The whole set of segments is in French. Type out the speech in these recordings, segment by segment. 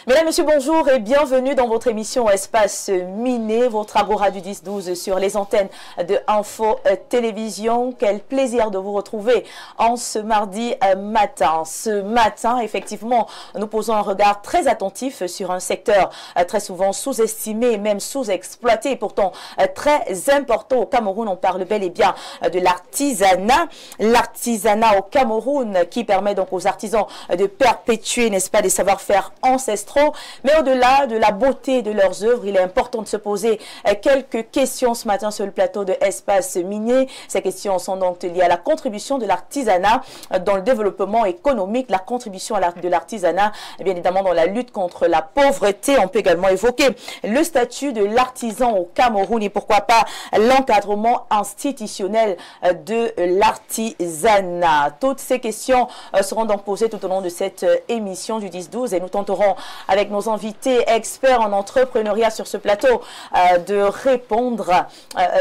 Mesdames, Messieurs, bonjour et bienvenue dans votre émission Espace Miné, votre agora du 10-12 sur les antennes de Info Télévision. Quel plaisir de vous retrouver en ce mardi matin. Ce matin, effectivement, nous posons un regard très attentif sur un secteur très souvent sous-estimé et même sous-exploité, pourtant très important au Cameroun. On parle bel et bien de l'artisanat. L'artisanat au Cameroun qui permet donc aux artisans de perpétuer, n'est-ce pas, des savoir-faire ancestraux. Mais au-delà de la beauté de leurs œuvres, il est important de se poser quelques questions ce matin sur le plateau de Espace Miné. Ces questions sont donc liées à la contribution de l'artisanat dans le développement économique, la contribution de l'artisanat, bien évidemment, dans la lutte contre la pauvreté. On peut également évoquer le statut de l'artisan au Cameroun et pourquoi pas l'encadrement institutionnel de l'artisanat. Toutes ces questions seront donc posées tout au long de cette émission du 10-12 et nous tenterons avec nos invités experts en entrepreneuriat sur ce plateau de répondre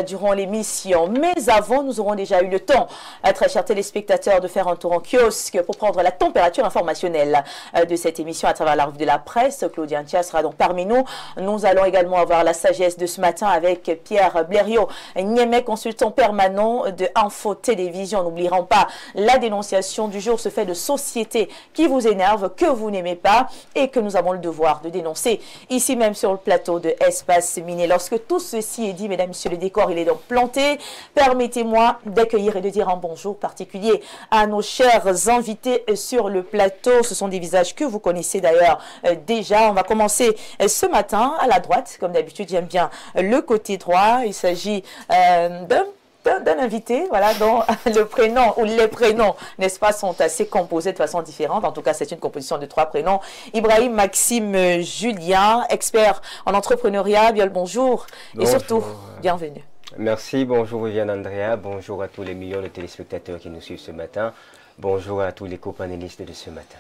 durant l'émission. Mais avant, nous aurons déjà eu le temps, très chers téléspectateurs, de faire un tour en kiosque pour prendre la température informationnelle de cette émission à travers la revue de la presse. Claudia Ntia sera donc parmi nous. Nous allons également avoir la sagesse de ce matin avec Pierre Blériot, Niémé, consultant permanent de Info Télévision. N'oublierons pas la dénonciation du jour, ce fait de société qui vous énerve, que vous n'aimez pas et que nous avons le devoir de dénoncer ici même sur le plateau de Espace Miné. Lorsque tout ceci est dit, mesdames, messieurs, le décor il est donc planté. Permettez-moi d'accueillir et de dire un bonjour particulier à nos chers invités sur le plateau. Ce sont des visages que vous connaissez d'ailleurs déjà. On va commencer ce matin à la droite. Comme d'habitude, j'aime bien le côté droit. Il s'agit d'un invité, voilà, dont le prénom ou les prénoms, n'est-ce pas, sont assez composés de façon différente. En tout cas, c'est une composition de 3 prénoms. Ibrahim Maxime Julien, expert en entrepreneuriat. Bien le bonjour. Et surtout, bienvenue. Merci, bonjour Viviane Andrea, bonjour à tous les millions de téléspectateurs qui nous suivent ce matin. Bonjour à tous les co-panélistes de ce matin.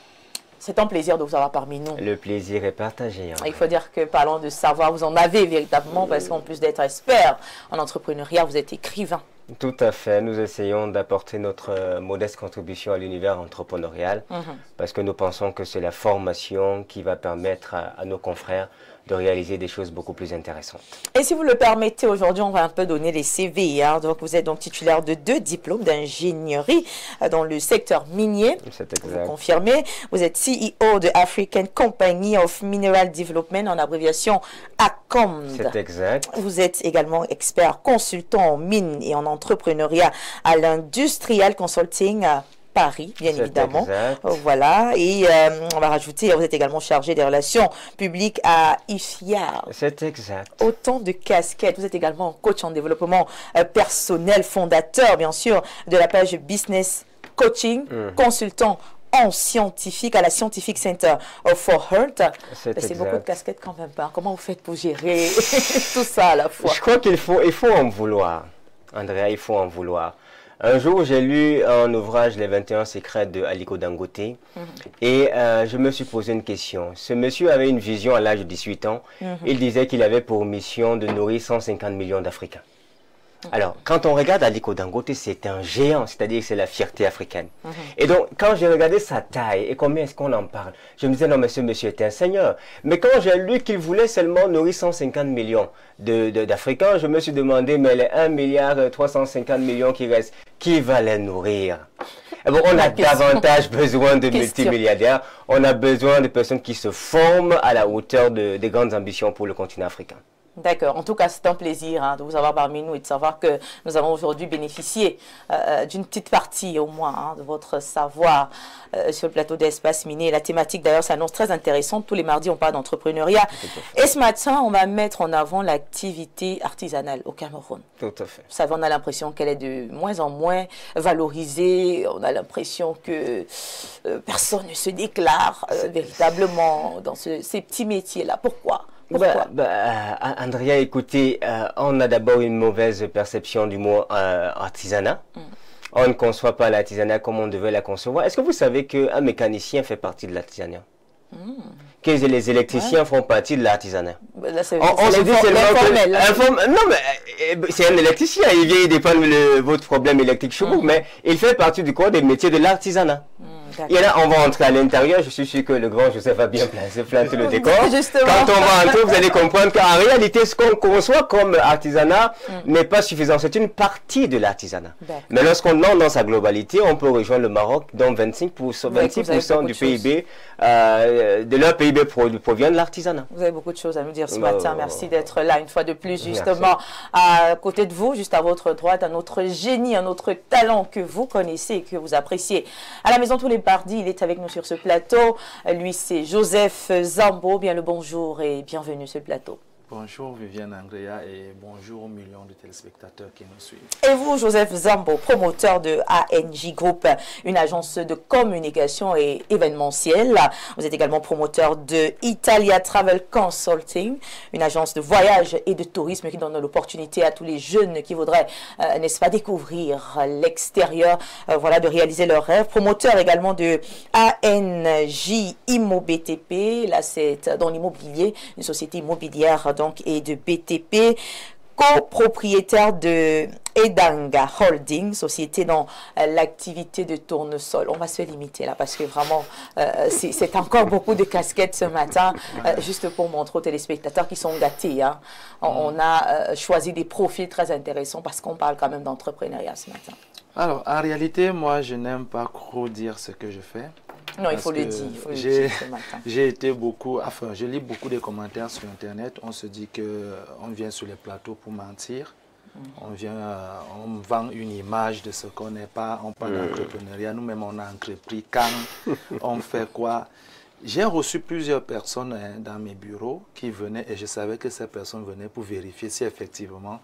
C'est un plaisir de vous avoir parmi nous. Le plaisir est partagé. Il faut dire que parlant de savoir, vous en avez véritablement, parce qu'en plus d'être expert en entrepreneuriat, vous êtes écrivain. Tout à fait. Nous essayons d'apporter notre modeste contribution à l'univers entrepreneurial parce que nous pensons que c'est la formation qui va permettre à nos confrères de réaliser des choses beaucoup plus intéressantes. Et si vous le permettez, aujourd'hui, on va un peu donner les CV. Hein. Donc, vous êtes donc titulaire de 2 diplômes d'ingénierie dans le secteur minier. C'est exact. Vous confirmez. Vous êtes CEO de African Company of Mineral Development, en abréviation ACOMD. C'est exact. Vous êtes également expert consultant en mines et en entrepreneuriat à l'Industrial Consulting Paris, bien évidemment. Exact. Voilà. Et on va rajouter, vous êtes également chargé des relations publiques à IFIA. C'est exact. Autant de casquettes. Vous êtes également coach en développement personnel, fondateur, bien sûr, de la page Business Coaching, consultant en scientifique à la Scientific Center for Heart. C'est beaucoup de casquettes quand même pas. Comment vous faites pour gérer tout ça à la fois? Je crois qu'il faut en vouloir. Andrea, il faut en vouloir. Un jour, j'ai lu un ouvrage, Les 21 secrets de Aliko Dangote, et je me suis posé une question. Ce monsieur avait une vision à l'âge de 18 ans. Il disait qu'il avait pour mission de nourrir 150 millions d'Africains. Alors, quand on regarde Aliko Dangote, c'est un géant, c'est-à-dire que c'est la fierté africaine. Et donc, quand j'ai regardé sa taille et combien est-ce qu'on en parle, je me disais, non, mais ce monsieur est un seigneur. Mais quand j'ai lu qu'il voulait seulement nourrir 150 millions d'Africains, je me suis demandé, mais les 1 milliard 350 millions qui restent, qui va les nourrir? Bon, on a davantage besoin de multimilliardaires, on a besoin de personnes qui se forment à la hauteur des grandes ambitions pour le continent africain. D'accord. En tout cas, c'est un plaisir de vous avoir parmi nous et de savoir que nous avons aujourd'hui bénéficié d'une petite partie au moins de votre savoir sur le plateau d'Espace Miné. La thématique d'ailleurs s'annonce très intéressante. Tous les mardis, on parle d'entrepreneuriat. Et ce matin, on va mettre en avant l'activité artisanale au Cameroun. Tout à fait. Vous savez, on a l'impression qu'elle est de moins en moins valorisée. On a l'impression que personne ne se déclare véritablement dans ces petits métiers-là. Pourquoi ? Andrea, écoutez, on a d'abord une mauvaise perception du mot artisanat. On ne conçoit pas l'artisanat comme on devait la concevoir. Est-ce que vous savez qu'un mécanicien fait partie de l'artisanat? que les électriciens font partie de l'artisanat. Là, On se dit seulement que... Non, mais c'est un électricien, il vient, il dépend de votre problème électrique chez vous, mais il fait partie du corps des métiers de l'artisanat. Et là, on va entrer à l'intérieur. Je suis sûr que le grand Joseph a bien planté le décor. Justement. Quand on va entrer, vous allez comprendre qu'en réalité, ce qu'on conçoit comme artisanat n'est pas suffisant. C'est une partie de l'artisanat. Mais lorsqu'on entre dans sa globalité, on peut rejoindre le Maroc, dont 26% du PIB, de leur PIB provient de l'artisanat. Vous avez beaucoup de choses à nous dire ce matin. Merci d'être là une fois de plus, justement, à côté de vous, juste à votre droite, un autre génie, un autre talent que vous connaissez et que vous appréciez. À la maison tous les mardis, il est avec nous sur ce plateau. Lui, c'est Joseph Zambo. Bien le bonjour et bienvenue sur le plateau. Bonjour Viviane Angrea et bonjour aux millions de téléspectateurs qui nous suivent. Et vous, Joseph Zambo, promoteur de ANJ Group, une agence de communication et événementielle. Vous êtes également promoteur de Italia Travel Consulting, une agence de voyage et de tourisme qui donne l'opportunité à tous les jeunes qui voudraient, n'est-ce pas, découvrir l'extérieur, voilà, de réaliser leurs rêves. Promoteur également de ANJ Immo BTP, là c'est dans l'immobilier, une société immobilière donc, et de BTP, copropriétaire de Edanga Holding, société dans l'activité de tournesol. On va se limiter là parce que vraiment, c'est encore beaucoup de casquettes ce matin, juste pour montrer aux téléspectateurs qui sont gâtés. Hein. On a choisi des profils très intéressants parce qu'on parle quand même d'entrepreneuriat ce matin. Alors, en réalité, moi, je n'aime pas trop dire ce que je fais. Non, il faut le dire, ce matin. J'ai été beaucoup, enfin, je lis beaucoup de commentaires sur Internet. On se dit qu'on vient sur les plateaux pour mentir. On vend une image de ce qu'on n'est pas. On parle d'entrepreneuriat. Nous-mêmes, on a entrepris quand, on fait quoi. J'ai reçu plusieurs personnes dans mes bureaux qui venaient et je savais que ces personnes venaient pour vérifier si effectivement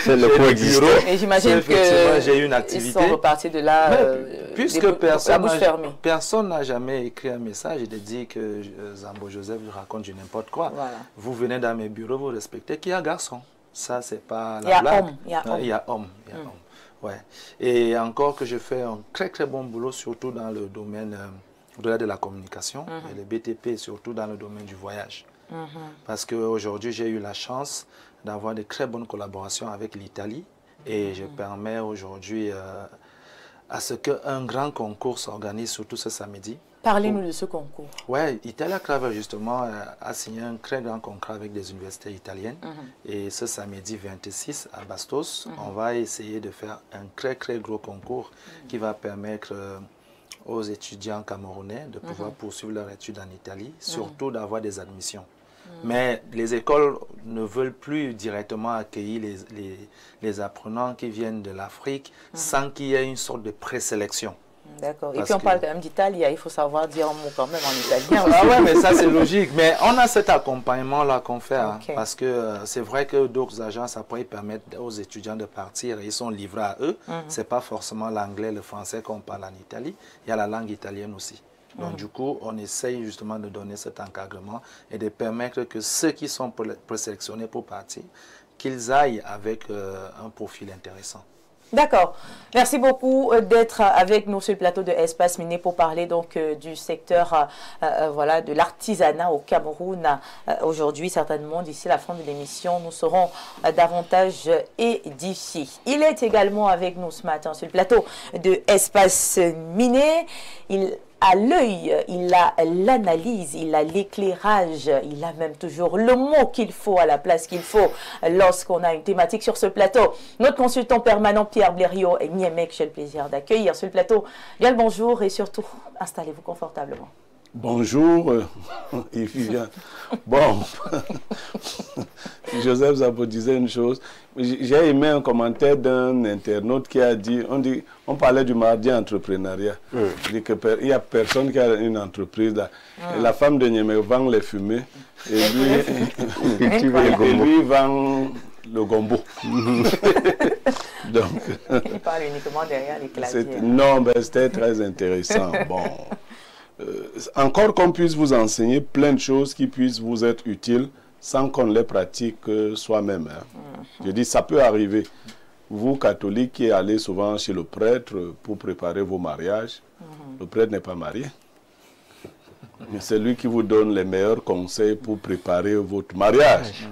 c'est le bureau. Et j'imagine que j'ai une activité. Ils sont repartis de là puisque personne n'a jamais écrit un message et de dire que Zambo Joseph raconte du n'importe quoi. Voilà. Vous venez dans mes bureaux, vous respectez qu'il y a garçon. Ça, c'est pas la blague. Il y a homme. Ouais. Et encore que je fais un très très bon boulot, surtout dans le domaine au-delà de la communication, et le BTP, surtout dans le domaine du voyage. Parce qu'aujourd'hui, j'ai eu la chance d'avoir de très bonnes collaborations avec l'Italie et je permets aujourd'hui à ce qu'un grand concours s'organise surtout ce samedi. Parlez-nous de ce concours. Oui, Italia Travel justement a signé un très grand contrat avec des universités italiennes et ce samedi 26 à Bastos, on va essayer de faire un très très gros concours qui va permettre aux étudiants camerounais de pouvoir poursuivre leur études en Italie, surtout d'avoir des admissions. Mais les écoles ne veulent plus directement accueillir les apprenants qui viennent de l'Afrique sans qu'il y ait une sorte de présélection. D'accord. Et puis on parle quand même d'Italie, il faut savoir dire un mot quand même en italien. Ah ouais, mais ça c'est logique. Mais on a cet accompagnement-là qu'on fait, parce que c'est vrai que d'autres agences après ils permettent aux étudiants de partir et ils sont livrés à eux. C'est pas forcément l'anglais, le français qu'on parle en Italie. Il y a la langue italienne aussi. Donc du coup, on essaye justement de donner cet encadrement et de permettre que ceux qui sont présélectionnés pour partir, qu'ils aillent avec un profil intéressant. D'accord. Merci beaucoup d'être avec nous sur le plateau de Espace Miné pour parler donc du secteur voilà, de l'artisanat au Cameroun. Aujourd'hui, certainement, d'ici la fin de l'émission, nous serons davantage édifiés. Il est également avec nous ce matin sur le plateau de Espace Miné. Il a l'œil, il a l'analyse, il a l'éclairage, il a même toujours le mot qu'il faut à la place qu'il faut lorsqu'on a une thématique sur ce plateau. Notre consultant permanent Pierre Blériot et Niémec, j'ai le plaisir d'accueillir sur le plateau. Bien le bonjour et surtout, installez-vous confortablement. Bonjour, bon, Joseph Zambo disait une chose, j'ai aimé un commentaire d'un internaute qui a dit, on parlait du mardi entrepreneuriat, il dit qu'il n'y a personne qui a une entreprise là, et la femme de Niémé vend les fumées, et lui vend le gombo. Donc, il parle uniquement derrière les claviers. Non, mais c'était très intéressant, bon. Encore qu'on puisse vous enseigner plein de choses qui puissent vous être utiles sans qu'on les pratique soi-même. Je dis, ça peut arriver. Vous, catholiques, qui allez souvent chez le prêtre pour préparer vos mariages, le prêtre n'est pas marié. Mais c'est lui qui vous donne les meilleurs conseils pour préparer votre mariage.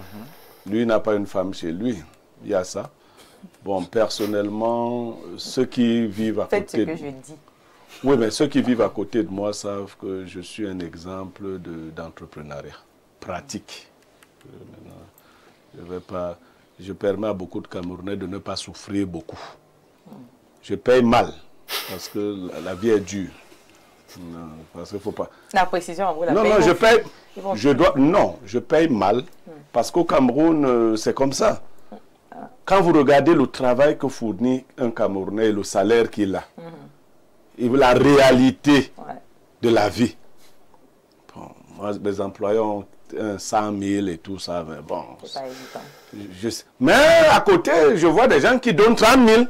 Lui n'a pas une femme chez lui. Il y a ça. Bon, personnellement, ceux qui vivent à côté... Faites ce que je dis. Oui, mais ceux qui vivent à côté de moi savent que je suis un exemple d'entrepreneuriat pratique. Je permets à beaucoup de Camerounais de ne pas souffrir beaucoup. Je paye mal parce que la vie est dure. Non, parce qu'il faut pas... La précision, vous la non, payez. Non, je paye mal parce qu'au Cameroun, c'est comme ça. Quand vous regardez le travail que fournit un Camerounais et le salaire qu'il a, et la réalité de la vie. Bon, moi, mes employés ont 100 000 et tout ça, mais bon. C'est pas évident. Mais à côté, je vois des gens qui donnent 30 000.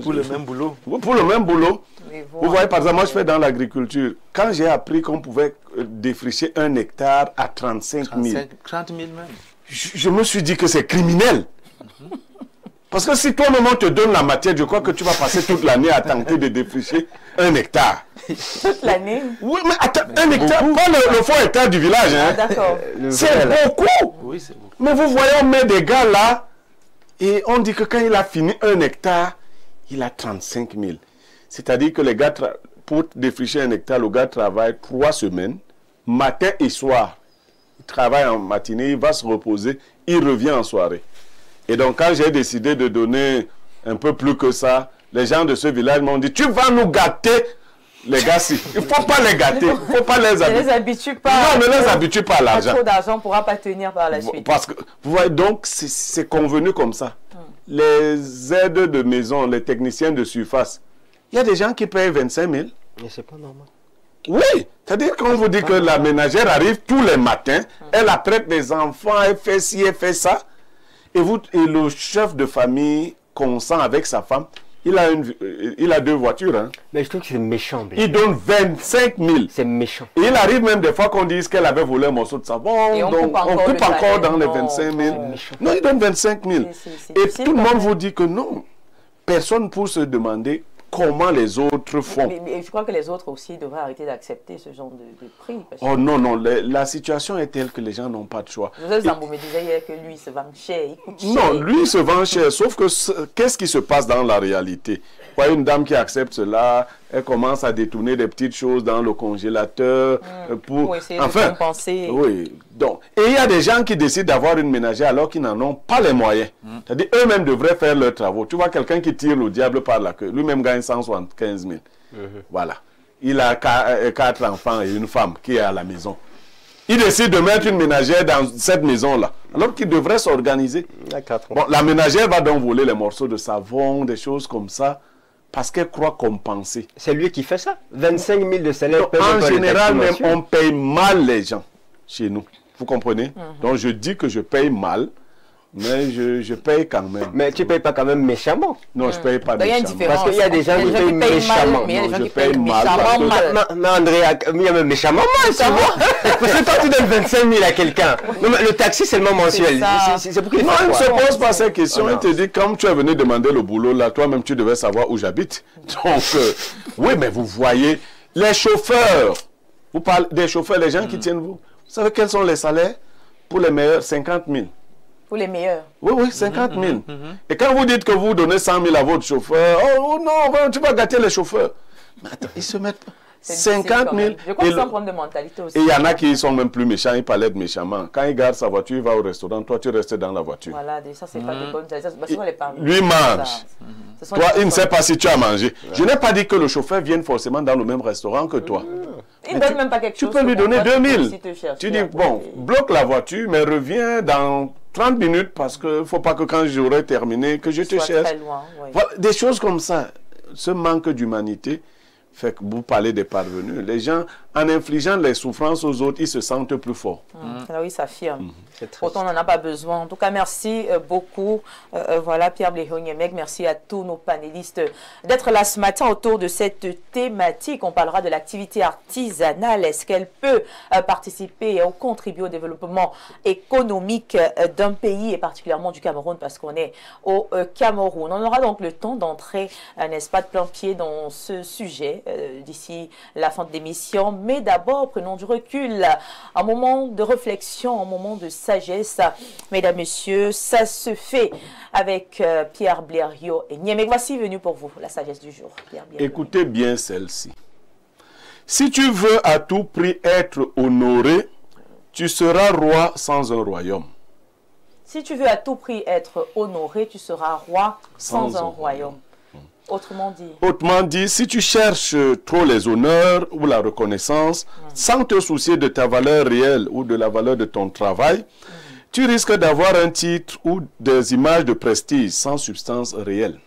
Pour le même boulot. Pour le même boulot. Vous voyez, par exemple, moi je fais dans l'agriculture. Quand j'ai appris qu'on pouvait défricher 1 hectare à 35 000. 30 000 même. Je me suis dit que c'est criminel. Parce que si toi-même on te donne la matière, je crois que tu vas passer toute l'année à tenter de défricher 1 hectare. Toute l'année? Oui, mais attends, 1 hectare, pas le fond hectare du village. Hein. Ah, d'accord. C'est beaucoup. Oui, c'est beaucoup. Mais vous voyez, on met des gars là, et on dit que quand il a fini 1 hectare, il a 35 000. C'est-à-dire que les gars, pour défricher 1 hectare, le gars travaille 3 semaines, matin et soir. Il travaille en matinée, il va se reposer, il revient en soirée. Et donc, quand j'ai décidé de donner un peu plus que ça, les gens de ce village m'ont dit, tu vas nous gâter, les gars, si. Il ne faut pas les gâter, il ne faut pas les habituer. Ne les habitue pas. Non, ne les habitue pas à l'argent. Trop d'argent ne pourra pas tenir par la suite. Parce que, vous voyez, donc, c'est convenu comme ça. Les aides de maison, les techniciens de surface, il y a des gens qui payent 25 000. Mais c'est pas normal. Oui, c'est-à-dire qu'on vous dit que la ménagère arrive tous les matins, elle apprête des enfants, elle fait ci, elle fait ça. Et le chef de famille consent avec sa femme, il a 2 voitures. Hein. Mais je trouve que c'est méchant. Il donne 25 000. C'est méchant. Et il arrive même des fois qu'on dise qu'elle avait volé un morceau de savon. Et on donc coupe encore dans les 25 000. Non, il donne 25 000. Et tout le monde vous dit que non. Personne pour se demander comment les autres font. Mais je crois que les autres aussi devraient arrêter d'accepter ce genre de prix. Oh non, non, la situation est telle que les gens n'ont pas de choix. Joseph Zambo me disait hier que lui, il se vend cher, il coûte cher. Non, lui, il se vend cher, sauf que qu'est-ce qui se passe dans la réalité? Vous voyez une dame qui accepte cela, elle commence à détourner des petites choses dans le congélateur pour essayer de compenser. Oui, donc, et il y a des gens qui décident d'avoir une ménagère alors qu'ils n'en ont pas les moyens. C'est-à-dire eux-mêmes devraient faire leurs travaux. Tu vois quelqu'un qui tire le diable par la queue, lui-même gagne 175 000. Voilà. Il a 4 enfants et une femme qui est à la maison. Il décide de mettre une ménagère dans cette maison-là, alors qu'il devrait s'organiser. Bon, la ménagère va donc voler les morceaux de savon, des choses comme ça, parce qu'elle croit compenser. C'est lui qui fait ça. 25 000 de salaire. En général, même, on paye mal les gens chez nous. Vous comprenez? Donc, je dis que je paye mal, mais je paye quand même. Mais tu ne payes pas quand même méchamment. Non, je ne paye pas méchamment. Parce qu'il y a des gens qui payent méchamment. Mais il y a des gens qui payent mal. Mais André, il y a même méchamment mal, tu vois. Parce que quand tu donnes 25 000 à quelqu'un, le taxi seulement mensuel. C'est pour qu'il non, il ne se pose pas ces questions. Il te dit, comme tu es venu demander le boulot, là, toi-même, tu devais savoir où j'habite. Donc, oui, mais vous voyez, les chauffeurs, vous parlez des chauffeurs, les gens qui tiennent vous. Vous savez quels sont les salaires pour les meilleurs? 50 000. Pour les meilleurs. Oui, 50 000. Et quand vous dites que vous donnez 100 000 à votre chauffeur, oh non, tu vas gâter les chauffeurs. Mais attends, ils se mettent 50 000. Je crois que c'est un problème de mentalité aussi. Et il y en a qui sont même plus méchants, ils parlent méchamment. Quand il garde sa voiture, il va au restaurant, toi tu restes dans la voiture. Voilà, ça c'est pas de bonnes qualités. Lui mange. Toi, il ne sait pas si tu as mangé. Je n'ai pas dit que le chauffeur vienne forcément dans le même restaurant que toi. Il ne donne même pas quelque chose. Tu peux lui donner 2 000. Tu dis, bon, bloque la voiture, mais reviens dans 30 minutes parce qu'il ne faut pas que quand j'aurai terminé, que je te cherche. Très loin, oui. Voilà, des choses comme ça. Ce manque d'humanité fait que vous parlez des parvenus. Les gens, en infligeant les souffrances aux autres, ils se sentent plus forts. Alors, ils s'affirment. Pourtant, on n'en a pas besoin. En tout cas, merci beaucoup. Voilà, Pierre Bléhoniemec, merci à tous nos panélistes d'être là ce matin autour de cette thématique. On parlera de l'activité artisanale. Est-ce qu'elle peut participer ou contribuer au développement économique d'un pays et particulièrement du Cameroun parce qu'on est au Cameroun. On aura donc le temps d'entrer, n'est-ce pas, de plein pied dans ce sujet d'ici la fin de l'émission. Mais d'abord, prenons du recul, un moment de réflexion, un moment de sagesse. Mesdames, Messieurs, ça se fait avec Pierre Blériot et Niémé. Voici venu pour vous la sagesse du jour. Pierre Blériot. Écoutez bien celle-ci. Si tu veux à tout prix être honoré, tu seras roi sans un royaume. Si tu veux à tout prix être honoré, tu seras roi sans un royaume. Autrement dit, si tu cherches trop les honneurs ou la reconnaissance, sans te soucier de ta valeur réelle ou de la valeur de ton travail, tu risques d'avoir un titre ou des images de prestige sans substance réelle.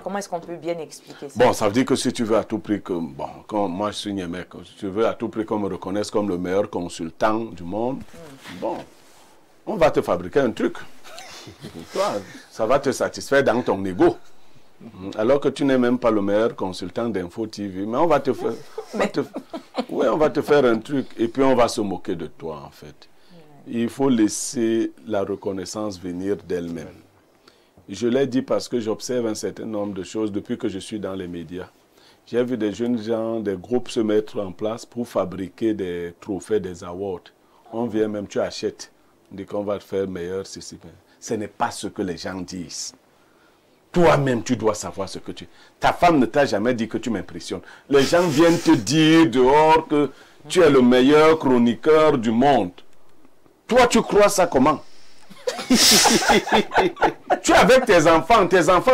Comment est-ce qu'on peut bien expliquer ça? Bon, ça veut dire que si tu veux à tout prix que, bon, comme moi je suis Niémé, si tu veux à tout prix qu'on me reconnaisse comme le meilleur consultant du monde, bon, on va te fabriquer un truc. Toi, ça va te satisfaire dans ton ego. Alors que tu n'es même pas le meilleur consultant d'Info TV, mais on va te faire, on va te faire un truc et puis on va se moquer de toi en fait. Il faut laisser la reconnaissance venir d'elle-même. Je l'ai dit parce que j'observe un certain nombre de choses depuis que je suis dans les médias. J'ai vu des jeunes gens, des groupes se mettre en place pour fabriquer des trophées, des awards. On vient même, tu achètes, on dit qu'on va te faire meilleur, ceci. Ce n'est pas ce que les gens disent. Toi-même, tu dois savoir ce que tu... Ta femme ne t'a jamais dit que tu m'impressionnes. Les gens viennent te dire dehors que tu es le meilleur chroniqueur du monde. Toi, tu crois ça comment? Tu es avec tes enfants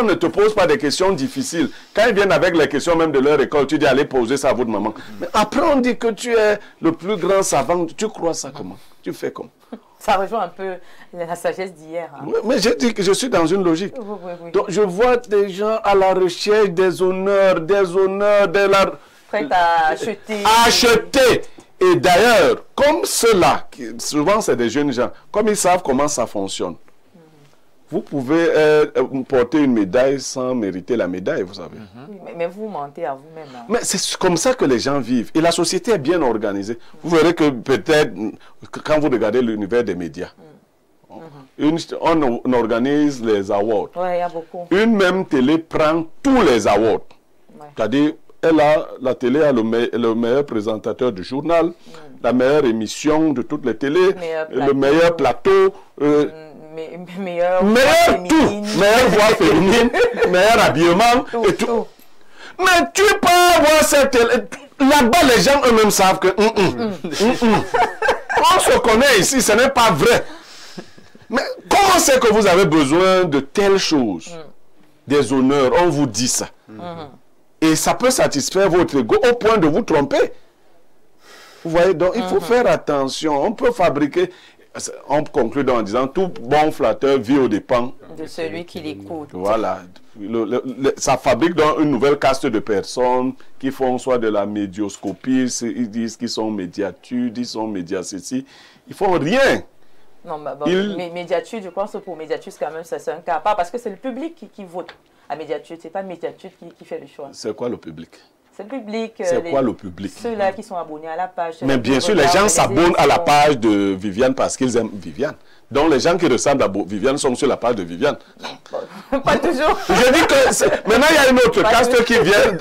ne te posent pas des questions difficiles. Quand ils viennent avec les questions même de leur école, tu dis allez poser ça à votre maman. Mais après on dit que tu es le plus grand savant. Tu crois ça comment? Tu fais comment? Ça rejoint un peu la sagesse d'hier. Hein. Mais j'ai dit que je suis dans une logique. Oui. Donc je vois des gens à la recherche des honneurs, de la... Prêts à acheter. Acheter. Et d'ailleurs, comme ceux-là, souvent c'est des jeunes gens, comme ils savent comment ça fonctionne, vous pouvez porter une médaille sans mériter la médaille, vous savez. Mais vous mentez à vous-même. Hein. Mais c'est comme ça que les gens vivent. Et la société est bien organisée. Vous verrez que peut-être, quand vous regardez l'univers des médias, on organise les awards. Ouais, il y a beaucoup. Une même télé prend tous les awards. Ouais. C'est-à-dire, la télé a le meilleur présentateur du journal, la meilleure émission de toutes les télés, le meilleur plateau, meilleur tout, meilleure voix féminine, meilleur habillement et tout. Mais tu peux avoir cette télé. Là-bas, les gens eux-mêmes savent que on se connaît ici, ce n'est pas vrai. Mais comment c'est que vous avez besoin de telles choses, des honneurs, on vous dit ça. Et ça peut satisfaire votre ego au point de vous tromper. Vous voyez, donc il faut faire attention. On peut fabriquer, on conclut en disant, tout bon flatteur vit aux dépens de celui qui l'écoute. Voilà. Ça fabrique donc une nouvelle caste de personnes qui font soit de la médioscopie, ils disent qu'ils sont médiatudes, ils sont médias ceci. Ils font rien. Non, bah, médiatude, je pense que pour médiatude, quand même, c'est un cas part parce que c'est le public qui vote. À médiatude, c'est pas médiatude qui fait le choix. C'est quoi le public? C'est le public. C'est quoi le public? Ceux-là qui sont abonnés à la page. Mais bien sûr, les gens s'abonnent à la page de Viviane parce qu'ils aiment Viviane. Donc les gens qui ressemblent à Viviane sont sur la page de Viviane. Pas toujours. Je dis que maintenant il y a une autre caste qui vient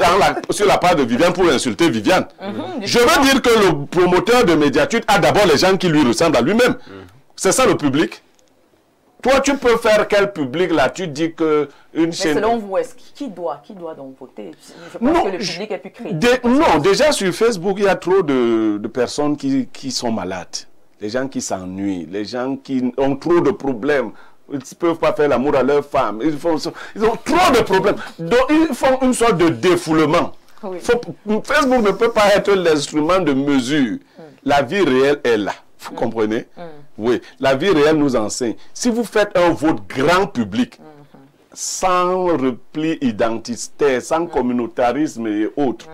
sur la page de Viviane pour insulter Viviane. Je veux dire que le promoteur de médiatude a d'abord les gens qui lui ressemblent à lui-même. C'est ça le public. Toi, tu peux faire quel public là? Tu dis que une chaîne... Mais selon vous, qui doit donc voter? Je pense que le public est plus critique. Non, déjà sur Facebook, il y a trop de personnes qui sont malades. Les gens qui s'ennuient, les gens qui ont trop de problèmes. Ils ne peuvent pas faire l'amour à leur femme. Ils ont trop de problèmes. Donc, ils font une sorte de défoulement. Oui. Facebook ne peut pas être l'instrument de mesure. La vie réelle est là. Vous comprenez? Oui, la vie réelle nous enseigne. Si vous faites un vote grand public, sans repli identitaire, sans communautarisme et autres,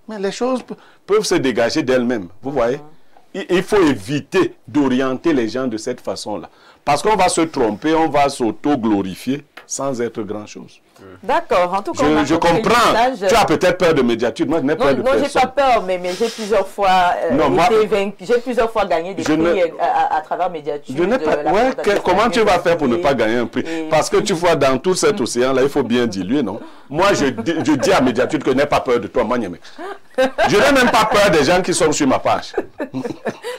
mais les choses peuvent se dégager d'elles-mêmes. Vous voyez? Il faut éviter d'orienter les gens de cette façon-là. Parce qu'on va se tromper, on va s'auto-glorifier. sans être grand-chose. D'accord, en tout cas, je comprends. Tu as peut-être peur de médiature, moi je n'ai peur de personne. Non, j'ai pas peur, mais j'ai plusieurs fois j'ai plusieurs fois gagné des prix à travers médiature. Comment tu vas faire pour ne pas gagner un prix? Parce que tu vois, dans tout cet océan-là, il faut bien diluer, non? Moi, je dis à médiature que je n'ai pas peur de toi, moi, je n'ai même pas peur des gens qui sont sur ma page.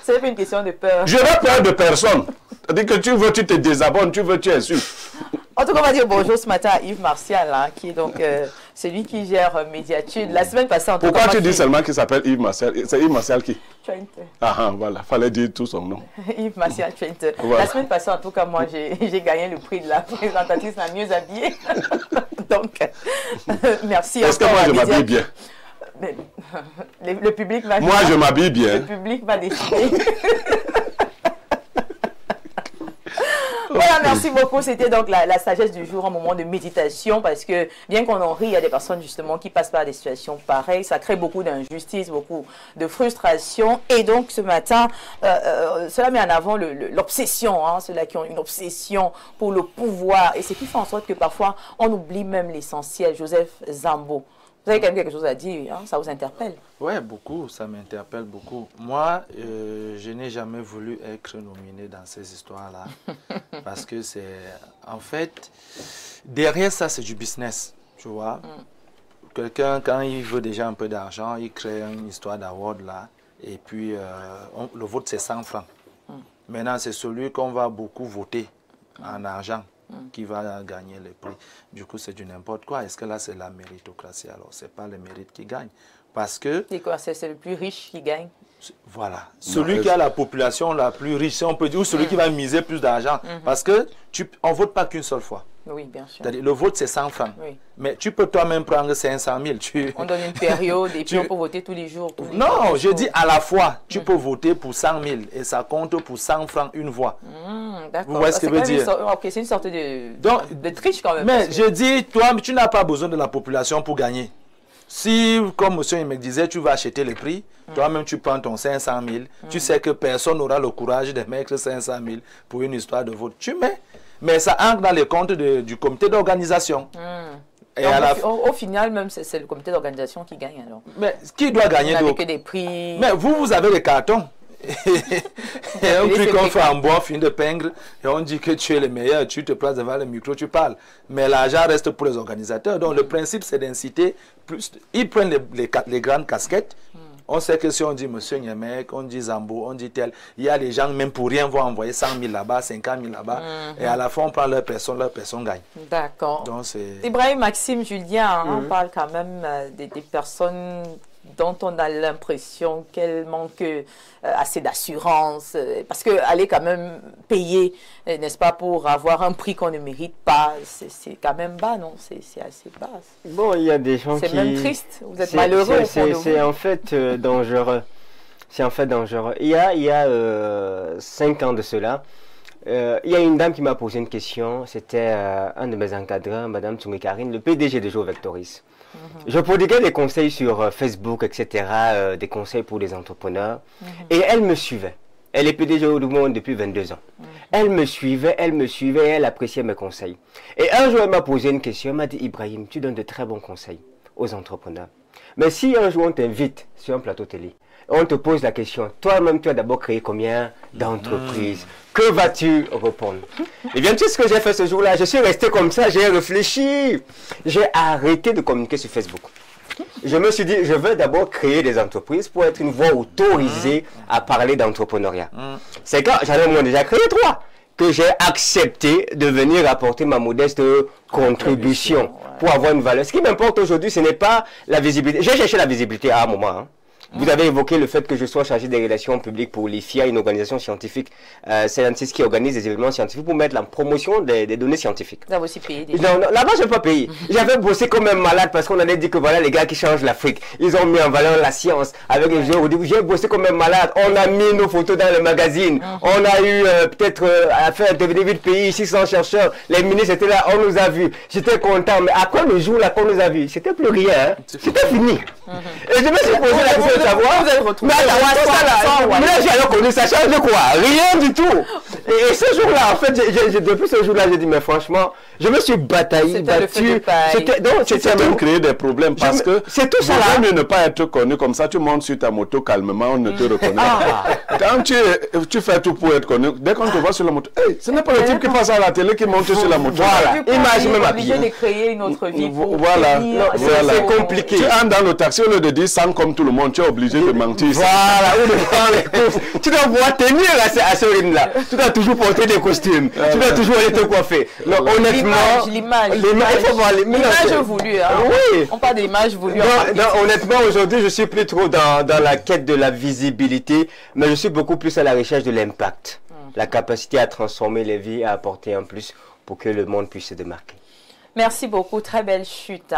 C'est pas une question de peur. Je n'ai peur de personne. C'est-à-dire que tu veux, tu te désabonnes, tu veux, tu insultes. En tout cas, on va dire bonjour ce matin à Yves Martial, hein, qui est donc celui qui gère médiature. La semaine passée, en tout cas... Pourquoi tu dis seulement qu'il s'appelle Yves Martial? C'est Yves Martial qui? Trent. Ah, voilà, fallait dire tout son nom. Yves Martial Trent. Voilà. La semaine passée, en tout cas, moi, j'ai gagné le prix de la présentatrice la mieux habillée. Donc, merci. Est-ce que moi, je m'habille bien? Le public va... Moi, je m'habille bien. Le public va décider. Voilà, merci beaucoup. C'était donc la sagesse du jour, un moment de méditation, parce que bien qu'on en rit, il y a des personnes justement qui passent par des situations pareilles. Ça crée beaucoup d'injustice, beaucoup de frustration. Et donc ce matin, cela met en avant l'obsession, hein, ceux-là qui ont une obsession pour le pouvoir. Et ce qui fait en sorte que parfois, on oublie même l'essentiel. Joseph Zambo, vous avez quand même quelque chose à dire, hein? Ça vous interpelle? Oui, beaucoup, ça m'interpelle beaucoup. Moi, je n'ai jamais voulu être nominé dans ces histoires-là. Parce que c'est... En fait, derrière ça, c'est du business, tu vois. Quelqu'un, quand il veut déjà un peu d'argent, il crée une histoire d'award là. Et puis, le vote, c'est 100 francs. Maintenant, c'est celui qu'on va beaucoup voter en argent qui va gagner le prix. Du coup, c'est du n'importe quoi. Est-ce que là, c'est la méritocratie? Alors, ce n'est pas le mérite qui gagne. Parce que... C'est quoi? C'est le plus riche qui gagne? Voilà. Celui qui a la population la plus riche, si on peut dire, ou celui qui va miser plus d'argent. Parce que on ne vote pas qu'une seule fois. Oui, bien sûr. Le vote, c'est 100 francs. Oui. Mais tu peux toi-même prendre 500 000. On donne une période et puis on peut voter tous les jours. Non, je dis à la fois, tu peux voter pour 100 000 et ça compte pour 100 francs une voix. D'accord. Vous voyez ce que je veux dire? C'est une sorte de triche quand même. Mais je dis, toi, tu n'as pas besoin de la population pour gagner. Si, comme monsieur il me disait, tu vas acheter le prix, toi-même tu prends ton 500 000, tu sais que personne n'aura le courage de mettre 500 000 pour une histoire de vote. Tu mets, mais ça entre dans les comptes du comité d'organisation. Et au final, même, c'est le comité d'organisation qui gagne alors. Mais qui doit gagner donc? Que des prix. Mais vous avez les cartons. Et un prix qu'on fait en bois, fin de pingre, et on dit que tu es le meilleur, tu te places devant le micro, tu parles. Mais l'argent reste pour les organisateurs. Donc le principe, c'est d'inciter plus. Ils prennent les grandes casquettes. On sait que si on dit Monsieur Nyemek, on dit Zambo, on dit tel, il y a les gens, même pour rien, vont envoyer 100 000 là-bas, 50 000 là-bas, et à la fin, on prend leur personne gagne. D'accord. Ibrahim, Maxime, Julien, on parle quand même des personnes dont on a l'impression qu'elle manque assez d'assurance, parce qu'aller quand même payer, n'est-ce pas, pour avoir un prix qu'on ne mérite pas, c'est quand même bas, non? C'est assez bas. Bon, il y a des gens qui... C'est même triste, vous êtes malheureux. C'est en fait dangereux. C'est en fait dangereux. Il y a 5 ans de cela, il y a une dame qui m'a posé une question, c'était un de mes encadrants, Madame Tsumi Karine, le PDG de GeoVectoris. Je prodiguais des conseils sur Facebook, etc., des conseils pour les entrepreneurs. Et elle me suivait. Elle est PDG au monde depuis 22 ans. Elle me suivait, et elle appréciait mes conseils. Et un jour, elle m'a posé une question. Elle m'a dit, Ibrahim, tu donnes de très bons conseils aux entrepreneurs. Mais si un jour on t'invite sur un plateau télé, on te pose la question, toi-même, tu as d'abord créé combien d'entreprises? Que vas-tu répondre? Et bien, tu sais ce que j'ai fait ce jour-là? Je suis resté comme ça, j'ai réfléchi. J'ai arrêté de communiquer sur Facebook. Je me suis dit, je veux d'abord créer des entreprises pour être une voix autorisée à parler d'entrepreneuriat. C'est quand j'en ai moins déjà créé 3 que j'ai accepté de venir apporter ma modeste contribution pour avoir une valeur. Ce qui m'importe aujourd'hui, ce n'est pas la visibilité. J'ai cherché la visibilité à un moment, hein. Vous avez évoqué le fait que je sois chargé des relations publiques pour l'IFIA, une organisation scientifique, scientifique qui organise des événements scientifiques pour mettre la promotion des données scientifiques. Vous avez aussi payé déjà? Non, là-bas, je n'ai pas payé. J'avais bossé comme un malade parce qu'on allait dire que voilà les gars qui changent l'Afrique. Ils ont mis en valeur la science avec les jeux. J'ai bossé comme un malade. On a mis nos photos dans le magazine. On a eu peut-être à faire un DVD de pays, 600 chercheurs. Les ministres étaient là, on nous a vus. J'étais content. Mais après le jour là qu'on nous a vus, c'était plus rien. Hein. C'était fini. Et je me suis posé la question. savoir. Vous allez retrouver. Mais là, j'ai connu, ça change quoi? Rien du tout. Et ce jour-là, en fait, depuis ce jour-là, j'ai dit, mais franchement, je me suis battu. C'était même créer des problèmes parce que c'est tout ça. Mieux ne pas être connu comme ça, tu montes sur ta moto calmement, on ne te reconnaît pas. Quand tu fais tout pour être connu, dès qu'on te voit sur la moto, hey, ce n'est pas le type qui passe à la télé qui monte sur la moto. Voilà. Imagine même obligé de créer une autre vie. Voilà. C'est compliqué. Tu entres dans le taxi, au lieu de dire sans comme tout le monde, tu es obligé de mentir. Voilà, ou de prendre les courses. Tu dois pouvoir tenir à ce rythme-là. Tu dois toujours porter des costumes. Tu dois toujours aller te coiffer. Honnêtement, l'image. L'image voulue. Oui. On parle d'image voulue. Honnêtement, aujourd'hui, je suis plus trop dans la quête de la visibilité, mais je suis beaucoup plus à la recherche de l'impact. La capacité à transformer les vies, à apporter un plus pour que le monde puisse se démarquer. Merci beaucoup, très belle chute.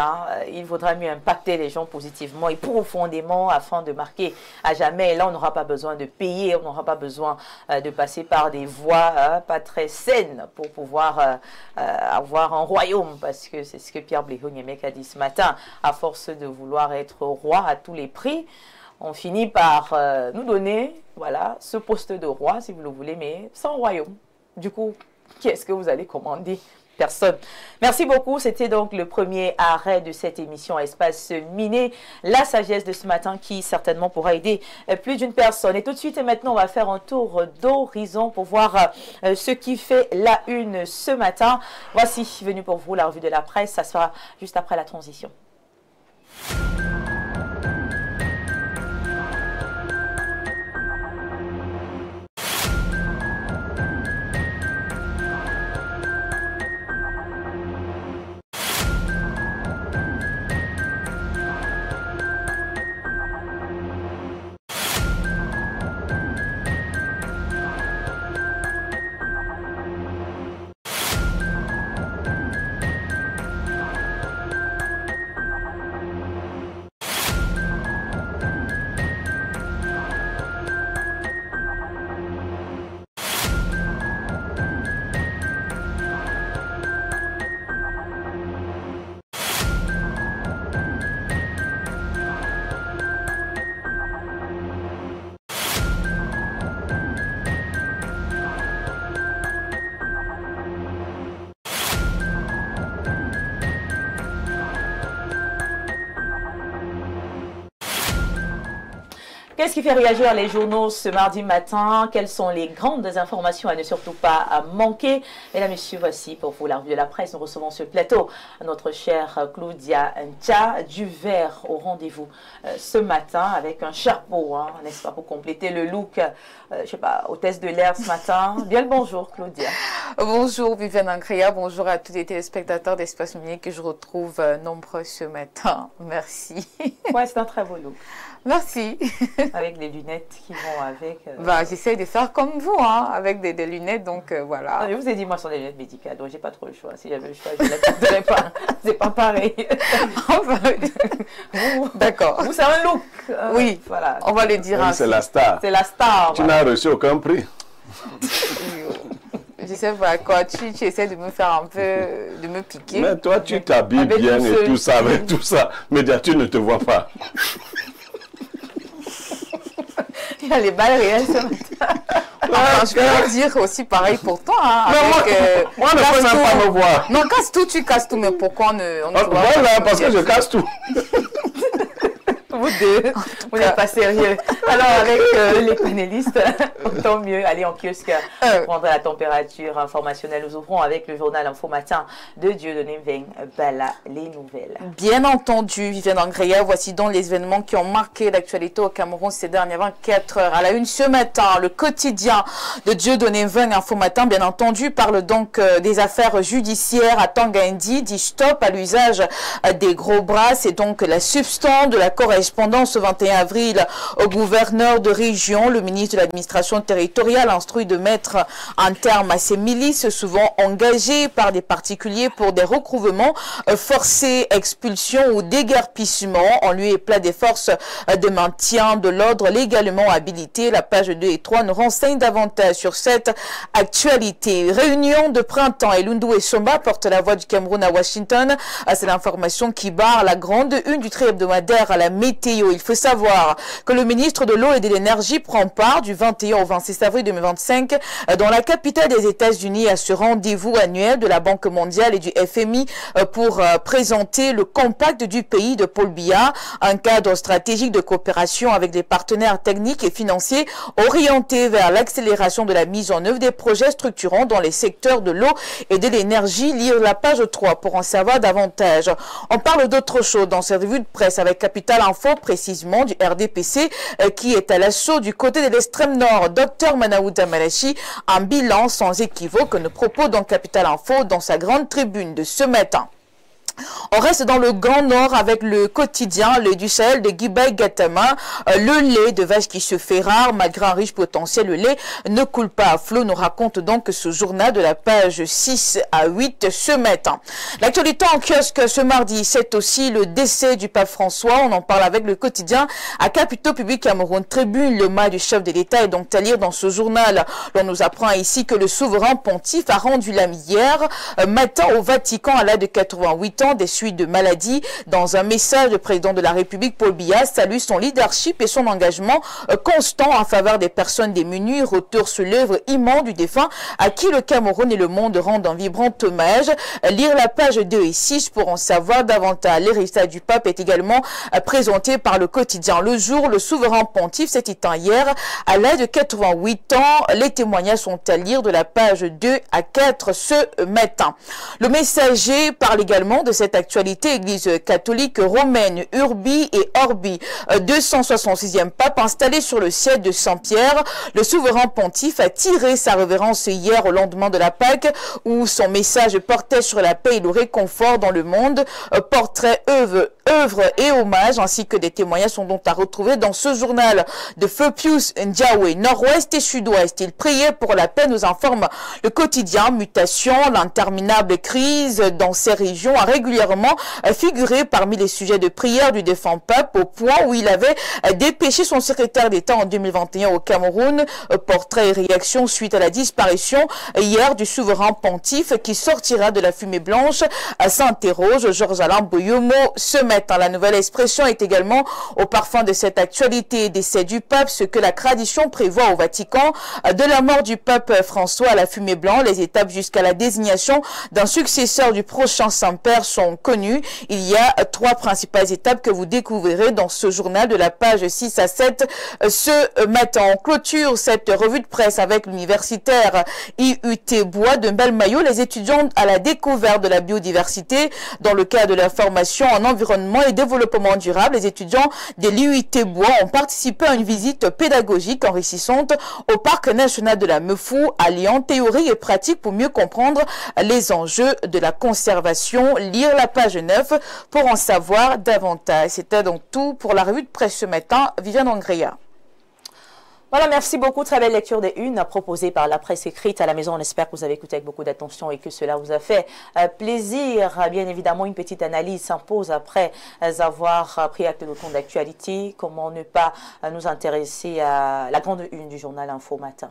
Il vaudra mieux impacter les gens positivement et profondément afin de marquer à jamais. Et là, on n'aura pas besoin de payer, on n'aura pas besoin de passer par des voies pas très saines pour pouvoir avoir un royaume. Parce que c'est ce que Pierre Bléhoniémec a dit ce matin. À force de vouloir être roi à tous les prix, on finit par nous donner ce poste de roi, si vous le voulez, mais sans royaume. Du coup, qui est-ce que vous allez commander? Personne. Merci beaucoup. C'était donc le premier arrêt de cette émission Espace Miné. La sagesse de ce matin qui certainement pourra aider plus d'une personne. Et tout de suite et maintenant, on va faire un tour d'horizon pour voir ce qui fait la une ce matin. Voici, venu pour vous, la revue de la presse. Ça sera juste après la transition. Qu'est-ce qui fait réagir les journaux ce mardi matin? Quelles sont les grandes informations à ne surtout pas manquer? Mesdames et messieurs, voici pour vous la revue de la presse. Nous recevons sur le plateau notre chère Claudia Ntia, du vert au rendez-vous ce matin avec un chapeau, n'est-ce pas, pour compléter le look, je sais pas, hôtesse de l'air ce matin. Bien le bonjour Claudia. Bonjour Viviane Ancrea, bonjour à tous les téléspectateurs d'Espace Miné que je retrouve nombreux ce matin. Merci. Ouais, c'est un très beau look. Merci. Avec des lunettes qui vont avec. J'essaie de faire comme vous, avec des lunettes, donc voilà. Non, je vous ai dit, moi, ce sont des lunettes médicales, donc j'ai pas trop le choix. Si j'avais le choix, je ne les porterais pas. C'est pas pareil. D'accord. Vous, c'est un look. Oui, voilà. On va le dire ainsi. C'est la star. C'est la star. Tu n'as reçu aucun prix. Je sais pas quoi, tu essaies de me faire un peu, de me piquer. Mais toi, tu t'habilles bien et tout ça, avec tout ça. Mais tu ne te vois pas. Il y a les balles réelles ce matin. Je vais dire aussi pareil pour toi. Moi, ne peux même pas me voir. Non, casse tout, tu casses tout, mais pourquoi on ne se voit pas? Voilà, parce que je casse tout. Vous deux, vous n'êtes pas sérieux. Alors, avec les panélistes, tant mieux. Allez en kiosque, prendre la température informationnelle. Nous ouvrons avec le journal Info Matin de Dieudonné Bala, les nouvelles. Bien entendu, Viviane Ancrea, voici donc les événements qui ont marqué l'actualité au Cameroun ces dernières 24 heures. À la une ce matin, le quotidien de Dieudonné Info Matin, bien entendu, parle donc des affaires judiciaires à Tangaindi, dit stop à l'usage des gros bras. C'est donc la substance de la correspondance au 21 avril au gouverneur de région. Le ministre de l'administration territoriale instruit de mettre un terme à ces milices souvent engagées par des particuliers pour des recouvrements forcés, expulsions ou déguerpissements en lieu et place des forces de maintien de l'ordre légalement habilitées. La page 2 et 3 nous renseigne davantage sur cette actualité. Réunion de printemps et Lundu et Somba portent la voix du Cameroun à Washington. C'est l'information qui barre la grande une du trait hebdomadaire à la météo. météo. Il faut savoir que le ministre de l'Eau et de l'Énergie prend part du 21 au 26 avril 2025 dans la capitale des États-Unis à ce rendez-vous annuel de la Banque mondiale et du FMI pour présenter le compact du pays de Paul Biya, un cadre stratégique de coopération avec des partenaires techniques et financiers orientés vers l'accélération de la mise en œuvre des projets structurants dans les secteurs de l'eau et de l'énergie. Lire la page 3 pour en savoir davantage. On parle d'autre chose dans cette revue de presse avec Capital Info, précisément du RDPC qui est à l'assaut du côté de l'extrême nord. Dr Manaouda Malachi, un bilan sans équivoque que nous propose dans Capital Info dans sa grande tribune de ce matin. On reste dans le Grand Nord avec le quotidien, le du Sahel de Guibaï Gatama. Le lait de vache qui se fait rare, malgré un riche potentiel, le lait ne coule pas à flot, nous raconte donc ce journal de la page 6 à 8 ce matin. L'actualité en kiosque ce mardi, c'est aussi le décès du pape François. On en parle avec le quotidien à Capitaux Public Cameroun. Tribune, le mal du chef de l'État est donc à lire dans ce journal. On nous apprend ici que le souverain pontife a rendu l'âme hier matin au Vatican à l'âge de 88 ans. Des suites de maladies. Dans un message, le président de la République, Paul Biya, salue son leadership et son engagement constant en faveur des personnes démunies. Retour sur l'œuvre immense du défunt à qui le Cameroun et le monde rendent un vibrant hommage. Lire la page 2 et 6 pour en savoir davantage. L'héritage du pape est également présenté par le quotidien Le Jour. Le souverain pontife s'est éteint hier à l'âge de 88 ans. Les témoignages sont à lire de la page 2 à 4 ce matin. Le Messager parle également de cette actualité. Église catholique romaine, Urbi et Orbi, 266e pape installé sur le siège de Saint-Pierre. Le souverain pontife a tiré sa révérence hier au lendemain de la Pâque, où son message portait sur la paix et le réconfort dans le monde. Portrait, œuvre et hommage, ainsi que des témoignages sont donc à retrouver dans ce journal de Feu Pius Ndiawe. Nord-Ouest et Sud-Ouest, il priait pour la paix, nous informe le quotidien. Mutation, l'interminable crise dans ces régions a régulièrement figuré parmi les sujets de prière du défunt pape, au point où il avait dépêché son secrétaire d'État en 2021 au Cameroun. Portrait et réaction suite à la disparition hier du souverain pontife qui sortira de la fumée blanche, s'interroge Georges Alain Boyomo ce matin. La nouvelle expression est également au parfum de cette actualité. Décès du pape, ce que la tradition prévoit au Vatican. De la mort du pape François à la fumée blanche, les étapes jusqu'à la désignation d'un successeur du prochain Saint-Père sont connues. Il y a 3 principales étapes que vous découvrirez dans ce journal de la page 6 à 7 ce matin. On clôture cette revue de presse avec l'universitaire IUT Bois de Belmayo. Les étudiants à la découverte de la biodiversité dans le cadre de la formation en environnement et développement durable. Les étudiants de l'IUT Bois ont participé à une visite pédagogique enrichissante au parc national de la Meufou, alliant théorie et pratique pour mieux comprendre les enjeux de la conservation. Lire la page 9 pour en savoir davantage. C'était donc tout pour la revue de presse ce matin. Viviane Angrea. Voilà, merci beaucoup. Très belle lecture des unes proposée par la presse écrite à la maison. On espère que vous avez écouté avec beaucoup d'attention et que cela vous a fait plaisir. Bien évidemment, une petite analyse s'impose après avoir pris acte de ton d'actualité. Comment ne pas nous intéresser à la grande une du journal Info Matin?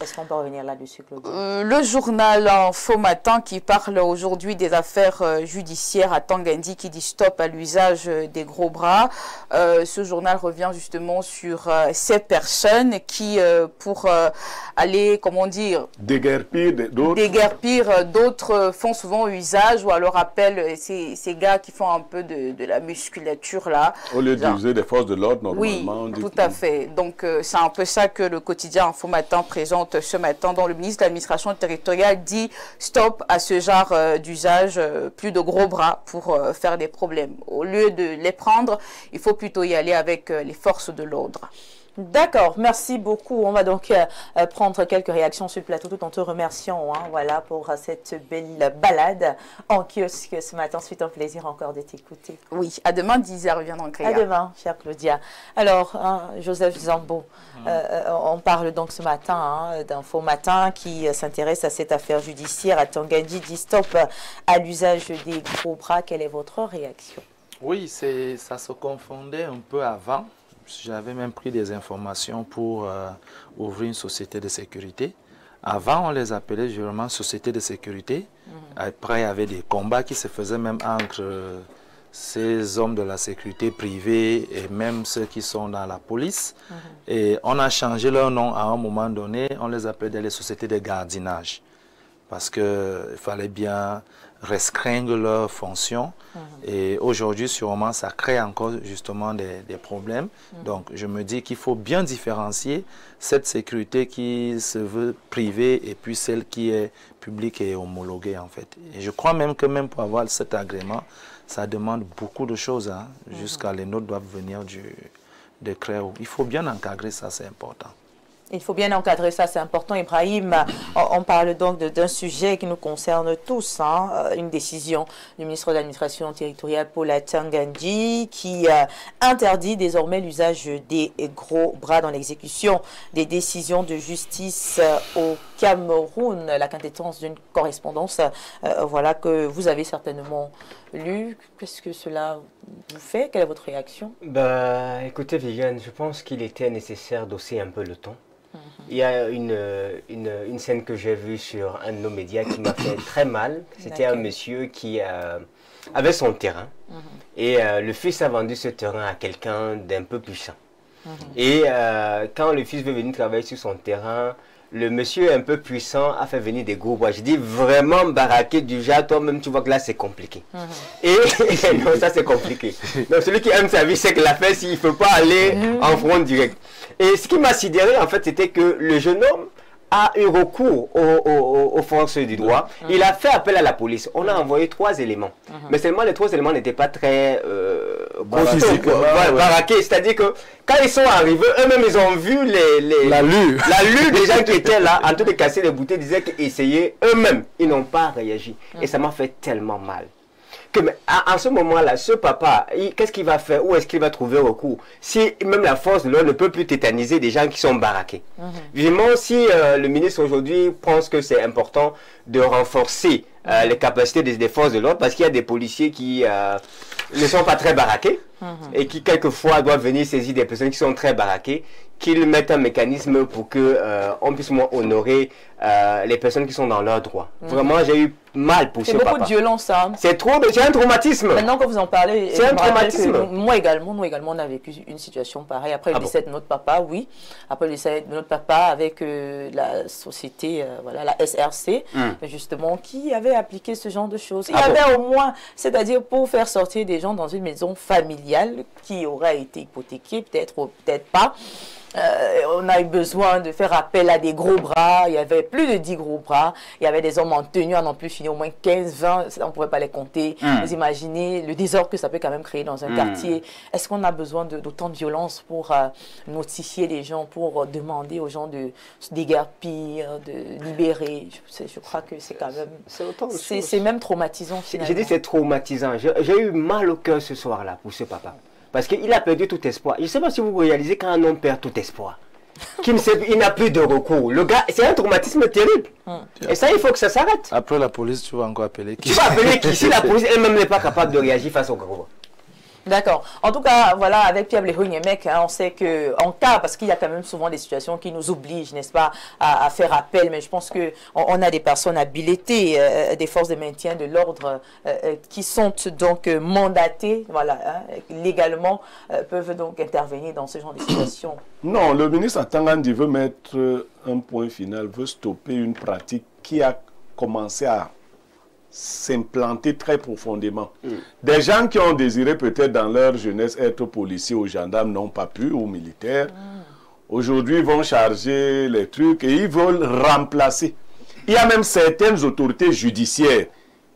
Est-ce qu'on peut revenir là-dessus, Claudia? Le journal Info Matin qui parle aujourd'hui des affaires judiciaires à Tangandi qui dit stop à l'usage des gros bras. Ce journal revient justement sur ces personnes qui, pour aller, comment dire, déguerpir d'autres font souvent usage ou alors appellent ces gars qui font un peu de la musculature là. Au lieu d'utiliser des forces de l'ordre, normalement. Oui, tout à fait. Donc, c'est un peu ça que le quotidien Info Matin présente ce matin, dont le ministre de l'administration territoriale dit stop à ce genre d'usage, plus de gros bras pour faire des problèmes. Au lieu de les prendre, il faut plutôt y aller avec les forces de l'ordre. D'accord, merci beaucoup. On va donc prendre quelques réactions sur le plateau tout en te remerciant voilà, pour cette belle balade en kiosque ce matin. C'est un plaisir encore de t'écouter. Oui, à demain 10h, reviendra en créa. À demain, chère Claudia. Alors, Joseph Zambo, on parle donc ce matin d'Info Matin qui s'intéresse à cette affaire judiciaire à Tangandi, dit stop à l'usage des gros bras. Quelle est votre réaction? Oui, ça se confondait un peu avant. J'avais même pris des informations pour ouvrir une société de sécurité. Avant, on les appelait généralement sociétés de sécurité. Après, il y avait des combats qui se faisaient même entre ces hommes de la sécurité privée et même ceux qui sont dans la police. Et on a changé leur nom à un moment donné, on les appelait les sociétés de gardiennage. Parce qu'il fallait bien restreindre leurs fonctions. Et aujourd'hui, sûrement, ça crée encore justement des problèmes. Donc, je me dis qu'il faut bien différencier cette sécurité qui se veut privée et puis celle qui est publique et homologuée, en fait. Et je crois même que même pour avoir cet agrément, ça demande beaucoup de choses. Hein, jusqu'à les notes doivent venir du décret. Il faut bien encadrer ça, c'est important. Il faut bien encadrer ça, c'est important. Ibrahim, on parle donc d'un sujet qui nous concerne tous, hein, une décision du ministre de l'Administration territoriale Paul Atanga-Ndji qui interdit désormais l'usage des gros bras dans l'exécution des décisions de justice au Cameroun. La quintessence d'une correspondance voilà, que vous avez certainement lue. Qu'est-ce que cela vous fait? Quelle est votre réaction? Écoutez Viviane, je pense qu'il était nécessaire d'hausser un peu le ton. Il y a une scène que j'ai vue sur un de nos médias qui m'a fait très mal. C'était un monsieur qui avait son terrain et le fils a vendu ce terrain à quelqu'un d'un peu puissant. Et quand le fils veut venir travailler sur son terrain, le monsieur un peu puissant a fait venir des gros bois. Je dis vraiment baraqué du genre, toi-même tu vois que là c'est compliqué. Et non, ça c'est compliqué. Donc celui qui aime sa vie, c'est que la fait s'il ne faut pas aller en front direct. Et ce qui m'a sidéré en fait, c'était que le jeune homme a eu recours aux forces du droit. Il a fait appel à la police. On a envoyé 3 éléments. Mais seulement les 3 éléments n'étaient pas très baraqués. C'est-à-dire que quand ils sont arrivés, eux-mêmes, ils ont vu la lue des gens qui étaient là, en train de casser les bouteilles, disaient qu'essayer eux-mêmes. Ils n'ont pas réagi. Et ça m'a fait tellement mal. Que, en ce moment-là, ce papa, qu'est-ce qu'il va faire? Où est-ce qu'il va trouver recours? Si même la force de l'ordre ne peut plus tétaniser des gens qui sont baraqués. Vivement, si le ministre aujourd'hui pense que c'est important de renforcer les capacités des forces de l'ordre, parce qu'il y a des policiers qui ne sont pas très baraqués et qui quelquefois doivent venir saisir des personnes qui sont très baraquées, qu'ils mettent un mécanisme pour que on puisse moins honorer les personnes qui sont dans leurs droits. Vraiment, j'ai eu mal pour ce papa. C'est beaucoup de violence, ça. C'est un traumatisme. Maintenant que vous en parlez, c'est un traumatisme. Nous également, on a vécu une situation pareille. Après le décès de notre papa, oui. Après le décès de notre papa avec la société, voilà, la SRC, justement, qui avait appliqué ce genre de choses. Il y avait au moins, c'est-à-dire pour faire sortir des gens dans une maison familiale qui aurait été hypothéquée, peut-être ou peut-être pas. On a eu besoin de faire appel à des gros bras. Il y avait plus de 10 gros bras. Il y avait des hommes en tenue à n'en plus finir, au moins 15, 20. On ne pouvait pas les compter. Vous imaginez le désordre que ça peut quand même créer dans un quartier. Est-ce qu'on a besoin d'autant de violence pour notifier les gens, pour demander aux gens de se déguerpir, de libérer? Je crois que c'est quand même... C'est même traumatisant finalement. J'ai dit c'est traumatisant. J'ai eu mal au cœur ce soir-là pour ce papa. Parce qu'il a perdu tout espoir. Je ne sais pas si vous réalisez quand un homme perd tout espoir. Il n'a plus de recours. Le gars, c'est un traumatisme terrible. Et ça, il faut que ça s'arrête. Après la police, tu vas encore appeler qui? Tu vas appeler qui? Si la police elle-même n'est pas capable de réagir face au gros. D'accord. En tout cas, voilà, avec Pierre Blérou-Niemek, hein, on sait qu'en cas, parce qu'il y a quand même souvent des situations qui nous obligent, n'est-ce pas, à faire appel, mais je pense qu'on a des personnes habilitées, des forces de maintien de l'ordre qui sont donc mandatées, voilà, hein, légalement, peuvent donc intervenir dans ce genre de situation. Non, le ministre Atanga-Ndji veut mettre un point final, veut stopper une pratique qui a commencé à s'implanter très profondément. Des gens qui ont désiré peut-être dans leur jeunesse être policiers ou gendarmes n'ont pas pu, ou militaires. Aujourd'hui, ils vont charger les trucs et ils veulent remplacer. Il y a même certaines autorités judiciaires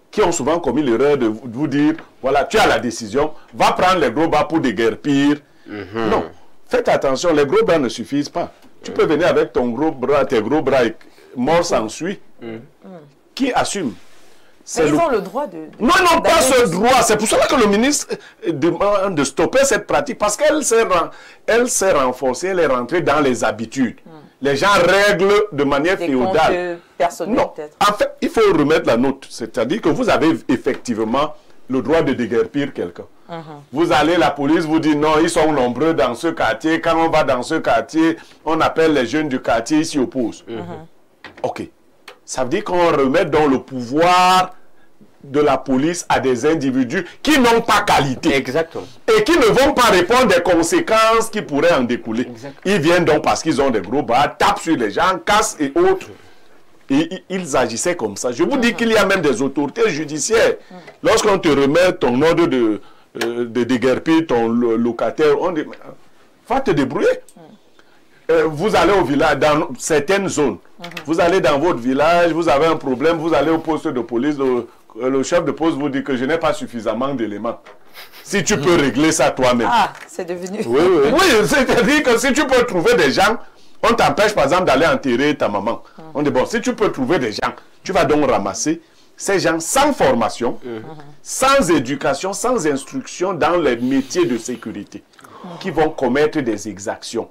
qui ont souvent commis l'erreur de vous dire, voilà, tu as la décision, va prendre les gros bras pour déguerpir. Non, faites attention, les gros bras ne suffisent pas. Tu peux venir avec ton gros bras, tes gros bras, et mort s'ensuit. Qui assume? Mais ils ont le droit de... Non, non, pas ce droit. C'est pour cela que le ministre demande de stopper cette pratique. Parce qu'elle s'est renforcée, elle est rentrée dans les habitudes. Les gens règlent de manière féodale. Non, en fait, il faut remettre la note. C'est-à-dire que vous avez effectivement le droit de déguerpir quelqu'un. Vous allez, la police vous dit non, ils sont nombreux dans ce quartier. Quand on va dans ce quartier, on appelle les jeunes du quartier, ils s'y opposent. Ok. Ça veut dire qu'on remet dans le pouvoir de la police à des individus qui n'ont pas qualité. Exactement. Et qui ne vont pas répondre des conséquences qui pourraient en découler. Exactement. Ils viennent donc parce qu'ils ont des gros bras, tapent sur les gens, cassent et autres. Et ils agissaient comme ça. Je vous dis qu'il y a même des autorités judiciaires. Lorsqu'on te remet ton ordre de déguerpir ton locataire, on dit, va te débrouiller. Vous allez au village, dans certaines zones. Vous allez dans votre village, vous avez un problème, vous allez au poste de police, le chef de poste vous dit que je n'ai pas suffisamment d'éléments. Si tu peux régler ça toi-même. Ah, c'est devenu... Oui, oui. Oui, c'est-à-dire que si tu peux trouver des gens, on t'empêche par exemple d'aller enterrer ta maman. On dit, bon, si tu peux trouver des gens, tu vas donc ramasser ces gens sans formation, sans éducation, sans instruction dans les métiers de sécurité, qui vont commettre des exactions.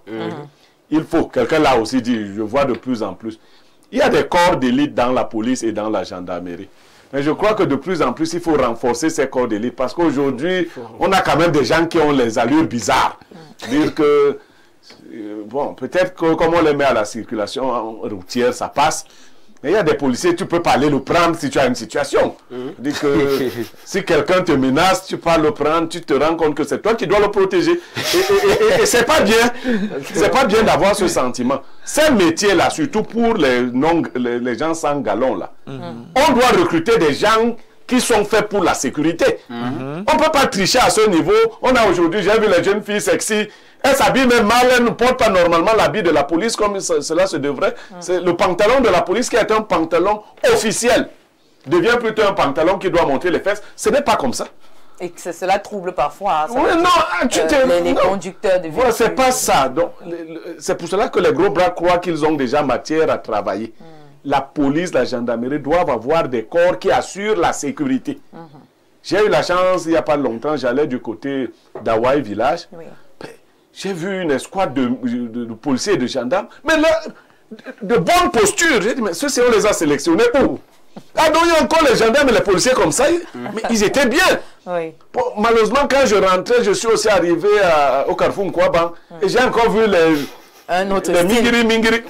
Il faut, quelqu'un l'a aussi dit, je vois de plus en plus, il y a des corps d'élite dans la police et dans la gendarmerie. Mais je crois que de plus en plus, il faut renforcer ces corps d'élite parce qu'aujourd'hui, on a quand même des gens qui ont les allures bizarres. Dire que, bon, peut-être que comme on les met à la circulation routière, ça passe. Mais il y a des policiers, tu peux pas aller le prendre si tu as une situation. Dire que si quelqu'un te menace, tu peux pas le prendre, tu te rends compte que c'est toi qui dois le protéger. Et c'est pas bien. C'est pas bien d'avoir ce sentiment. Ces métiers-là, surtout pour les gens sans galon, là, on doit recruter des gens qui sont faits pour la sécurité. On ne peut pas tricher à ce niveau. On a aujourd'hui, j'ai vu les jeunes filles sexy, elles s'habillent même mal, elles ne portent pas normalement l'habit de la police comme cela se devrait. C'est le pantalon de la police qui est un pantalon officiel. Devient plutôt un pantalon qui doit montrer les fesses. Ce n'est pas comme ça. Et que cela trouble parfois. Oui, non, les conducteurs de véhicules. Voilà, c'est pas ça. C'est pour cela que les gros bras croient qu'ils ont déjà matière à travailler. La police, la gendarmerie doivent avoir des corps qui assurent la sécurité. J'ai eu la chance, il n'y a pas longtemps, j'allais du côté d'Hawaï Village. Oui. J'ai vu une escouade de policiers et de gendarmes. Mais là, de bonne posture. J'ai dit, mais ceux-ci, on les a sélectionnés où? Ah, donc il y a encore les gendarmes et les policiers comme ça. Mais ils étaient bien. Oui. Bon, malheureusement, quand je rentrais, je suis aussi arrivé au Carrefour Mkwaban. Et j'ai encore vu un autre mingiri.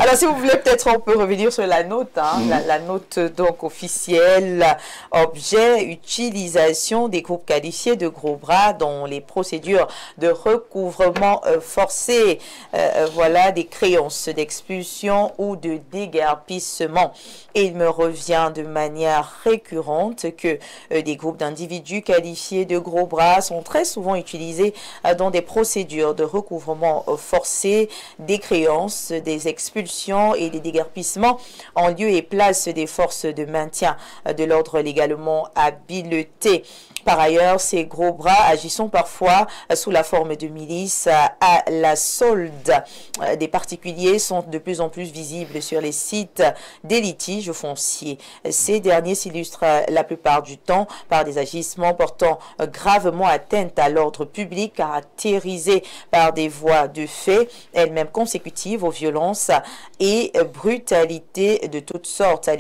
Alors, si vous voulez, peut-être on peut revenir sur la note. La note donc officielle, objet, utilisation des groupes qualifiés de gros bras dans les procédures de recouvrement forcé. Voilà, des créances d'expulsion ou de déguerpissement. Et il me revient de manière récurrente que des groupes d'individus qualifiés de gros bras sont très souvent utilisés dans des procédures de recouvrement forcé, des créances, des expulsions et des déguerpissements en lieu et place des forces de maintien de l'ordre légalement habilitées. Par ailleurs, ces gros bras agissant parfois sous la forme de milices à la solde des particuliers sont de plus en plus visibles sur les sites des litiges fonciers. Ces derniers s'illustrent la plupart du temps par des agissements portant gravement atteinte à l'ordre public, caractérisés par des voies de fait, elles-mêmes consécutives aux violences et brutalités de toutes sortes à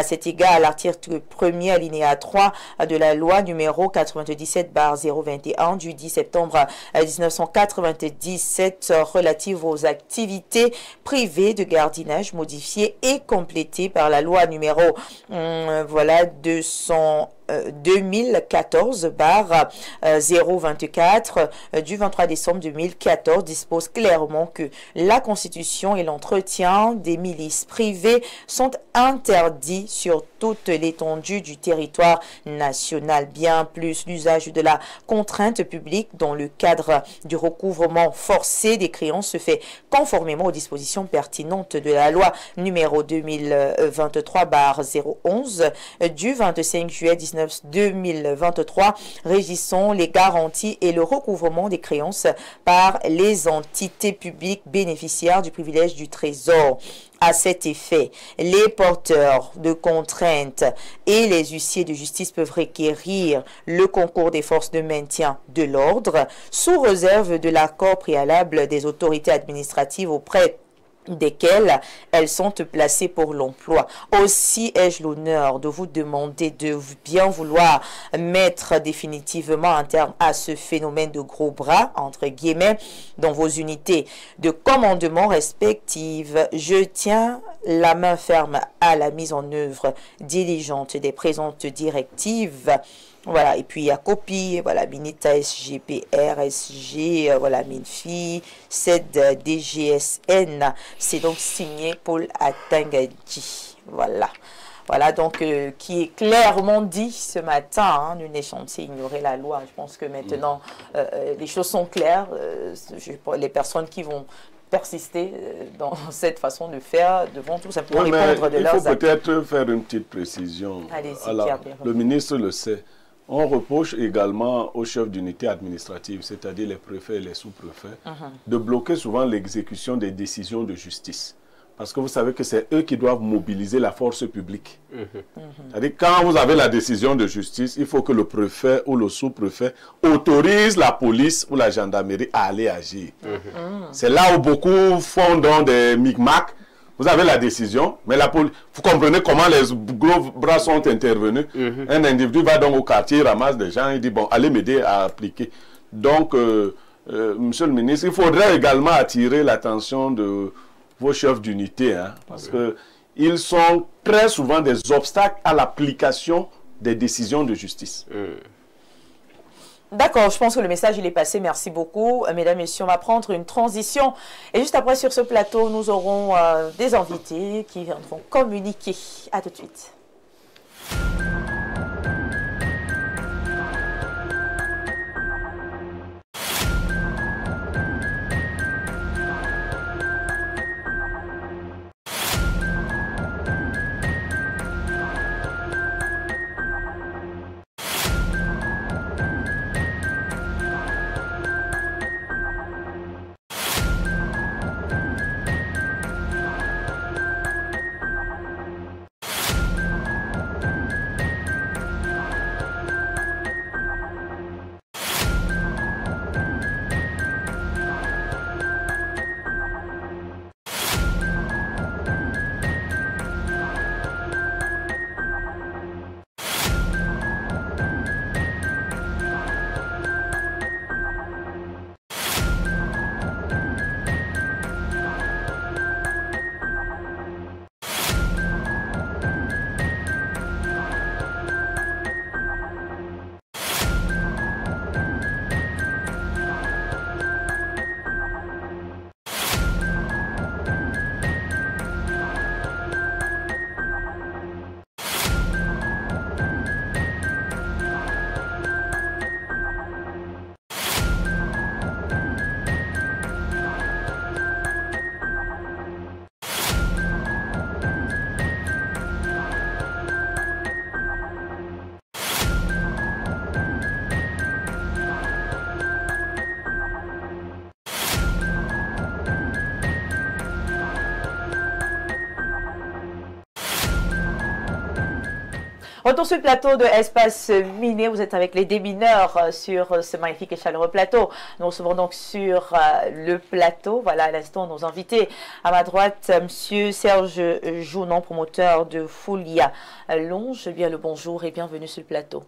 cet égard, l'article 1er alinéa 3 de la loi numéro 97/021 du 10 septembre 1997 relative aux activités privées de gardiennage modifiée et complétée par la loi numéro 2014/024 du 23 décembre 2014 dispose clairement que la constitution et l'entretien des milices privées sont interdits sur toute l'étendue du territoire national. Bien plus, l'usage de la contrainte publique dans le cadre du recouvrement forcé des créances se fait conformément aux dispositions pertinentes de la loi numéro 2023/011 du 25 juillet 2023 régissant les garanties et le recouvrement des créances par les entités publiques bénéficiaires du privilège du trésor. À cet effet, les porteurs de contraintes et les huissiers de justice peuvent requérir le concours des forces de maintien de l'ordre sous réserve de l'accord préalable des autorités administratives auprès desquelles elles sont placées pour l'emploi. Aussi ai-je l'honneur de vous demander de bien vouloir mettre définitivement un terme à ce phénomène de gros bras, entre guillemets, dans vos unités de commandement respectives. Je tiens la main ferme à la mise en œuvre diligente des présentes directives. Voilà, et puis il y a copie, voilà, Minita SGPR, SG, voilà, Minfi, CED, DGSN. C'est donc signé Paul Atangadji. Voilà. Voilà, donc, qui est clairement dit ce matin, hein, nous n'est censé ignorer la loi. Je pense que maintenant, les choses sont claires. Les personnes qui vont persister dans cette façon de faire devront tout simplement répondre de leurs actes. Il faut peut-être faire une petite précision. Alors, le ministre le sait. On reproche également aux chefs d'unité administrative, c'est-à-dire les préfets et les sous-préfets, de bloquer souvent l'exécution des décisions de justice. Parce que vous savez que c'est eux qui doivent mobiliser la force publique. C'est-à-dire quand vous avez la décision de justice, il faut que le préfet ou le sous-préfet autorise la police ou la gendarmerie à aller agir. C'est là où beaucoup font dans des micmacs. Vous avez la décision, mais la police, vous comprenez comment les gros bras sont intervenus. Un individu va donc au quartier, ramasse des gens, il dit, bon, allez m'aider à appliquer. Donc, monsieur le ministre, il faudrait également attirer l'attention de vos chefs d'unité, hein, parce qu'ils sont très souvent des obstacles à l'application des décisions de justice. D'accord, je pense que le message il est passé. Merci beaucoup. Mesdames, Messieurs, on va prendre une transition. Et juste après, sur ce plateau, nous aurons des invités qui viendront communiquer. À tout de suite. Retour sur le plateau de Espace Miné. Vous êtes avec les démineurs sur ce magnifique et chaleureux plateau. Nous recevons donc sur le plateau, voilà à l'instant nos invités. À ma droite, Monsieur Serge Jounon, promoteur de Folia Longe. Bien le bonjour et bienvenue sur le plateau.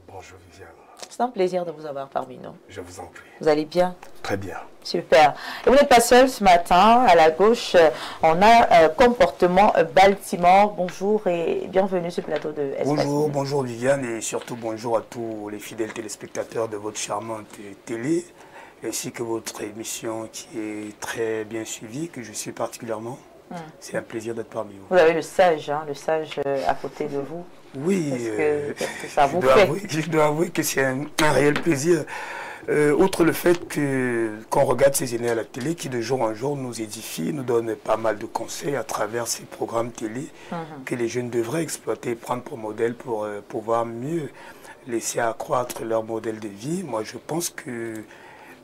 Bonjour Viviane. C'est un plaisir de vous avoir parmi nous. Je vous en prie. Vous allez bien? Très bien. Super. Et vous n'êtes pas seul ce matin. À la gauche, on a Comportement Baltimore. Bonjour et bienvenue sur le plateau de Espace. Bonjour, bonjour Viviane et surtout bonjour à tous les fidèles téléspectateurs de votre charmante télé, ainsi que votre émission qui est très bien suivie, que je suis particulièrement. C'est un plaisir d'être parmi vous. Vous avez le sage, hein, le sage à côté de vous. Oui, que ça vous fait. Je dois avouer que c'est un réel plaisir. Outre le fait qu'on regarde ces aînés à la télé qui de jour en jour nous édifient, nous donnent pas mal de conseils à travers ces programmes télé que les jeunes devraient exploiter et prendre pour modèle pour pouvoir mieux laisser accroître leur modèle de vie. Moi je pense que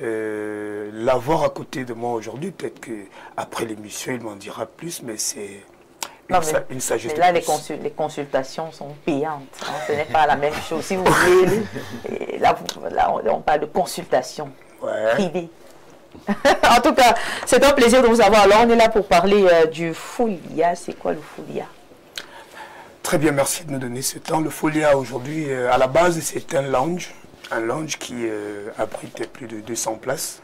l'avoir à côté de moi aujourd'hui, peut-être qu'apraprès l'émission il m'en dira plus, mais c'est une sagesse. Mais là, les consultations sont payantes. Hein, ce n'est pas la même chose. Si vous voulez, là, on parle de consultation privée. En tout cas, c'est un plaisir de vous avoir. Alors, on est là pour parler du Folia. C'est quoi le Folia? Très bien, merci de nous donner ce temps. Le Folia, aujourd'hui, à la base, c'est un lounge qui abrite plus de 200 places.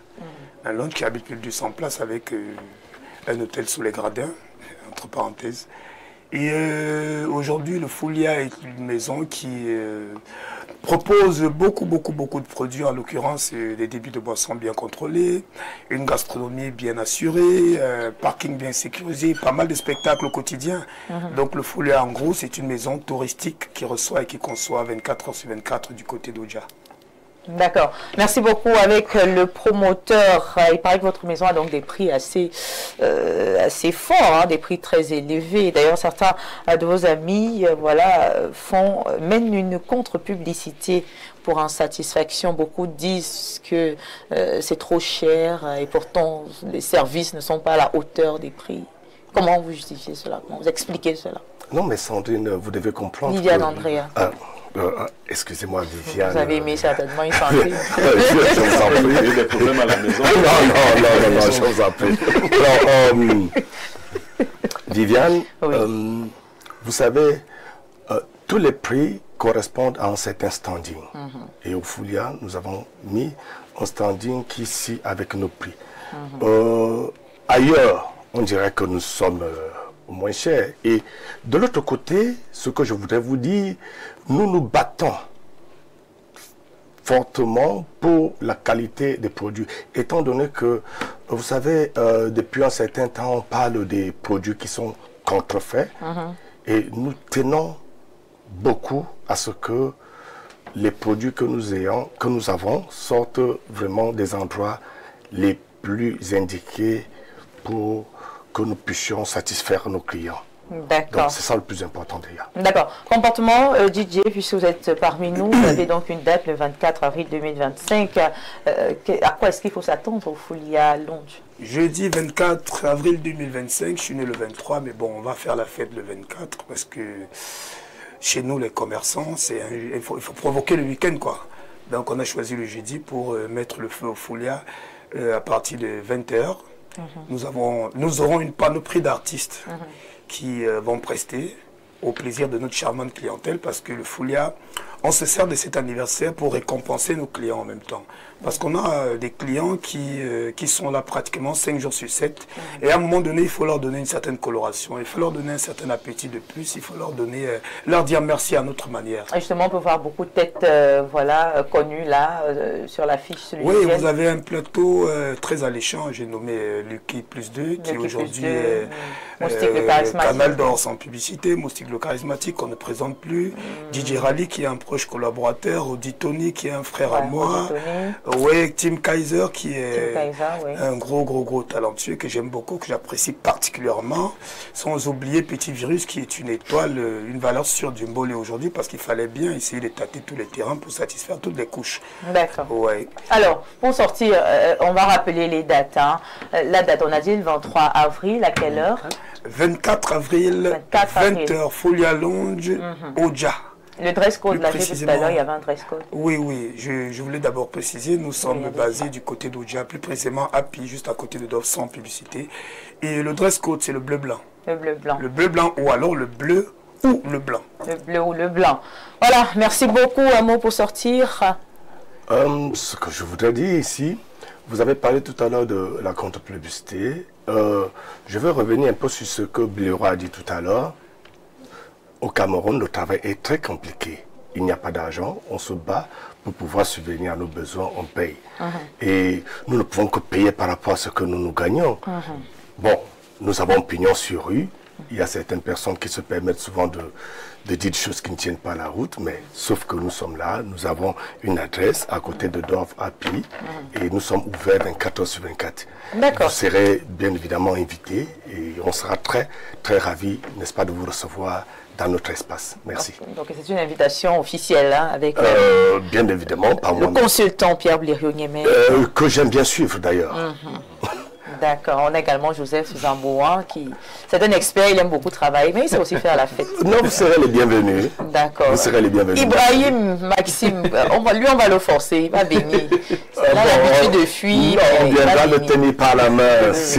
Un lounge qui habite plus de 200 places avec un hôtel sous les gradins, entre parenthèses. Et aujourd'hui, le Folia est une maison qui propose beaucoup de produits, en l'occurrence des débits de boissons bien contrôlés, une gastronomie bien assurée, parking bien sécurisé, pas mal de spectacles au quotidien. Donc le Folia, en gros, c'est une maison touristique qui reçoit et qui conçoit 24 heures sur 24 du côté d'Oja. D'accord. Merci beaucoup. Avec le promoteur, il paraît que votre maison a donc des prix assez forts, hein, des prix très élevés. D'ailleurs, certains de vos amis mènent une contre-publicité pour insatisfaction. Beaucoup disent que c'est trop cher et pourtant les services ne sont pas à la hauteur des prix. Comment vous justifiez cela? Comment vous expliquez cela? Non, mais Sandrine, vous devez comprendre. Viviane Andrea. Excusez-moi, Viviane. Vous avez aimé certainement une santé. Je vous en prie, il y a des problèmes à la maison. Non, je vous en prie. Viviane, oui. Vous savez, tous les prix correspondent à un certain standing. Et au Folia, nous avons mis un standing qui ici avec nos prix. Ailleurs, on dirait que nous sommes moins chers. Et de l'autre côté, ce que je voudrais vous dire, nous nous battons fortement pour la qualité des produits. Étant donné que, vous savez, depuis un certain temps, on parle des produits qui sont contrefaits. Et nous tenons beaucoup à ce que les produits que nous avons sortent vraiment des endroits les plus indiqués pour que nous puissions satisfaire nos clients. D'accord. Donc c'est ça le plus important déjà. D'accord. Comportement DJ, puisque vous êtes parmi nous, vous avez donc une date le 24 avril 2025. À quoi est-ce qu'il faut s'attendre au Folia Lounge? Jeudi 24 avril 2025, je suis né le 23, mais bon, on va faire la fête le 24 parce que chez nous, les commerçants, il faut provoquer le week-end, quoi. Donc on a choisi le jeudi pour mettre le feu au Folia à partir de 20h. Nous aurons une panoplie d'artistes qui vont prester au plaisir de notre charmante clientèle parce que le Folia, on se sert de cet anniversaire pour récompenser nos clients en même temps. Parce qu'on a des clients qui sont là pratiquement 5 jours sur 7. Et à un moment donné, il faut leur donner une certaine coloration. Il faut leur donner un certain appétit de plus. Il faut leur dire merci à notre manière. Et justement, on peut voir beaucoup de têtes connues là sur l'affiche. Oui, vous avez un plateau très alléchant. J'ai nommé Lucky Plus 2 qui aujourd'hui est Canal d'Or sans publicité. Moustique le charismatique qu'on ne présente plus. DJ Rally qui est un proche collaborateur. Audi Tony qui est un frère à moi. Oui, Tim Kaiser qui est un gros talentueux que j'aime beaucoup, que j'apprécie particulièrement. Sans oublier Petit Virus qui est une étoile, une valeur sûre du Mbolé aujourd'hui parce qu'il fallait bien essayer de tâter tous les terrains pour satisfaire toutes les couches. D'accord. Ouais. Alors, pour sortir, on va rappeler les dates. Hein. La date, on a dit le 23 avril, à quelle heure? 24 avril, 20h, Folia Lounge, Oja. Le dress code, là, tout à l'heure, il y avait un dress code. Oui, je voulais d'abord préciser, nous sommes basés du côté d'Oja, plus précisément à Pi, juste à côté de Dove, sans publicité. Et le dress code, c'est le bleu-blanc. Le bleu-blanc. Le bleu-blanc, ou alors le bleu ou le blanc. Le bleu ou le blanc. Voilà, merci beaucoup. Un mot pour sortir. Ce que je voudrais dire ici, vous avez parlé tout à l'heure de la contre-publicité. Je vais revenir un peu sur ce que Blero a dit tout à l'heure. Au Cameroun, le travail est très compliqué. Il n'y a pas d'argent, on se bat pour pouvoir subvenir à nos besoins, on paye. Et nous ne pouvons que payer par rapport à ce que nous gagnons. Bon, nous avons pignon sur rue. Il y a certaines personnes qui se permettent souvent de dire des choses qui ne tiennent pas la route, mais sauf que nous sommes là, nous avons une adresse à côté de Dove à Pi et nous sommes ouverts 24 heures sur 24. Vous serez bien évidemment invités et on sera très ravis, n'est-ce pas, de vous recevoir dans notre espace. Merci. Donc c'est une invitation officielle hein, avec bien évidemment par le consultant Pierre Blériot-Niémé. Que j'aime bien suivre d'ailleurs. D'accord. On a également Joseph Zambouan qui... C'est un expert, il aime beaucoup travailler, mais il sait aussi faire la fête. Non, vous serez les bienvenus. D'accord. Vous serez les bienvenus. Ibrahim, Maxime, on va le forcer, il va venir. Il a l'habitude de fuir. On viendra le tenir par la main si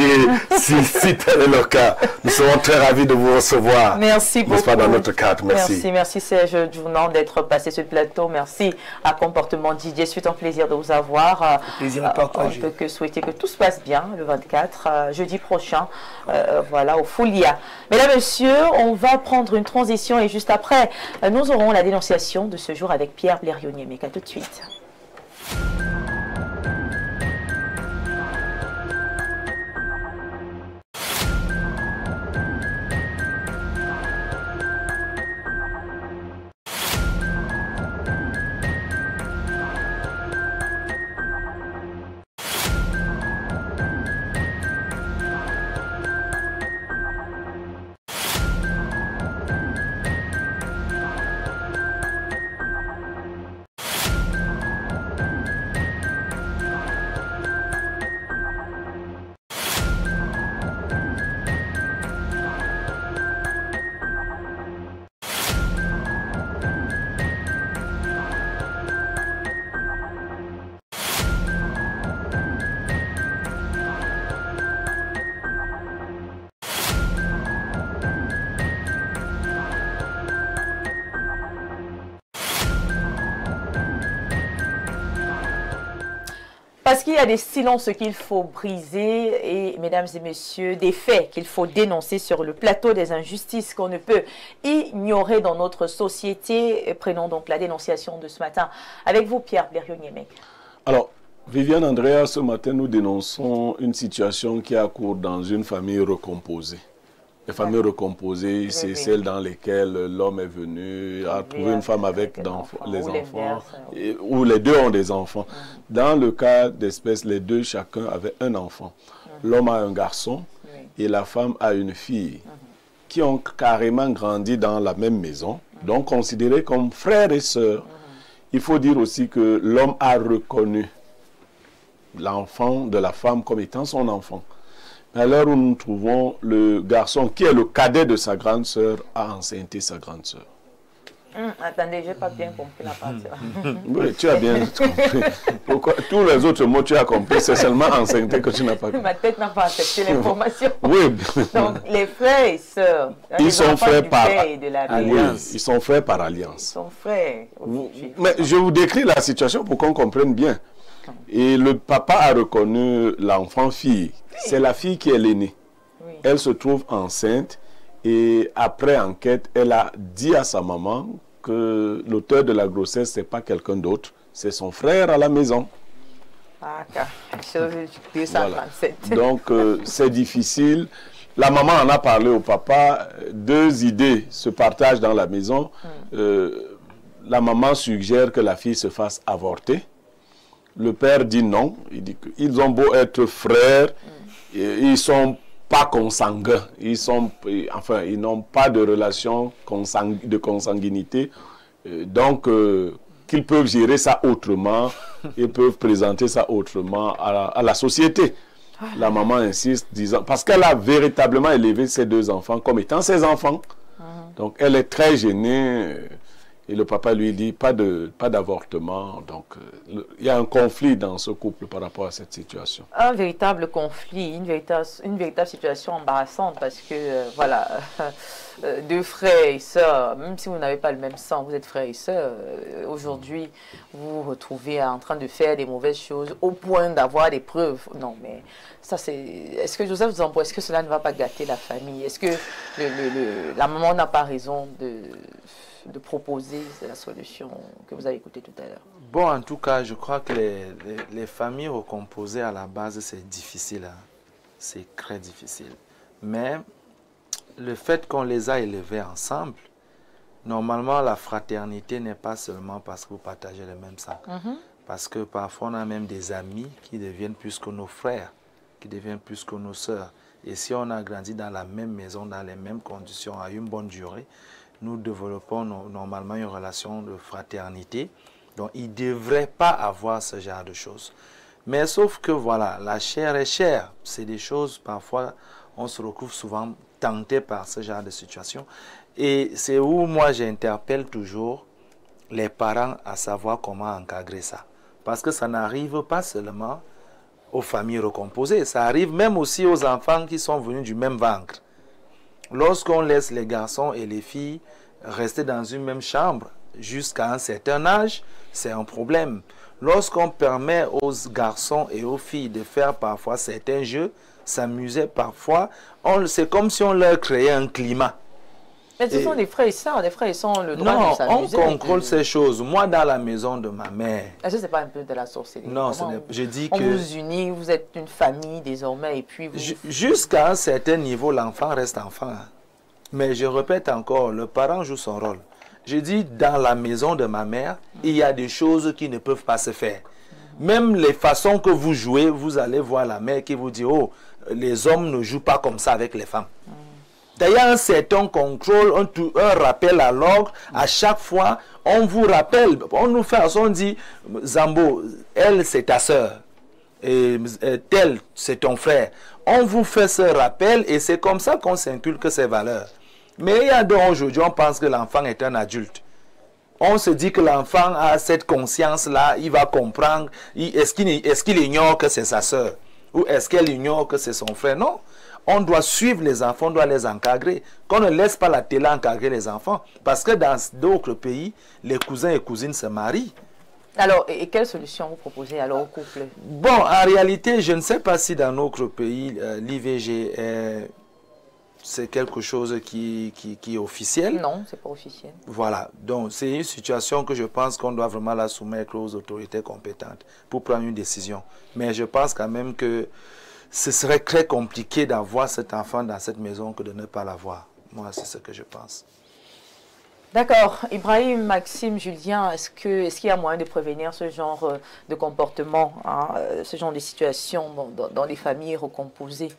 tel est le cas. Nous serons très ravis de vous recevoir. Merci beaucoup. Pas dans notre cadre. Merci. Merci Serge Djounan d'être passé sur le plateau. Merci à Comportement DJ. C'est un plaisir de vous avoir. Plaisir à partager. On ne peut que souhaiter que tout se passe bien le 24, jeudi prochain, voilà, au Foulia. Mesdames, Messieurs, on va prendre une transition et juste après, nous aurons la dénonciation de ce jour avec Pierre Blérionier. Mais qu'à tout de suite. Parce qu'il y a des silences qu'il faut briser et, mesdames et messieurs, des faits qu'il faut dénoncer sur le plateau des injustices qu'on ne peut ignorer dans notre société. Prenons donc la dénonciation de ce matin avec vous, Pierre Blérionier. Alors, Viviane Andrea, ce matin, nous dénonçons une situation qui est à court dans une famille recomposée. Les familles recomposées, c'est celles dans lesquelles l'homme est venu, a trouvé une femme avec les enfants, où les deux ont des enfants. Dans le cas d'espèce, les deux, chacun avait un enfant. L'homme a un garçon et la femme a une fille qui ont carrément grandi dans la même maison, donc considérés comme frères et sœurs. Il faut dire aussi que l'homme a reconnu l'enfant de la femme comme étant son enfant. À l'heure où nous trouvons, le garçon, qui est le cadet de sa grande sœur, a enceinté sa grande sœur. Attendez, je n'ai pas bien compris la partie. Oui, tu as bien compris. Pourquoi? Tous les autres mots, tu as compris. C'est seulement enceinté que tu n'as pas compris. Ma tête n'a pas accepté l'information. Oui. Donc, les frères et sœurs, ils sont frères par alliance. Ils sont frères par alliance. Ils sont frères. Mais je vous décris la situation pour qu'on comprenne bien. Et le papa a reconnu l'enfant-fille. C'est la fille qui est l'aînée. Oui. Elle se trouve enceinte et après enquête, elle a dit à sa maman que l'auteur de la grossesse, ce n'est pas quelqu'un d'autre, c'est son frère à la maison. Ah, voilà. Donc, c'est difficile. La maman en a parlé au papa. Deux idées se partagent dans la maison. La maman suggère que la fille se fasse avorter. Le père dit non. Il dit qu'ils ont beau être frères, ils ne sont pas consanguins. Ils n'ont pas de relation de consanguinité. Donc, qu'ils peuvent gérer ça autrement. Ils peuvent présenter ça autrement à la société. La maman insiste, disant, parce qu'elle a véritablement élevé ses deux enfants comme étant ses enfants. Donc, elle est très gênée. Et le papa lui dit, pas d'avortement. Donc, il y a un conflit dans ce couple par rapport à cette situation. Un véritable conflit, une véritable situation embarrassante parce que, voilà, deux frères et sœurs, même si vous n'avez pas le même sang, vous êtes frères et sœurs, aujourd'hui, vous vous retrouvez en train de faire des mauvaises choses au point d'avoir des preuves. Non, mais ça, c'est... Est-ce que Joseph Zambo, est-ce que cela ne va pas gâter la famille? Est-ce que la maman n'a pas raison de proposer la solution que vous avez écoutée tout à l'heure? Bon, en tout cas, je crois que les familles recomposées à la base, c'est difficile. Hein. C'est très difficile. Mais le fait qu'on les a élevés ensemble, normalement, la fraternité n'est pas seulement parce que vous partagez le même sang. Parce que parfois, on a même des amis qui deviennent plus que nos frères, qui deviennent plus que nos sœurs. Et si on a grandi dans la même maison, dans les mêmes conditions, à une bonne durée, nous développons normalement une relation de fraternité. Donc, il ne devrait pas avoir ce genre de choses. Mais sauf que voilà, la chair est chère. C'est des choses, parfois, on se retrouve souvent tenté par ce genre de situation. Et c'est où moi j'interpelle toujours les parents à savoir comment encadrer ça. Parce que ça n'arrive pas seulement aux familles recomposées, ça arrive même aussi aux enfants qui sont venus du même ventre. Lorsqu'on laisse les garçons et les filles rester dans une même chambre jusqu'à un certain âge, c'est un problème. Lorsqu'on permet aux garçons et aux filles de faire parfois certains jeux, s'amuser parfois, c'est comme si on leur créait un climat. Mais ce sont des frères et sœurs ont le droit de s'amuser. Non, on contrôle ces choses. Moi, dans la maison de ma mère... Est-ce que ce n'est pas un peu de la sorcellerie? Non, je dis que... On vous unit, vous êtes une famille désormais, et puis... Jusqu'à un certain niveau, l'enfant reste enfant. Mais je répète encore, le parent joue son rôle. Je dis, dans la maison de ma mère, il y a des choses qui ne peuvent pas se faire. Même les façons que vous jouez, vous allez voir la mère qui vous dit, oh, les hommes ne jouent pas comme ça avec les femmes. D'ailleurs, un certain contrôle, un rappel à l'ordre, à chaque fois, on vous rappelle, on nous fait, on dit, Zambo, elle c'est ta soeur, et tel c'est ton frère. On vous fait ce rappel et c'est comme ça qu'on s'inculque ces valeurs. Mais il y a d'autres aujourd'hui, on pense que l'enfant est un adulte. On se dit que l'enfant a cette conscience-là, il va comprendre, est-ce qu'il ignore que c'est sa soeur? Ou est-ce qu'elle ignore que c'est son frère? Non. On doit suivre les enfants, on doit les encadrer. Qu'on ne laisse pas la télé encadrer les enfants. Parce que dans d'autres pays, les cousins et cousines se marient. Alors, et quelle solution vous proposez alors au couple? Bon, en réalité, je ne sais pas si dans notre pays, l'IVG, c'est quelque chose qui est officiel. Non, c'est pas officiel. Voilà. Donc, c'est une situation que je pense qu'on doit vraiment la soumettre aux autorités compétentes pour prendre une décision. Mais je pense quand même que ce serait très compliqué d'avoir cet enfant dans cette maison que de ne pas l'avoir. Moi, c'est ce que je pense. D'accord. Ibrahim, Maxime, Julien, est-ce qu'il y a moyen de prévenir ce genre de comportement, hein, ce genre de situation dans les familles recomposées?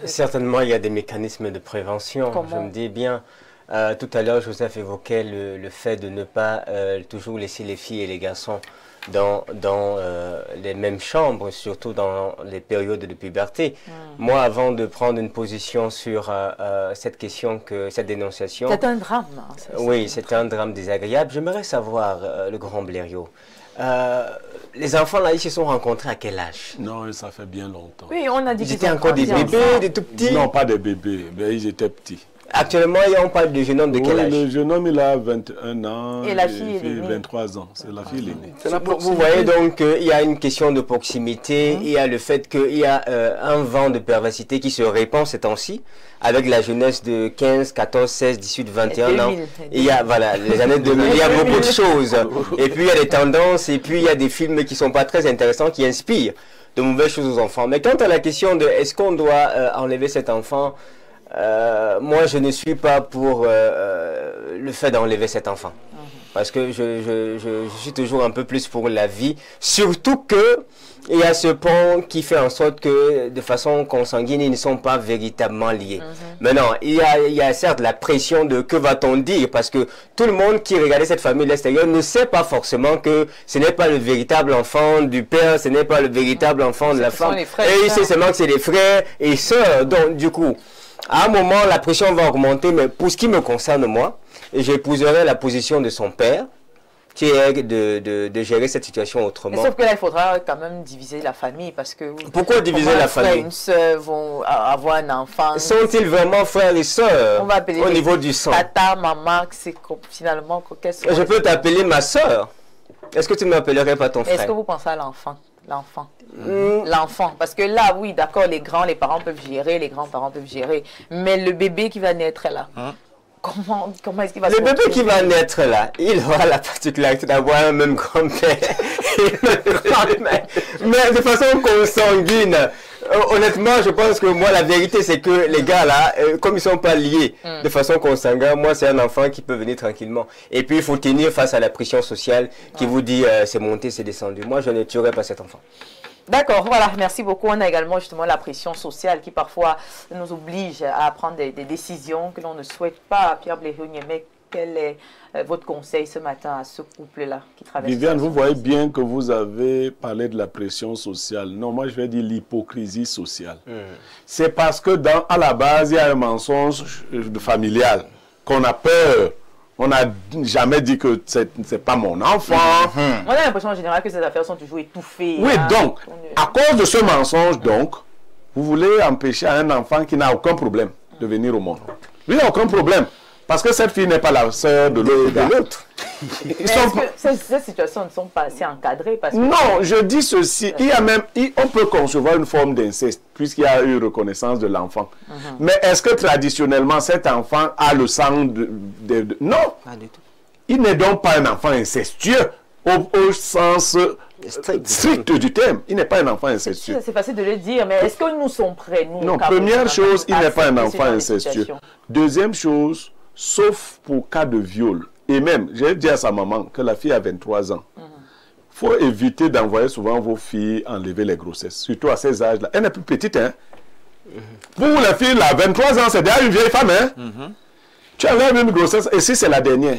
Certainement, il y a des mécanismes de prévention. Comment? Je me dis bien, tout à l'heure, Joseph évoquait le fait de ne pas toujours laisser les filles et les garçons dans les mêmes chambres, surtout dans les périodes de puberté. Moi, avant de prendre une position sur cette question, cette dénonciation... C'est un drame. Hein, oui, c'est un drame désagréable. J'aimerais savoir, le grand Blériot, les enfants là, ils se sont rencontrés à quel âge? Non, ça fait bien longtemps. Oui, on a dit qu'ils étaient encore des bébés, des tout petits? Non, pas des bébés, mais ils étaient petits. Actuellement, on parle du jeune homme de quel âge? Le jeune homme, il a 21 ans. Et la fille, elle est née. 23 ans. C'est la fille l'aînée. Vous voyez donc qu'il y a une question de proximité, il y a le fait qu'il y a un vent de perversité qui se répand ces temps-ci, avec la jeunesse de 15, 14, 16, 18, 21 ans. Il y a, voilà, les années 2000, il y a beaucoup de choses. Et puis il y a des tendances, et puis il y a des films qui ne sont pas très intéressants, qui inspirent de mauvaises choses aux enfants. Mais quant à la question de est-ce qu'on doit enlever cet enfant, moi, je ne suis pas pour le fait d'enlever cet enfant. Parce que je suis toujours un peu plus pour la vie. Surtout qu'il y a ce pont qui fait en sorte que, de façon consanguine, ils ne sont pas véritablement liés. Maintenant, il y a certes la pression de que va-t-on dire, parce que tout le monde qui regardait cette famille de l'extérieur ne sait pas forcément que ce n'est pas le véritable enfant du père, ce n'est pas le véritable enfant de la femme. Et il sait seulement que c'est les frères et sœurs. Donc, du coup... À un moment, la pression va augmenter, mais pour ce qui me concerne, moi, j'épouserai la position de son père, qui est de gérer cette situation autrement. Mais sauf que là, il faudra quand même diviser la famille, parce que... Pourquoi diviser la famille? Une soeur vont avoir un enfant. Sont-ils vraiment frères et sœurs au niveau du sang? Tata, maman, c'est finalement... Je peux t'appeler ma sœur. Est-ce que tu ne m'appellerais pas ton frère? Est-ce que vous pensez à l'enfant? L'enfant, parce que là, oui, d'accord, les parents peuvent gérer, les grands-parents peuvent gérer, mais le bébé qui va naître là, comment est-ce qu'il va se retrouver? Le bébé qui va naître là, il aura la particularité d'avoir un même grand-père et une même grand-mère, mais de façon consanguine. Honnêtement, je pense que moi, la vérité, c'est que les gars là, comme ils ne sont pas liés de façon consanguine, moi, c'est un enfant qui peut venir tranquillement. Et puis, il faut tenir face à la pression sociale qui vous dit c'est monté, c'est descendu. Moi, je ne tuerai pas cet enfant. D'accord, voilà, merci beaucoup. On a également justement la pression sociale qui parfois nous oblige à prendre des décisions que l'on ne souhaite pas. Pierre Blériot-Niémé, Quel est votre conseil ce matin à ce couple-là qui traverse? Viviane, vous voyez bien que vous avez parlé de la pression sociale. Non, moi je vais dire l'hypocrisie sociale. C'est parce que à la base, il y a un mensonge familial qu'on a peur. On n'a jamais dit que ce n'est pas mon enfant. On a l'impression en général que ces affaires sont toujours étouffées. Oui, donc, à cause de ce mensonge, donc, vous voulez empêcher un enfant qui n'a aucun problème de venir au monde. Lui, il n'a aucun problème. Parce que cette fille n'est pas la sœur de l'autre. Ces situations ne sont pas assez encadrées parce que... Non, je dis ceci. Il y a même, on peut concevoir une forme d'inceste puisqu'il y a eu reconnaissance de l'enfant. Mais est-ce que traditionnellement cet enfant a le sang Non. Pas du tout. Il n'est donc pas un enfant incestueux au sens strict du terme. Il n'est pas un enfant incestueux. C'est facile de le dire, mais est-ce que nous sommes prêts nous, non, première chose, il n'est pas un enfant incestueux. Deuxième chose, sauf pour cas de viol. Et même, j'ai dit à sa maman que la fille a 23 ans. Il faut éviter d'envoyer souvent vos filles enlever les grossesses, surtout à ces âges-là. Elle n'est plus petite, hein. Pour les filles, là, 23 ans, c'est déjà une vieille femme, hein. Tu enlèves une grossesse, et si c'est la dernière?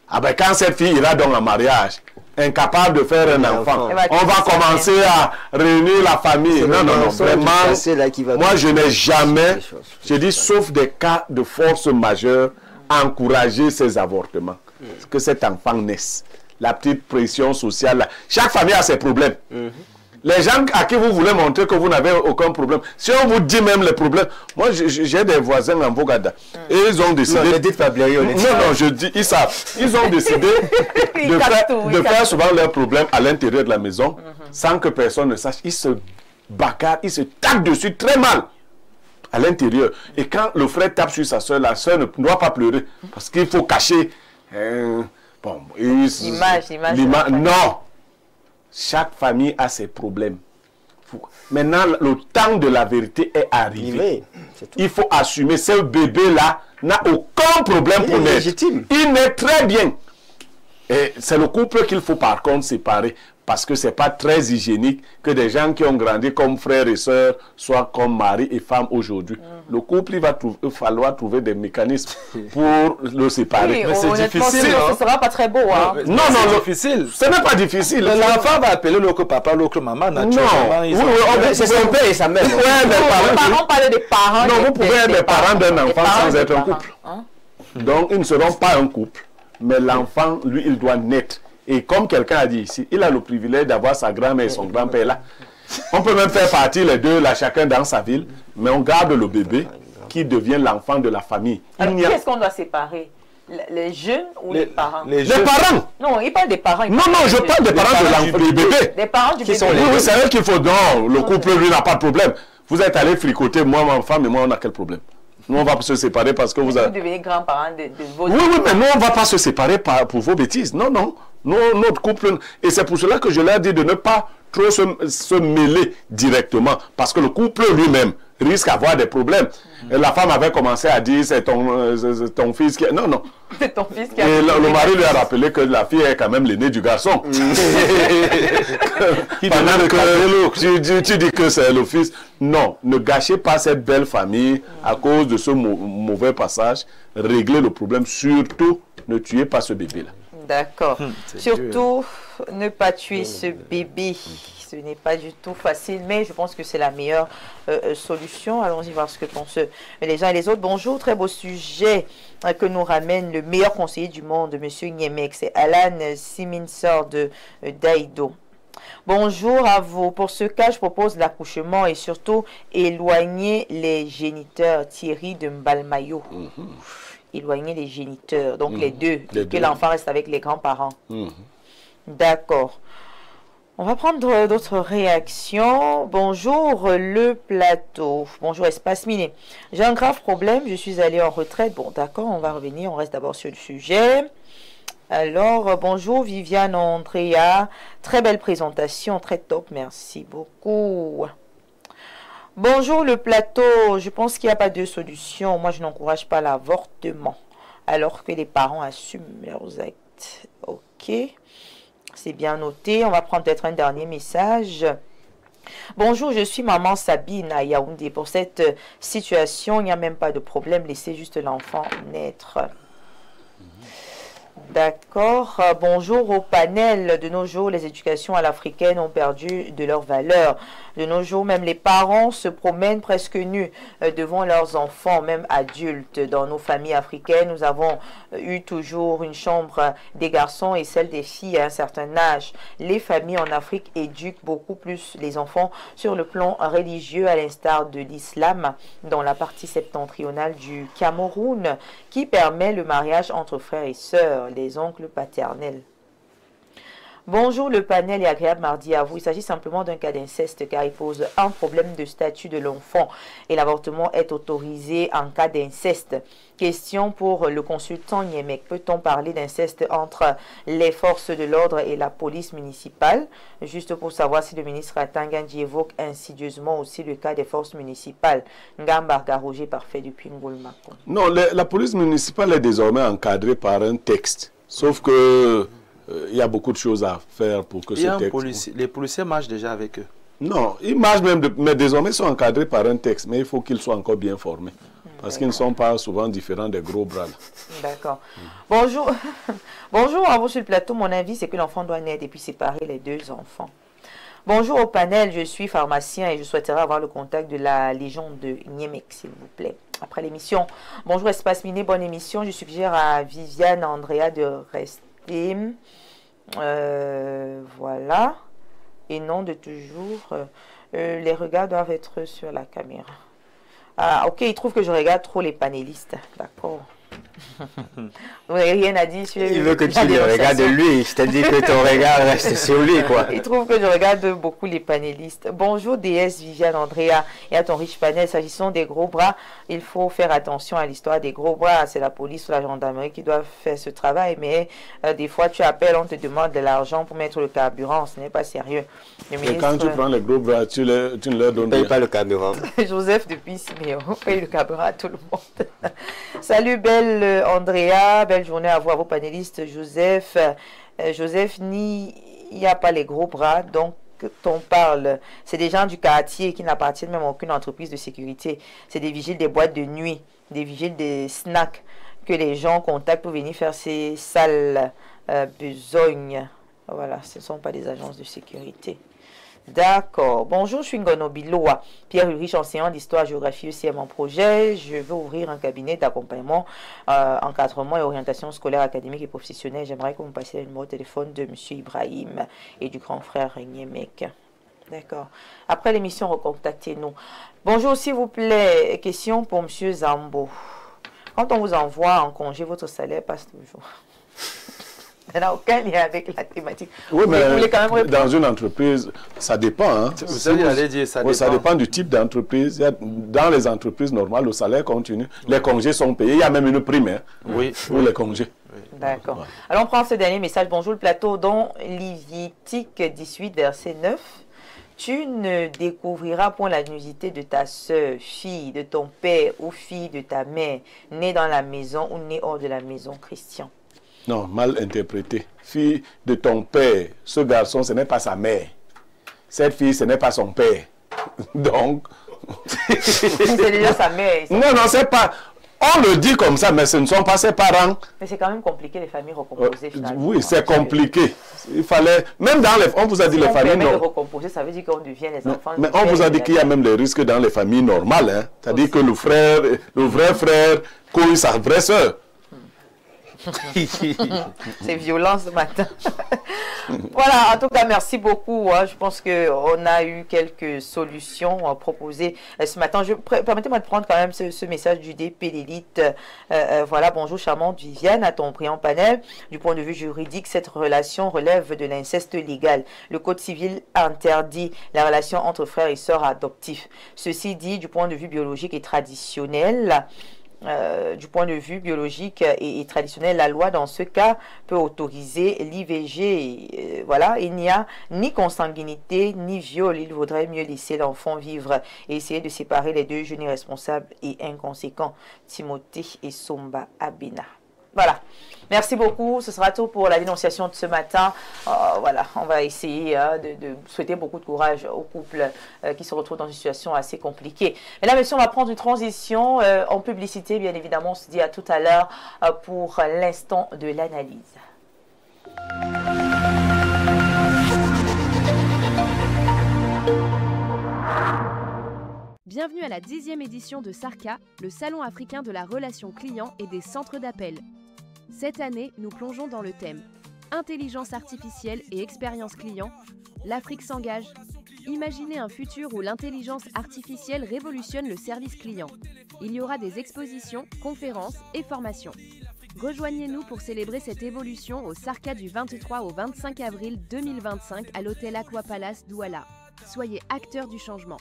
Ah ben, quand cette fille ira dans un mariage, incapable de faire un enfant, on va commencer à réunir la famille. Non, non, non, vraiment, moi je n'ai jamais, je dis sauf des cas de force majeure, encourager ces avortements. Que cet enfant naisse. La petite pression sociale, là. Chaque famille a ses problèmes. Les gens à qui vous voulez montrer que vous n'avez aucun problème, si on vous dit même les problèmes, moi j'ai des voisins en Bogada, et ils ont décidé... Non, ne dites pas Blériot, non, non, je dis, ils savent. Ils ont décidé de faire souvent leurs problèmes à l'intérieur de la maison, sans que personne ne sache. Ils se bagarrent, ils se tapent dessus très mal à l'intérieur. Et quand le frère tape sur sa soeur, la soeur ne doit pas pleurer, parce qu'il faut cacher... bon, l'image. Non. Chaque famille a ses problèmes. Maintenant, le temps de la vérité est arrivé. Il faut assumer. Ce bébé-là n'a aucun problème pour naître. Il naît très bien. Et c'est le couple qu'il faut par contre séparer. Parce que ce n'est pas très hygiénique que des gens qui ont grandi comme frères et sœurs soient comme mari et femme aujourd'hui. Le couple, il va falloir trouver des mécanismes pour le séparer. Oui, mais c'est difficile. Ce ne sera pas très beau. Hein. Non, non, difficile. Ce n'est pas difficile. L'enfant va appeler l'autre papa, l'autre maman, naturellement. Non, c'est son père et sa mère. On parle des parents. Non, vous pouvez être des parents d'un enfant sans être un couple. Donc, ils ne seront pas un couple. Mais l'enfant, lui, il doit naître. Et comme quelqu'un a dit ici, il a le privilège d'avoir sa grand-mère et son grand-père là. On peut même faire partie les deux, là, chacun dans sa ville, mais on garde le bébé qui devient l'enfant de la famille. Alors, qui est-ce qu'on doit séparer? Les jeunes ou les parents? Les parents. Non, il parle des parents. Non, non, je parle des parents de l'enfant, du bébé. Des parents du bébé. Oui, c'est eux qu'il faut. Non, le couple, lui, n'a pas de problème. Vous êtes allé fricoter, moi, ma femme et moi, on a quel problème? Nous, on va se séparer parce que vous avez... Vous devenez grands-parents de vos... Oui, oui, mais nous, on ne va pas se séparer pour vos bêtises. Non, non. Notre couple... Et c'est pour cela que je leur dis de ne pas trop se mêler directement. Parce que le couple lui-même risque d'avoir des problèmes. Et la femme avait commencé à dire, c'est ton fils qui... Non, non. C'est ton fils qui a... Et le mari lui a rappelé que la fille est quand même l'aînée du garçon. Pendant que tu dis que c'est le fils. Non, ne gâchez pas cette belle famille à cause de ce mauvais passage. Réglez le problème. Surtout, ne tuez pas ce bébé-là. D'accord. Surtout, ne pas tuer ce bébé. Ce n'est pas du tout facile, mais je pense que c'est la meilleure solution. Allons-y voir ce que pensent les uns et les autres. Bonjour, très beau sujet que nous ramène le meilleur conseiller du monde, M. Niemek. C'est Alan Siminsor de Daïdo. Bonjour à vous. Pour ce cas, je propose l'accouchement et surtout éloigner les géniteurs. Thierry de Mbalmayo. Éloigner les géniteurs, donc les deux, que l'enfant reste avec les grands-parents. D'accord. On va prendre d'autres réactions. Bonjour le plateau. Bonjour Espace Miné. J'ai un grave problème, je suis allée en retraite. Bon d'accord, on va revenir, on reste d'abord sur le sujet. Alors, bonjour Viviane Andrea. Très belle présentation, très top, merci beaucoup. Bonjour le plateau, je pense qu'il n'y a pas de solution. Moi, je n'encourage pas l'avortement, alors que les parents assument leurs actes. Ok, c'est bien noté. On va prendre peut-être un dernier message. Bonjour, je suis maman Sabine à Yaoundé. Pour cette situation, il n'y a même pas de problème. Laissez juste l'enfant naître. D'accord. Bonjour au panel. De nos jours, les éducations à l'africaine ont perdu de leur valeur. De nos jours, même les parents se promènent presque nus devant leurs enfants, même adultes. Dans nos familles africaines, nous avons eu toujours une chambre des garçons et celle des filles à un certain âge. Les familles en Afrique éduquent beaucoup plus les enfants sur le plan religieux, à l'instar de l'islam dans la partie septentrionale du Cameroun, qui permet le mariage entre frères et sœurs, les oncles paternels. Bonjour le panel et agréable mardi à vous. Il s'agit simplement d'un cas d'inceste car il pose un problème de statut de l'enfant et l'avortement est autorisé en cas d'inceste. Question pour le consultant Niemek. Peut-on parler d'inceste entre les forces de l'ordre et la police municipale? Juste pour savoir si le ministre Atangandji évoque insidieusement aussi le cas des forces municipales. Ngambarga Roger Parfait depuis Ngolmako. Non, la police municipale est désormais encadrée par un texte. Sauf que il y a beaucoup de choses à faire pour que ce texte... Les policiers marchent déjà avec eux. Non, ils marchent même, mais désormais ils sont encadrés par un texte. Mais il faut qu'ils soient encore bien formés. Parce qu'ils ne sont pas souvent différents des gros bras. D'accord. Bonjour. Bonjour à vous sur le plateau. Mon avis, c'est que l'enfant doit naître et puis séparer les deux enfants. Bonjour au panel, je suis pharmacien et je souhaiterais avoir le contact de la Légion de Niemek, s'il vous plaît. Après l'émission. Bonjour Espace Miné, bonne émission. Je suggère à Viviane Andrea de rester... voilà, et non de toujours les regards doivent être sur la caméra. Ah ok, il trouve que je regarde trop les panélistes, d'accord. Vous n'avez rien à dire sur... Il veut que tu le regardes lui, je te dis que ton regard reste sur lui, quoi. Il trouve que je regarde beaucoup les panélistes. Bonjour DS Viviane Andrea et à ton riche panel. S'agissant des gros bras, il faut faire attention à l'histoire des gros bras. C'est la police ou la gendarmerie qui doivent faire ce travail, mais des fois tu appelles, on te demande de l'argent pour mettre le carburant, ce n'est pas sérieux. Et quand tu prends les gros bras, tu ne leur donnes pas le carburant. Joseph depuis Siméon paye le carburant à tout le monde. Salut belle Andrea, belle journée à vous, à vos panélistes. Joseph, il n'y a pas les gros bras, donc on parle, c'est des gens du quartier qui n'appartiennent même à aucune entreprise de sécurité. C'est des vigiles des boîtes de nuit, des vigiles des snacks que les gens contactent pour venir faire ces sales besognes. Voilà, ce ne sont pas des agences de sécurité. D'accord. Bonjour, je suis Ngono Biloa, Pierre Ulrich, enseignant d'histoire, géographie aussi à mon projet. Je veux ouvrir un cabinet d'accompagnement, encadrement et orientation scolaire, académique et professionnelle. J'aimerais que vous me passiez le numéro de téléphone de M. Ibrahim et du grand frère Niemek. D'accord. Après l'émission, recontactez-nous. Bonjour, s'il vous plaît. Question pour M. Zambo. Quand on vous envoie en congé, votre salaire passe toujours. Ça n'a aucun lien avec la thématique. Oui, mais dans une entreprise, ça dépend. Hein. Ça dépend du type d'entreprise. Dans les entreprises normales, le salaire continue. Oui. Les congés sont payés. Il y a même une prime pour les congés. Oui. D'accord. Ouais. Alors, on prend ce dernier message. Bonjour le plateau. Dans Lévitique 18, verset 9, tu ne découvriras point la nudité de ta sœur, fille de ton père ou fille de ta mère, née dans la maison ou née hors de la maison, Christian. Non, mal interprété. Fille de ton père, ce garçon, ce n'est pas sa mère. Cette fille, ce n'est pas son père. Donc... c'est déjà sa mère. Non, c'est pas... On le dit comme ça, mais ce ne sont pas ses parents. Mais c'est quand même compliqué, les familles recomposées. Oui, c'est compliqué. Il fallait... Même dans les... On vous a dit les familles... de recomposer, ça veut dire qu'on devient les enfants... Mais on vous a dit qu'il y a même des risques dans les familles normales. Hein. C'est-à-dire que le vrai frère couille sa vraie soeur. C'est violent ce matin. Voilà, en tout cas, merci beaucoup. Je pense qu'on a eu quelques solutions proposées ce matin. Permettez-moi de prendre quand même ce message du DP d'élite. Voilà, bonjour charmante Viviane, à ton brillant panel. Du point de vue juridique, cette relation relève de l'inceste légal. Le Code civil interdit la relation entre frères et sœurs adoptifs. Ceci dit, du point de vue biologique et traditionnel, du point de vue biologique et traditionnel, la loi dans ce cas peut autoriser l'IVG. Voilà, il n'y a ni consanguinité ni viol. Il vaudrait mieux laisser l'enfant vivre et essayer de séparer les deux jeunes irresponsables et inconséquents, Timothée et Somba Abena. Voilà, merci beaucoup. Ce sera tout pour la dénonciation de ce matin. Voilà, on va essayer de souhaiter beaucoup de courage aux couples qui se retrouvent dans une situation assez compliquée. Mais là, monsieur, on va prendre une transition en publicité. Bien évidemment, on se dit à tout à l'heure pour l'instant de l'analyse. Bienvenue à la 10e édition de SARCA, le Salon africain de la relation client et des centres d'appel. Cette année, nous plongeons dans le thème Intelligence artificielle et expérience client, l'Afrique s'engage. Imaginez un futur où l'intelligence artificielle révolutionne le service client. Il y aura des expositions, conférences et formations. Rejoignez-nous pour célébrer cette évolution au SARCA du 23 au 25 avril 2025 à l'hôtel Aqua Palace Douala. Soyez acteurs du changement.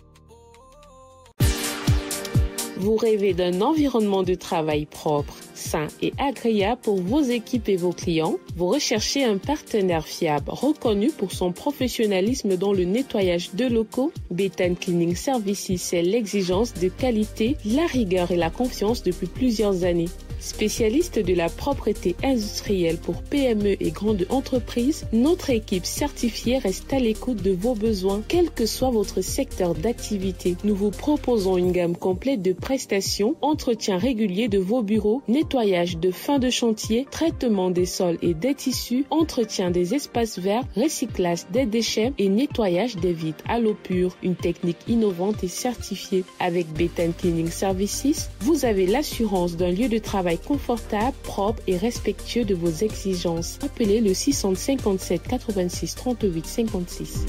Vous rêvez d'un environnement de travail propre, sain et agréable pour vos équipes et vos clients? Vous recherchez un partenaire fiable, reconnu pour son professionnalisme dans le nettoyage de locaux? Betan Cleaning Services, c'est l'exigence de qualité, la rigueur et la confiance depuis plusieurs années. Spécialiste de la propreté industrielle pour PME et grandes entreprises, notre équipe certifiée reste à l'écoute de vos besoins, quel que soit votre secteur d'activité. Nous vous proposons une gamme complète de prestations, entretien régulier de vos bureaux, nettoyage de fin de chantier, traitement des sols et des tissus, entretien des espaces verts, recyclage des déchets et nettoyage des vitres à l'eau pure. Une technique innovante et certifiée. Avec Betan Cleaning Services, vous avez l'assurance d'un lieu de travail confortable, propre et respectueux de vos exigences. Appelez le 657 86 38 56.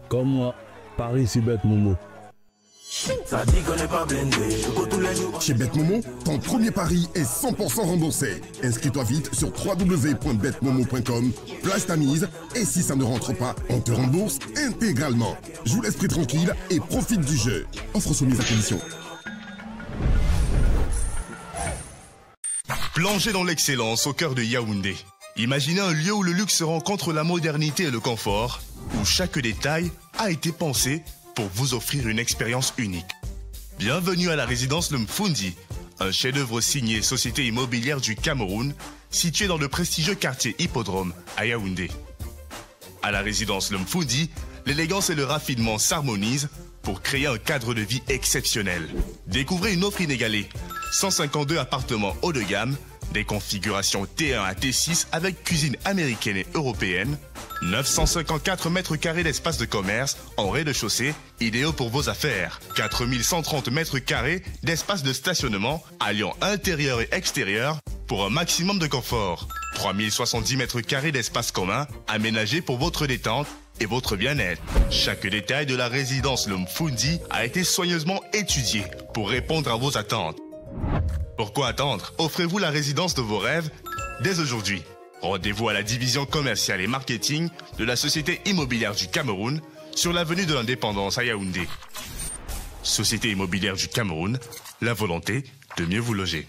Comme moi, Paris c'est bête Momo. Ça dit qu'on n'est pas blindé, je go tous les jours. Chez BetMomo, ton premier pari est 100% remboursé. Inscris-toi vite sur www.betmomo.com, place ta mise et si ça ne rentre pas, on te rembourse intégralement. Joue l'esprit tranquille et profite du jeu. Offre soumise à condition. Plongez dans l'excellence au cœur de Yaoundé. Imaginez un lieu où le luxe rencontre la modernité et le confort, où chaque détail a été pensé pour vous offrir une expérience unique. Bienvenue à la résidence Le Mfundi, un chef-d'œuvre signé Société Immobilière du Cameroun, situé dans le prestigieux quartier Hippodrome à Yaoundé. À la résidence Le Mfundi, l'élégance et le raffinement s'harmonisent pour créer un cadre de vie exceptionnel. Découvrez une offre inégalée, 152 appartements haut de gamme, des configurations T1 à T6 avec cuisine américaine et européenne, 954 mètres carrés d'espace de commerce en rez-de-chaussée, idéaux pour vos affaires. 4130 mètres carrés d'espace de stationnement, alliant intérieur et extérieur pour un maximum de confort. 3070 mètres carrés d'espace commun, aménagés pour votre détente et votre bien-être. Chaque détail de la résidence Le Mfundi a été soigneusement étudié pour répondre à vos attentes. Pourquoi attendre? Offrez-vous la résidence de vos rêves dès aujourd'hui. Rendez-vous à la division commerciale et marketing de la Société Immobilière du Cameroun sur l'avenue de l'Indépendance à Yaoundé. Société Immobilière du Cameroun, la volonté de mieux vous loger.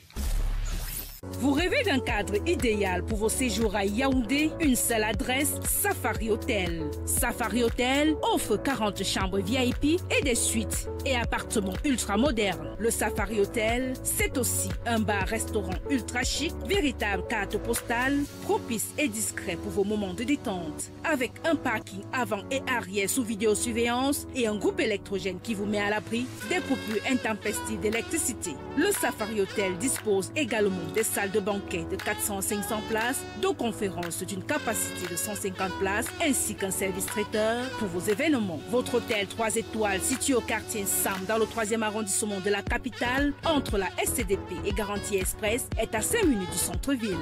Vous rêvez d'un cadre idéal pour vos séjours à Yaoundé? Une seule adresse, Safari Hotel. Safari Hotel offre 40 chambres VIP et des suites et appartements ultra modernes. Le Safari Hotel, c'est aussi un bar-restaurant ultra chic, véritable carte postale, propice et discret pour vos moments de détente. Avec un parking avant et arrière sous vidéosurveillance et un groupe électrogène qui vous met à l'abri des coupures intempestives d'électricité. Le Safari Hotel dispose également des salles de banquet de 400 à 500 places, de conférences d'une capacité de 150 places, ainsi qu'un service traiteur pour vos événements. Votre hôtel 3 étoiles situé au quartier Sam dans le 3e arrondissement de la capitale, entre la SCDP et Garantie Express, est à 5 minutes du centre-ville.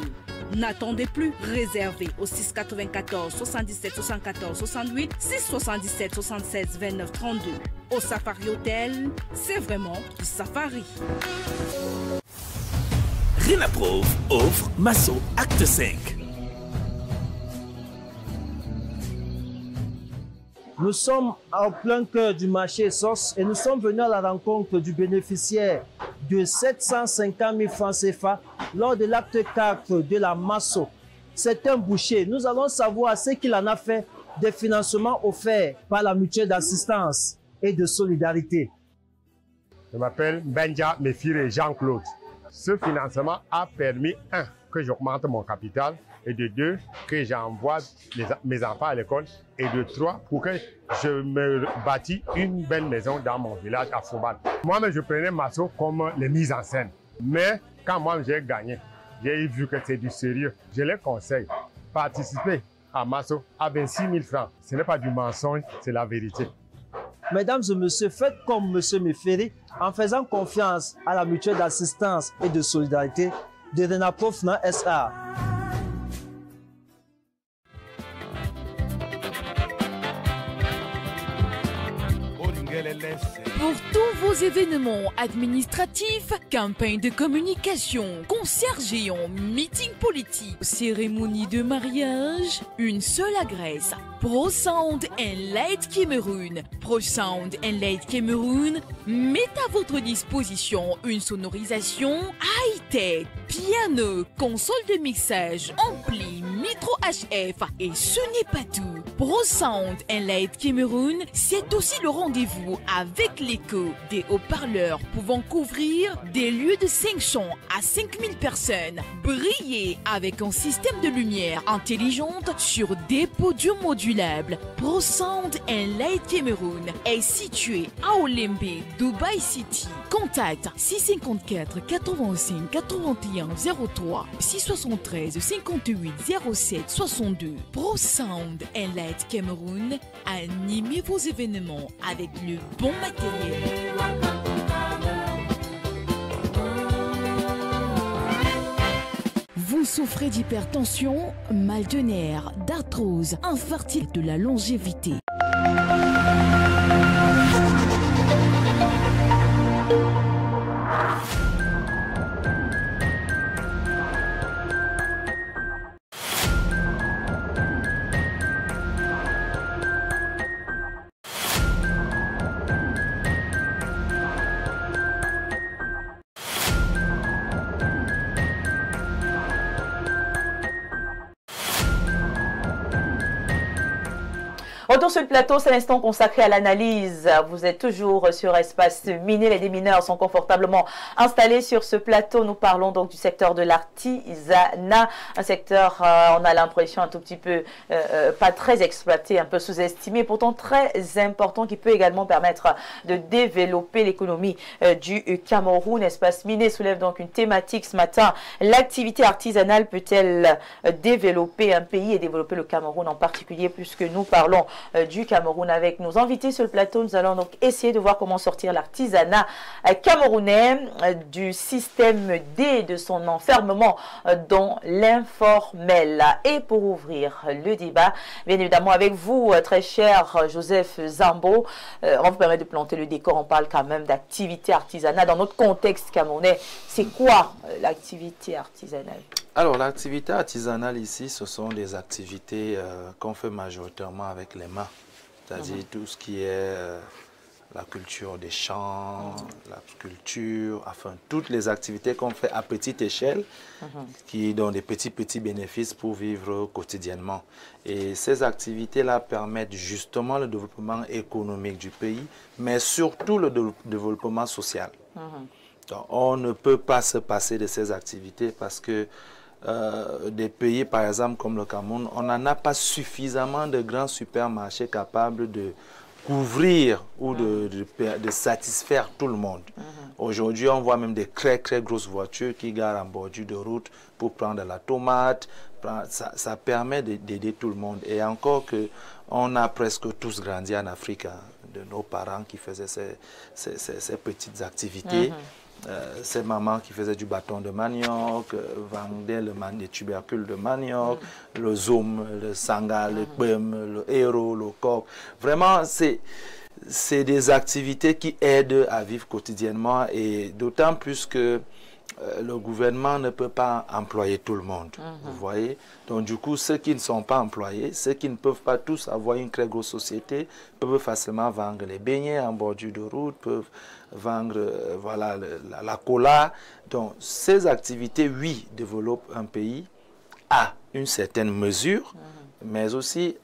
N'attendez plus, réservez au 694 77 74 68, 677 76 29 32. Au Safari Hotel, c'est vraiment du safari. Renaprove offre Masso Acte 5. Nous sommes en plein cœur du marché SOS et nous sommes venus à la rencontre du bénéficiaire de 750 000 francs CFA lors de l'acte 4 de la Masso. C'est un boucher. Nous allons savoir ce qu'il en a fait des financements offerts par la mutuelle d'assistance et de solidarité. Je m'appelle Benja Mefire Jean-Claude. Ce financement a permis, un, que j'augmente mon capital, et de deux, que j'envoie mes enfants à l'école, et de trois, pour que je me bâtis une belle maison dans mon village à Fouban. Moi-même, je prenais Masso comme les mises en scène. Mais quand moi j'ai gagné, j'ai vu que c'est du sérieux. Je les conseille, participer à Masso à 26 000 francs. Ce n'est pas du mensonge, c'est la vérité. Mesdames et messieurs, faites comme M. Mefere en faisant confiance à la mutuelle d'assistance et de solidarité de Renapofna SA. Pour tous vos événements administratifs, campagnes de communication, concerts géants, meetings politiques, cérémonies de mariage, une seule adresse. Pro Sound and Light Cameroun. Pro Sound and Light Cameroun met à votre disposition une sonorisation high-tech, piano, console de mixage, ampli, micro HF et ce n'est pas tout. Pro Sound and Light Cameroun, c'est aussi le rendez-vous avec l'écho des haut-parleurs pouvant couvrir des lieux de 500 à 5000 personnes. Briller avec un système de lumière intelligente sur des podiums modulables. Pro Sound and Light Cameroun est situé à Olembe, Dubai City. Contact 654 85 81 03 673 58 07 62. Pro Sound and Light Cameroun, animez vos événements avec le bon matériel. Vous souffrez d'hypertension, mal de nerfs, d'arthrose, infertilité, de la longévité. Retour sur le plateau, c'est l'instant consacré à l'analyse. Vous êtes toujours sur Espace Miné. Les démineurs sont confortablement installés sur ce plateau. Nous parlons donc du secteur de l'artisanat. Un secteur, on a l'impression un tout petit peu, pas très exploité, un peu sous-estimé, pourtant très important, qui peut également permettre de développer l'économie du Cameroun. Espace Miné soulève donc une thématique ce matin. L'activité artisanale peut-elle développer un pays et développer le Cameroun en particulier, puisque nous parlons du Cameroun avec nos invités sur le plateau. Nous allons donc essayer de voir comment sortir l'artisanat camerounais du système D, de son enfermement dans l'informel. Et pour ouvrir le débat, bien évidemment avec vous, très cher Joseph Zambo, on va vous permettre de planter le décor. On parle quand même d'activité artisanale dans notre contexte camerounais. C'est quoi l'activité artisanale? Alors, l'activité artisanale ici, ce sont des activités qu'on fait majoritairement avec les mains. C'est-à-dire tout ce qui est la culture des champs, la sculpture, enfin, toutes les activités qu'on fait à petite échelle, qui donnent des petits bénéfices pour vivre quotidiennement. Et ces activités-là permettent justement le développement économique du pays, mais surtout le développement social. Donc, on ne peut pas se passer de ces activités parce que des pays, par exemple, comme le Cameroun, on n'en a pas suffisamment de grands supermarchés capables de couvrir ou de satisfaire tout le monde. Aujourd'hui, on voit même des très grosses voitures qui garent en bordure de route pour prendre de la tomate. Ça permet d'aider tout le monde. Et encore que on a presque tous grandi en Afrique, hein, de nos parents qui faisaient ces petites activités. Ces mamans qui faisaient du bâton de manioc, vendaient les tubercules de manioc, le zoom, le sanga, le bem, le héros, le coq. Vraiment, c'est des activités qui aident à vivre quotidiennement, et d'autant plus que le gouvernement ne peut pas employer tout le monde, vous voyez. Donc du coup, ceux qui ne sont pas employés, ceux qui ne peuvent pas tous avoir une très grosse société, peuvent facilement vendre les beignets en bordure de route, peuvent vendre voilà, la cola. Donc ces activités, oui, développent un pays à une certaine mesure, mais aussi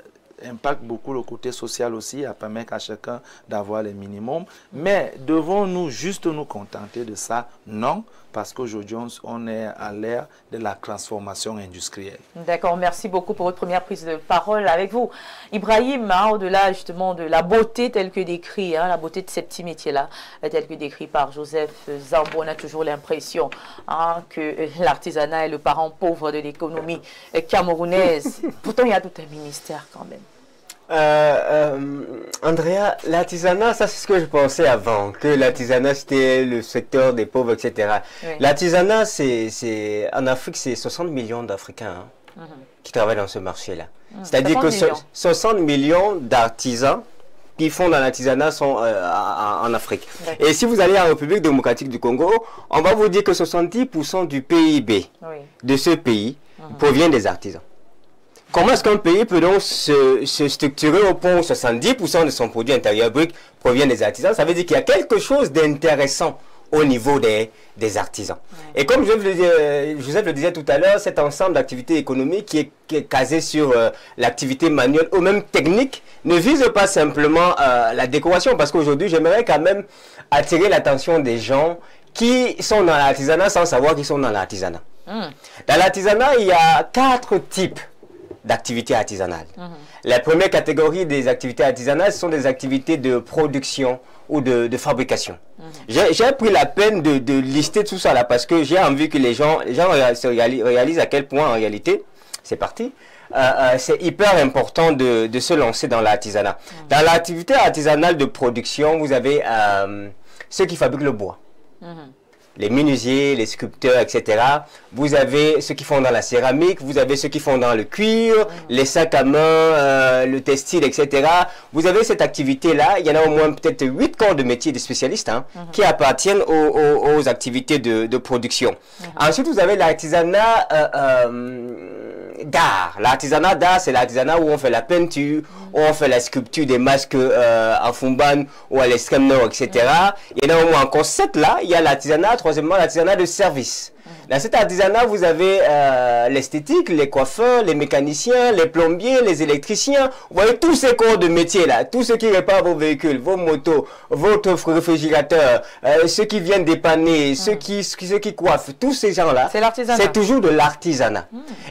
impacte beaucoup le côté social aussi, ça permet à chacun d'avoir les minimums. Mais devons-nous juste nous contenter de ça? Non, parce qu'aujourd'hui, on est à l'ère de la transformation industrielle. D'accord, merci beaucoup pour votre première prise de parole avec vous. Ibrahim, au-delà justement de la beauté telle que décrit, la beauté de ces petits métiers-là, telle que décrit par Joseph Zambo, on a toujours l'impression que l'artisanat est le parent pauvre de l'économie camerounaise. Pourtant, il y a tout un ministère quand même. Andrea, l'artisanat, ça c'est ce que je pensais avant, que l'artisanat c'était le secteur des pauvres, etc. Oui. L'artisanat, en Afrique, c'est 60 millions d'Africains qui travaillent dans ce marché-là. C'est-à-dire que 60 millions d'artisans qui font dans l'artisanat sont en Afrique. Et si vous allez en République démocratique du Congo, on va vous dire que 70% du PIB de ce pays provient des artisans. Comment est-ce qu'un pays peut donc se structurer au point où 70% de son produit intérieur brut provient des artisans? Ça veut dire qu'il y a quelque chose d'intéressant au niveau des artisans. Et comme Joseph le disait tout à l'heure, cet ensemble d'activités économiques qui est casé sur l'activité manuelle ou même technique ne vise pas simplement la décoration, parce qu'aujourd'hui, j'aimerais quand même attirer l'attention des gens qui sont dans l'artisanat sans savoir qu'ils sont dans l'artisanat. Dans l'artisanat, il y a 4 types d'activités artisanales. La première catégorie des activités artisanales, ce sont des activités de production ou de fabrication. J'ai pris la peine de lister tout ça là parce que j'ai envie que les gens réalisent à quel point en réalité, c'est parti, c'est hyper important de se lancer dans l'artisanat. Dans l'activité artisanale de production, vous avez ceux qui fabriquent le bois. Les menuisiers, les sculpteurs, etc. Vous avez ceux qui font dans la céramique, vous avez ceux qui font dans le cuir, les sacs à main, le textile, etc. Vous avez cette activité-là, il y en a au moins peut-être 8 corps de métier de spécialistes qui appartiennent aux activités de production. Ensuite, vous avez l'artisanat d'art. L'artisanat d'art, c'est l'artisanat où on fait la peinture, où on fait la sculpture des masques en Fumban ou à l'extrême nord, etc. Il y en a au moins encore 7 là. Il y a l'artisanat, troisièmement l'artisanat de service. Dans cet artisanat, vous avez l'esthétique, les coiffeurs, les mécaniciens, les plombiers, les électriciens. Vous voyez tous ces corps de métier là, tous ceux qui réparent vos véhicules, vos motos, votre réfrigérateur, ceux qui viennent dépanner, ceux qui coiffent, tous ces gens-là, c'est toujours de l'artisanat.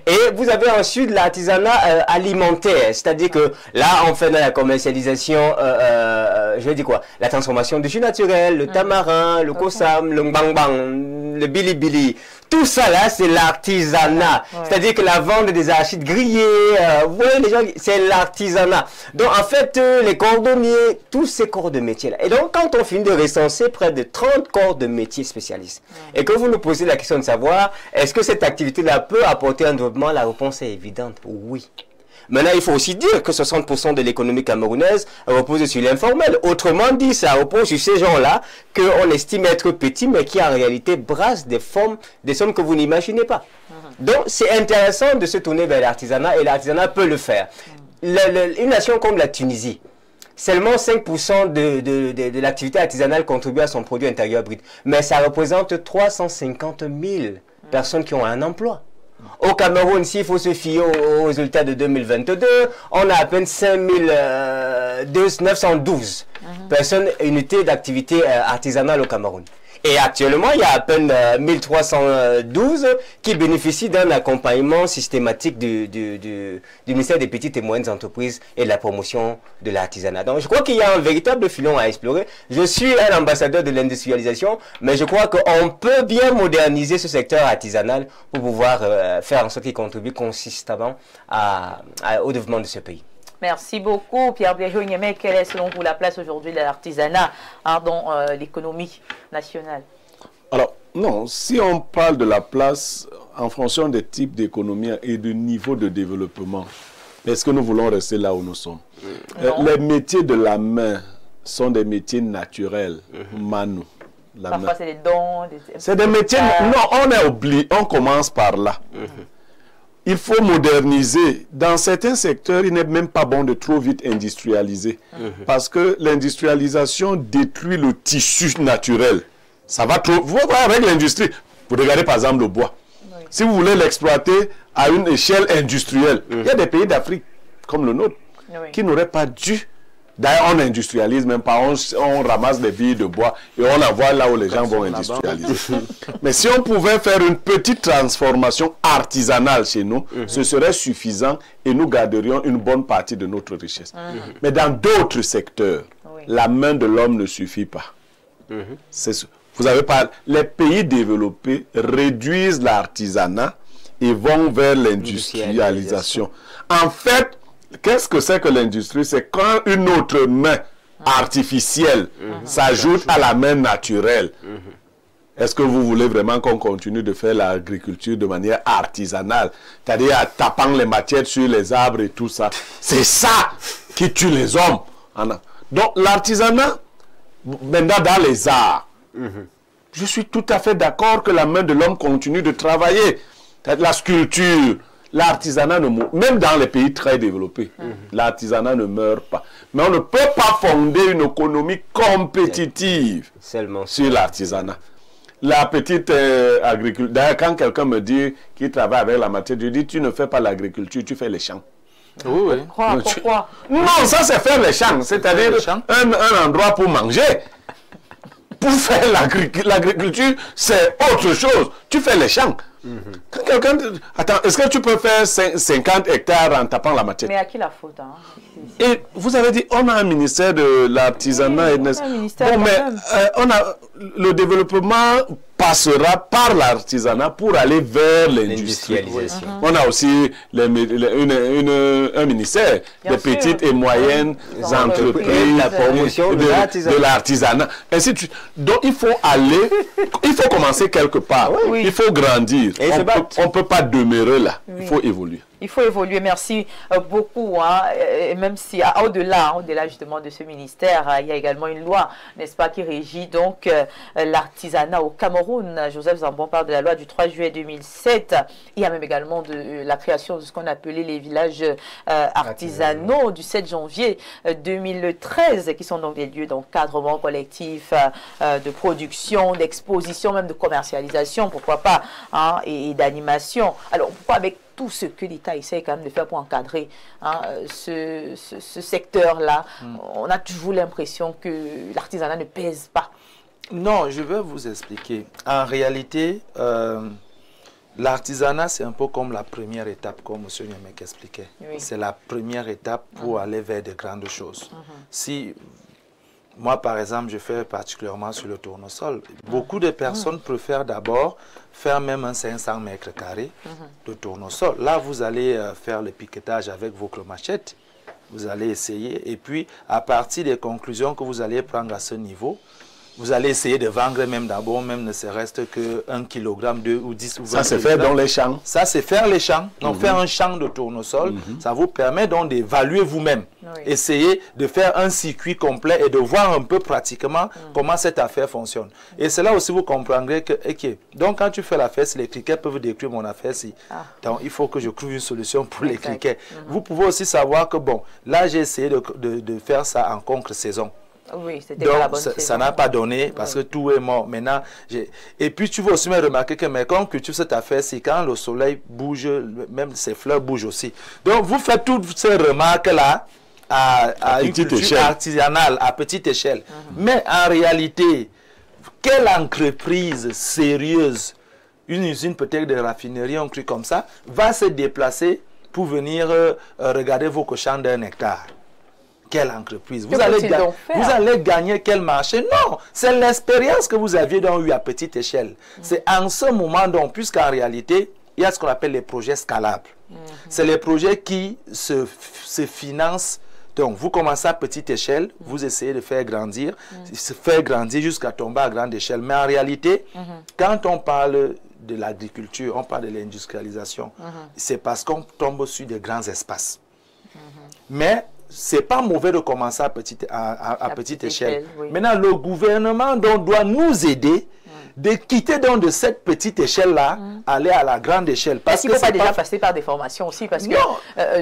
Et vous avez ensuite l'artisanat alimentaire, c'est-à-dire que là, on fait dans la commercialisation, je vais dire quoi, la transformation du jus naturel, le tamarin, le kosam, le bang-bang, le bilibili. Tout ça là, c'est l'artisanat. C'est-à-dire que la vente des arachides grillés, vous voyez les gens, c'est l'artisanat. Donc en fait, les cordonniers, tous ces corps de métier là. Et donc quand on finit de recenser près de 30 corps de métiers spécialistes, et que vous nous posez la question de savoir, est-ce que cette activité-là peut apporter un développement? La réponse est évidente, oui. Maintenant, il faut aussi dire que 60% de l'économie camerounaise repose sur l'informel. Autrement dit, ça repose sur ces gens-là qu'on estime être petits, mais qui en réalité brassent des sommes que vous n'imaginez pas. Donc, c'est intéressant de se tourner vers l'artisanat, et l'artisanat peut le faire. Une nation comme la Tunisie, seulement 5% de l'activité artisanale contribue à son produit intérieur brut. Mais ça représente 350 000 personnes qui ont un emploi. Au Cameroun, s'il faut se fier aux résultats de 2022, on a à peine 5912 personnes, unités d'activité artisanale au Cameroun. Et actuellement, il y a à peine 1312 qui bénéficient d'un accompagnement systématique du ministère des Petites et Moyennes Entreprises et de la promotion de l'artisanat. Donc, je crois qu'il y a un véritable filon à explorer. Je suis un ambassadeur de l'industrialisation, mais je crois qu'on peut bien moderniser ce secteur artisanal pour pouvoir faire en sorte qu'il contribue consistamment au développement de ce pays. Merci beaucoup, Pierre Biagio-Niémé. Quelle est selon vous la place aujourd'hui de l'artisanat dans l'économie nationale? Alors, non, si on parle de la place en fonction des types d'économie et du niveau de développement, est-ce que nous voulons rester là où nous sommes? Les métiers de la main sont des métiers naturels, manu. Parfois, c'est des dons. C'est des métiers... Non, on est obligé, on commence par là. Il faut moderniser. Dans certains secteurs, il n'est même pas bon de trop vite industrialiser. Parce que l'industrialisation détruit le tissu naturel. Ça va trop... Vous voyez avec l'industrie, vous regardez par exemple le bois. Si vous voulez l'exploiter à une échelle industrielle, il y a des pays d'Afrique comme le nôtre qui n'auraient pas dû. D'ailleurs, on industrialise même pas, on ramasse des billes de bois et on envoie là où les gens vont industrialiser. Mais si on pouvait faire une petite transformation artisanale chez nous, ce serait suffisant et nous garderions une bonne partie de notre richesse. Mais dans d'autres secteurs, la main de l'homme ne suffit pas. Vous avez pas, les pays développés réduisent l'artisanat et vont vers l'industrialisation. En fait, qu'est-ce que c'est que l'industrie? C'est quand une autre main artificielle s'ajoute à la main naturelle. Est-ce que vous voulez vraiment qu'on continue de faire l'agriculture de manière artisanale? C'est-à-dire en tapant les matières sur les arbres et tout ça. C'est ça qui tue les hommes. Donc l'artisanat, maintenant dans les arts, je suis tout à fait d'accord que la main de l'homme continue de travailler. La sculpture, l'artisanat ne meurt, même dans les pays très développés, l'artisanat ne meurt pas. Mais on ne peut pas fonder une économie compétitive sur l'artisanat. La petite agriculture, d'ailleurs quand quelqu'un me dit qu'il travaille avec la matière, je dis tu ne fais pas l'agriculture, tu fais les champs. Oui. Pourquoi? Non, ça c'est faire les champs, c'est-à-dire un endroit pour manger. Pour faire l'agriculture, c'est autre chose. Tu fais les champs. Quand quelqu'un... Attends, est-ce que tu peux faire 50 hectares en tapant la matière? Mais à qui la faute Et vous avez dit, on a un ministère de l'artisanat et bon, mais on a le développement passera par l'artisanat pour aller vers l'industrialisation. On a aussi un ministère des petites et moyennes entreprises, la promotion de l'artisanat. Donc il faut commencer quelque part. Il faut grandir. On ne peut pas demeurer là. Il faut évoluer. Il faut évoluer, merci beaucoup. Et même si au-delà justement de ce ministère, il y a également une loi, n'est-ce pas, qui régit donc l'artisanat au Cameroun. Joseph Zambon parle de la loi du 3 juillet 2007. Il y a même également de la création de ce qu'on appelait les villages artisanaux du 7 janvier 2013, qui sont donc des lieux d'encadrement collectif, de production, d'exposition, même de commercialisation, pourquoi pas, et d'animation. Alors pourquoi avec tout ce que l'État essaie quand même de faire pour encadrer ce secteur-là, on a toujours l'impression que l'artisanat ne pèse pas. Non, je vais vous expliquer. En réalité, l'artisanat, c'est un peu comme la première étape, comme M. Nyamek expliquait. C'est la première étape pour aller vers de grandes choses. Si moi, par exemple, je fais particulièrement sur le tournesol, beaucoup de personnes préfèrent d'abord faire même un 500 mètres carrés de tournesol. Là, vous allez faire le piquetage avec vos machettes. Vous allez essayer. Et puis, à partir des conclusions que vous allez prendre à ce niveau, vous allez essayer de vendre même d'abord, même ne serait-ce que 1 kg, 2 ou 10 ou 20 kg. Ça, c'est faire dans les champs. Ça, c'est faire les champs. Donc, faire un champ de tournesol, ça vous permet donc d'évaluer vous-même. Essayez de faire un circuit complet et de voir un peu pratiquement comment cette affaire fonctionne. Et c'est là aussi vous comprendrez que, ok, donc quand tu fais l'affaire, si les criquets peuvent détruire mon affaire, si. Donc, il faut que je trouve une solution pour les criquets. Vous pouvez aussi savoir que, bon, là, j'ai essayé de faire ça en contre-saison. Oui, c'était pas la bonne saison. Ça n'a pas donné parce que tout est mort. Maintenant, et puis tu vas aussi me remarquer que mais quand cultive cette affaire, c'est quand le soleil bouge, même ses fleurs bougent aussi. Donc vous faites toutes ces remarques-là à une culture artisanale, à petite échelle. Mais en réalité, quelle entreprise sérieuse, une usine peut-être de raffinerie, un truc comme ça, va se déplacer pour venir regarder vos cochons d'un hectare? Quelle entreprise? Vous allez gagner quel marché? Non, c'est l'expérience que vous aviez donc eu à petite échelle. C'est en ce moment donc, puisqu'en réalité, il y a ce qu'on appelle les projets scalables. C'est les projets qui se financent. Donc, vous commencez à petite échelle, vous essayez de faire grandir jusqu'à tomber à grande échelle. Mais en réalité, quand on parle de l'agriculture, on parle de l'industrialisation, c'est parce qu'on tombe sur de grands espaces. Mais c'est pas mauvais de commencer à petite échelle. Maintenant, le gouvernement donc, doit nous aider de quitter donc de cette petite échelle-là, aller à la grande échelle. Parce qu'il ne faut pas déjà passer par des formations aussi, parce que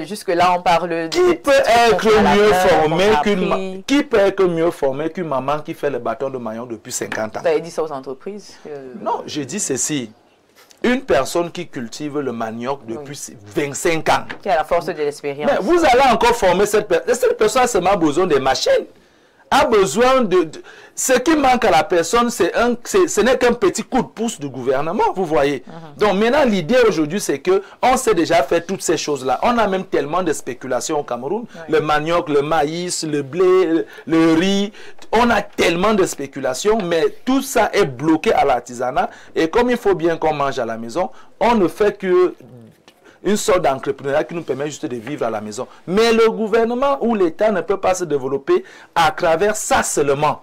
jusque-là, on parle de... Qui peut être mieux formé qu'une maman qui fait le bâton de maillon depuis 50 ans? Vous avez dit ça aux entreprises? Non, je dis ceci. une personne qui cultive le manioc depuis 25 ans. Qui a la force de l'expérience. Mais vous allez encore former cette personne. Cette personne a seulement besoin des machines. A besoin de... Ce qui manque à la personne, ce n'est qu'un petit coup de pouce du gouvernement, vous voyez. Donc maintenant, l'idée aujourd'hui, c'est qu'on sait déjà faire toutes ces choses-là. On a même tellement de spéculations au Cameroun. Le manioc, le maïs, le blé, le riz. On a tellement de spéculations, mais tout ça est bloqué à l'artisanat. Et comme il faut bien qu'on mange à la maison, on ne fait que... une sorte d'entrepreneuriat qui nous permet juste de vivre à la maison. Mais le gouvernement ou l'État ne peut pas se développer à travers ça seulement.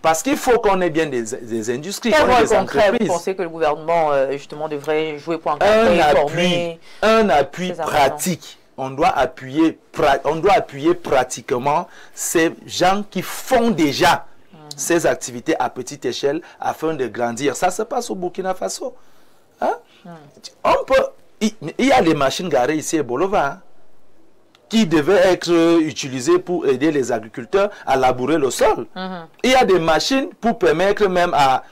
Parce qu'il faut qu'on ait bien des industries, quel rôle concret vous pensez que le gouvernement justement devrait jouer pour un appui pratique. On doit appuyer pratiquement ces gens qui font déjà ces activités à petite échelle afin de grandir. Ça se passe au Burkina Faso. Hein? On peut... Il y a des machines garées ici à Bolova qui devaient être utilisées pour aider les agriculteurs à labourer le sol. Il y a des machines pour permettre même à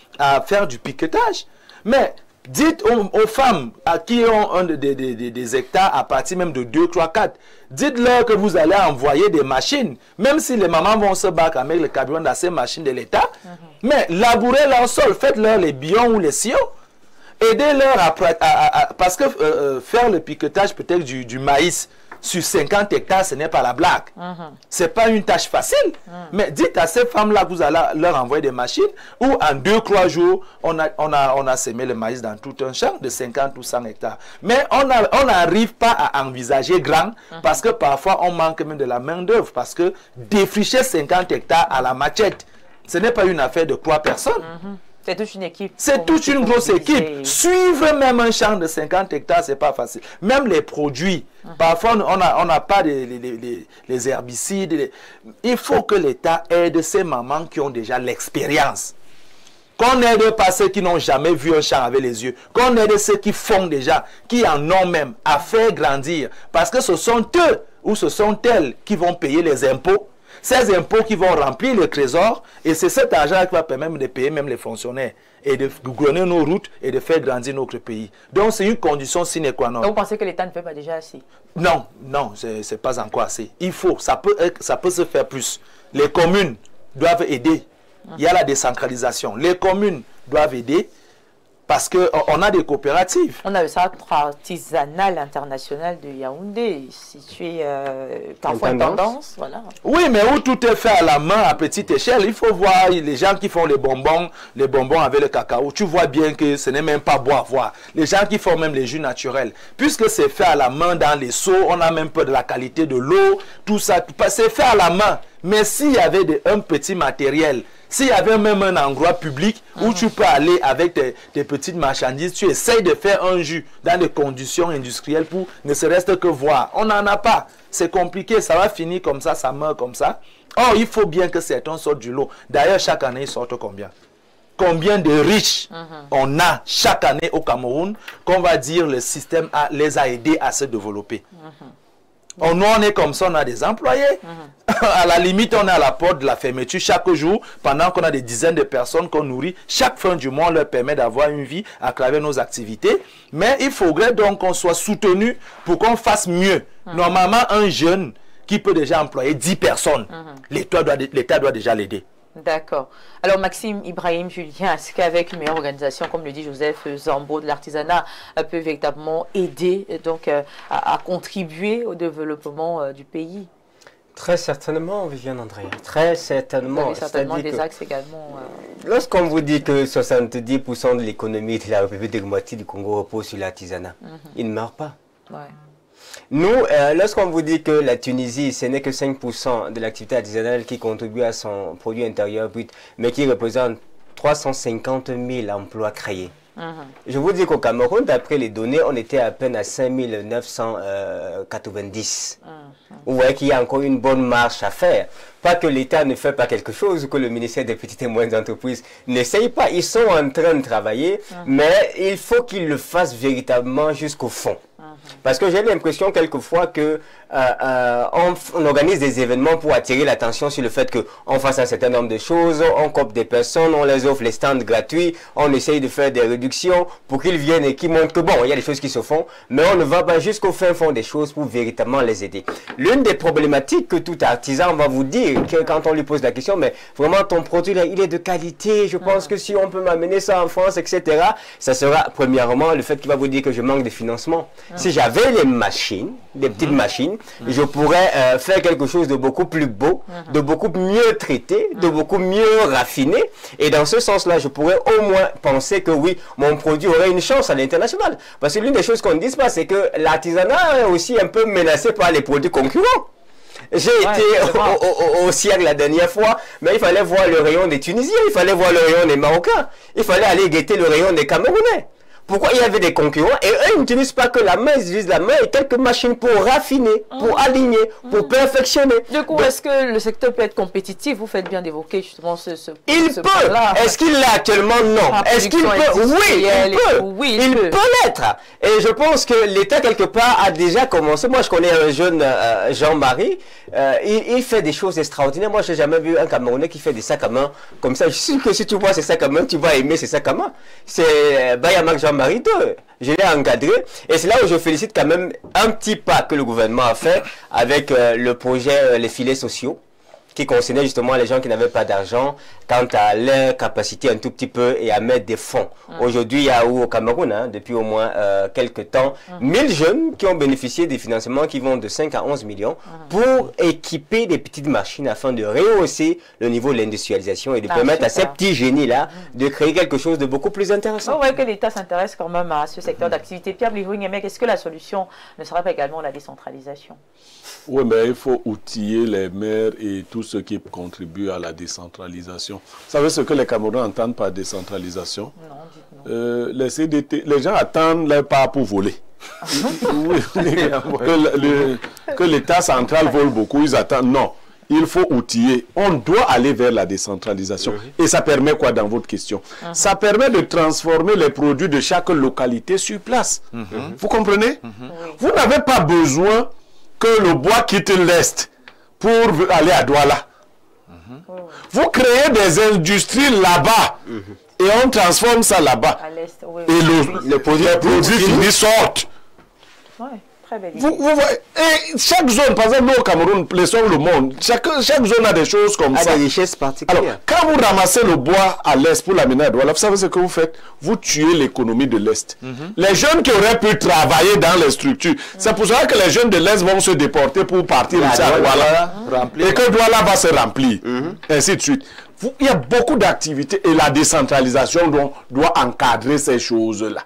faire du piquetage. Mais dites aux femmes qui ont des hectares à partir même de 2, 3, 4, dites-leur que vous allez envoyer des machines, même si les mamans vont se battre avec le camion dans ces machines de l'État, mais labourer leur sol, faites-leur les bions ou les sillons. Aidez-leur parce que faire le piquetage peut-être du maïs sur 50 hectares, ce n'est pas la blague. Ce n'est pas une tâche facile. Mais dites à ces femmes-là que vous allez leur envoyer des machines où en 2-3 jours, on a semé le maïs dans tout un champ de 50 ou 100 hectares. Mais on n'arrive pas à envisager grand parce que parfois on manque même de la main-d'œuvre. Parce que défricher 50 hectares à la machette, ce n'est pas une affaire de 3 personnes. C'est toute une équipe. C'est toute une grosse équipe. Suivre même un champ de 50 hectares, ce n'est pas facile. Même les produits, parfois on n'a pas les herbicides. Il faut que l'État aide ces mamans qui ont déjà l'expérience. Qu'on aide pas ceux qui n'ont jamais vu un champ avec les yeux. Qu'on aide ceux qui font déjà, qui en ont même, à faire grandir. Parce que ce sont eux ou ce sont elles qui vont payer les impôts. Ces impôts qui vont remplir le trésor, et c'est cet argent qui va permettre de payer même les fonctionnaires et de gouverneur nos routes et de faire grandir notre pays. Donc c'est une condition sine qua non. Donc vous pensez que l'État ne fait pas déjà assez? Non, non, c'est pas encore assez. Il faut, ça peut se faire plus. Les communes doivent aider. Il y a la décentralisation. Les communes doivent aider. Parce qu'on a des coopératives. On a le centre artisanal international de Yaoundé, situé parfois en tendance. Voilà. Oui, mais où tout est fait à la main, à petite échelle. Il faut voir les gens qui font les bonbons avec le cacao. Tu vois bien que ce n'est même pas beau à voir. Les gens qui font même les jus naturels. Puisque c'est fait à la main dans les seaux, on a même peu de la qualité de l'eau, tout ça. C'est fait à la main. Mais s'il y avait un petit matériel, s'il y avait même un endroit public où tu peux aller avec tes petites marchandises, tu essayes de faire un jus dans des conditions industrielles pour ne serait-ce que voir. On n'en a pas. C'est compliqué, ça va finir comme ça meurt comme ça. Or, il faut bien que certains sortent du lot. D'ailleurs, chaque année, ils sortent combien? Combien de riches on a chaque année au Cameroun qu'on va dire le système les a aidés à se développer. On est comme ça, on a des employés. À la limite, on est à la porte de la fermeture chaque jour, pendant qu'on a des dizaines de personnes qu'on nourrit. Chaque fin du mois, on leur permet d'avoir une vie à travers nos activités. Mais il faudrait donc qu'on soit soutenu pour qu'on fasse mieux. Normalement, un jeune qui peut déjà employer 10 personnes, l'État doit déjà l'aider. D'accord. Alors Maxime, Ibrahim, Julien, est-ce qu'avec une meilleure organisation, comme le dit Joseph Zambo de l'artisanat, peut véritablement aider donc, à contribuer au développement du pays? Très certainement, Viviane Andrea. Très certainement. Vous avez certainement des axes également. Lorsqu'on vous dit que 70% de l'économie de la République démocratique du Congo repose sur l'artisanat, il ne meurt pas. Ouais. Nous, lorsqu'on vous dit que la Tunisie, ce n'est que 5% de l'activité artisanale qui contribue à son produit intérieur brut, mais qui représente 350 000 emplois créés. Je vous dis qu'au Cameroun, d'après les données, on était à peine à 5 990. Vous voyez qu'il y a encore une bonne marche à faire pas que l'État ne fait pas quelque chose ou que le ministère des Petites et Moyennes Entreprises n'essaye pas. Ils sont en train de travailler, mais il faut qu'ils le fassent véritablement jusqu'au fond. Parce que j'ai l'impression quelquefois que on organise des événements pour attirer l'attention sur le fait qu'on fasse un certain nombre de choses, on coopte des personnes, on les offre les stands gratuits, on essaye de faire des réductions pour qu'ils viennent et qu'ils montrent que bon, il y a des choses qui se font, mais on ne va pas jusqu'au fin fond des choses pour véritablement les aider. L'une des problématiques que tout artisan va vous dire quand on lui pose la question, mais vraiment ton produit là, il est de qualité, je pense que si on peut m'amener ça en France, etc., ça sera premièrement le fait qu'il va vous dire que je manque de financement. Si j'avais les machines, des petites machines, je pourrais faire quelque chose de beaucoup plus beau, de beaucoup mieux traité, de beaucoup mieux raffiné. Et dans ce sens-là, je pourrais au moins penser que oui, mon produit aurait une chance à l'international. Parce que l'une des choses qu'on ne dit pas, c'est que l'artisanat est aussi un peu menacé par les produits concurrents. J'ai été au Siècle la dernière fois, mais il fallait voir le rayon des Tunisiens, il fallait voir le rayon des Marocains, il fallait aller guetter le rayon des Camerounais. Pourquoi il y avait des concurrents et eux ils n'utilisent pas que la main, ils utilisent la main et quelques machines pour raffiner, pour aligner, pour perfectionner. Du coup, est-ce que le secteur peut être compétitif? Vous faites bien d'évoquer justement ce il peut. Est-ce qu'il l'a actuellement? Non. Est-ce qu'il peut? Oui, il peut. Oui, il peut l'être. Et je pense que l'État quelque part a déjà commencé. Moi, je connais un jeune Jean-Marie. Il fait des choses extraordinaires. Moi, je n'ai jamais vu un Camerounais qui fait des sacs à main comme ça. Je suis sûr que si tu vois ces sacs à main, tu vas aimer ces sacs à main. C'est Bayamak Jean-Marie 2. Je l'ai encadré. Et c'est là où je félicite quand même un petit pas que le gouvernement a fait avec le projet Les filets sociaux, qui concernait justement les gens qui n'avaient pas d'argent quant à leur capacité un tout petit peu et à mettre des fonds. Aujourd'hui, il y a au Cameroun, depuis au moins quelques temps, 1000 jeunes qui ont bénéficié des financements qui vont de 5 à 11 millions pour équiper des petites machines afin de rehausser le niveau de l'industrialisation et de permettre à ces petits génies-là de créer quelque chose de beaucoup plus intéressant. On voit que l'État s'intéresse quand même à ce secteur d'activité. Pierre Blivouing-Emek, est-ce que la solution ne sera pas également la décentralisation? Oui, mais il faut outiller les maires et tous ceux qui contribuent à la décentralisation. Vous savez ce que les Camerounais entendent par décentralisation? Non, les CDT, les gens attendent leur part pour voler. Que l'État central vole beaucoup, ils attendent. Non, il faut outiller. On doit aller vers la décentralisation. Et ça permet quoi dans votre question? Ça permet de transformer les produits de chaque localité sur place. Vous comprenez? Vous n'avez pas besoin que le bois quitte l'Est pour aller à Douala. Vous créez des industries là-bas et on transforme ça là-bas. Et les produits finis sortent. Vous voyez, et chaque zone, par exemple, nous au Cameroun, laissons le monde, chaque zone a des choses comme ça. Des richesses particulières. Alors, quand vous ramassez le bois à l'Est pour l'amener à Douala, vous savez ce que vous faites? Vous tuez l'économie de l'Est. Les jeunes qui auraient pu travailler dans les structures, c'est pour ça que les jeunes de l'Est vont se déporter pour partir à Douala. Et que Douala va se remplir. Ainsi de suite. Il y a beaucoup d'activités et la décentralisation doit encadrer ces choses-là.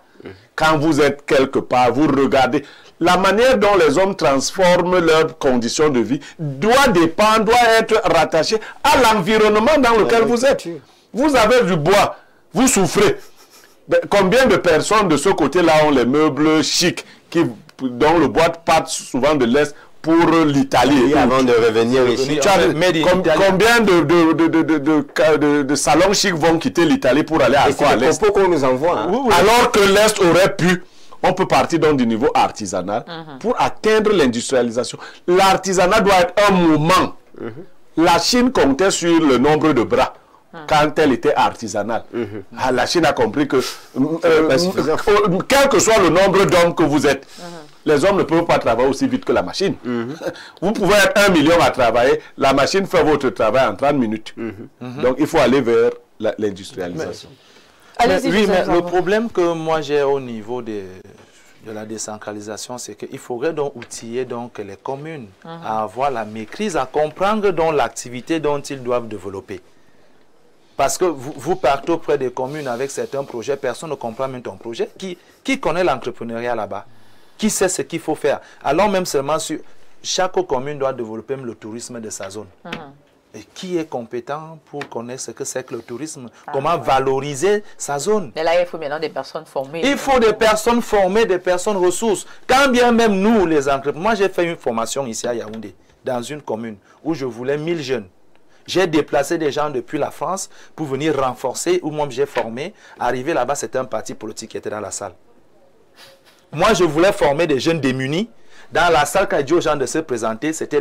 Quand vous êtes quelque part, vous regardez. La manière dont les hommes transforment leurs conditions de vie doit dépendre, doit être rattachée à l'environnement dans lequel vous êtes. Vous avez du bois, vous souffrez. Combien de personnes de ce côté-là ont les meubles chics dont le bois part souvent de l'Est pour l'Italie avant de revenir ici? Combien de salons chics vont quitter l'Italie pour aller à l'Est? C'est les propos qu'on nous envoie. Alors que l'Est aurait pu. On peut partir donc du niveau artisanal pour atteindre l'industrialisation. L'artisanat doit être un mouvement. La Chine comptait sur le nombre de bras quand elle était artisanale. La Chine a compris que quel que soit le nombre d'hommes que vous êtes, les hommes ne peuvent pas travailler aussi vite que la machine. Vous pouvez être 1 million à travailler, la machine fait votre travail en 30 minutes. Donc il faut aller vers l'industrialisation. Oui, mais le problème que moi j'ai au niveau de la décentralisation, c'est qu'il faudrait donc outiller donc les communes à avoir la maîtrise, à comprendre donc l'activité dont ils doivent développer. Parce que vous partez auprès des communes avec certains projets, personne ne comprend même ton projet. Qui connaît l'entrepreneuriat là-bas? Qui sait ce qu'il faut faire? Alors même seulement sur chaque commune doit développer le tourisme de sa zone. Et qui est compétent pour connaître ce que c'est que le tourisme? Comment valoriser sa zone? Mais là, il faut maintenant des personnes formées. Il faut des personnes formées, des personnes ressources. Quand bien même nous, les entrepreneurs, moi j'ai fait une formation ici à Yaoundé, dans une commune, où je voulais 1000 jeunes. J'ai déplacé des gens depuis la France pour venir renforcer, ou moi j'ai formé. Arrivé là-bas, c'était un parti politique qui était dans la salle. Moi, je voulais former des jeunes démunis. Dans la salle, quand il dit aux gens de se présenter, c'était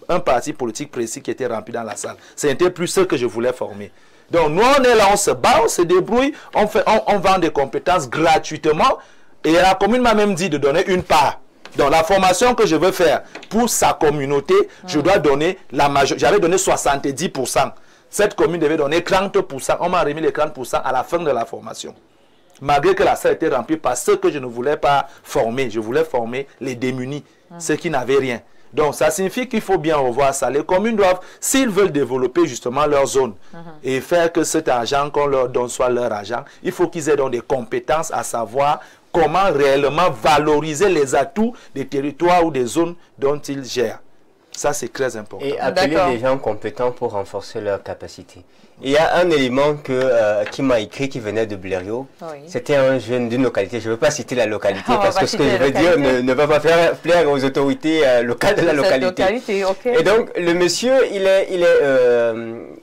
un parti politique précis qui était rempli dans la salle. Ce n'était plus ce que je voulais former. Donc, nous, on est là, on se bat, on se débrouille, on vend des compétences gratuitement. Et la commune m'a même dit de donner une part. Donc, la formation que je veux faire pour sa communauté, je dois donner la majorité. J'avais donné 70%. Cette commune devait donner 30%. On m'a remis les 30% à la fin de la formation. Malgré que la salle était remplie par ceux que je ne voulais pas former. Je voulais former les démunis, ceux qui n'avaient rien. Donc, ça signifie qu'il faut bien revoir ça. Les communes doivent, s'ils veulent développer justement leur zone et faire que cet argent qu'on leur donne soit leur argent, il faut qu'ils aient donc des compétences à savoir comment réellement valoriser les atouts des territoires ou des zones dont ils gèrent. Ça, c'est très important. Et appeler les gens compétents pour renforcer leurs capacités. Il y a un élément qui m'a écrit qui venait de Blériot. Oui. C'était un jeune d'une localité. Je ne veux pas citer la localité parce que ce que je veux dire ne va pas faire plaire aux autorités locales de la localité. Et donc, le monsieur, il est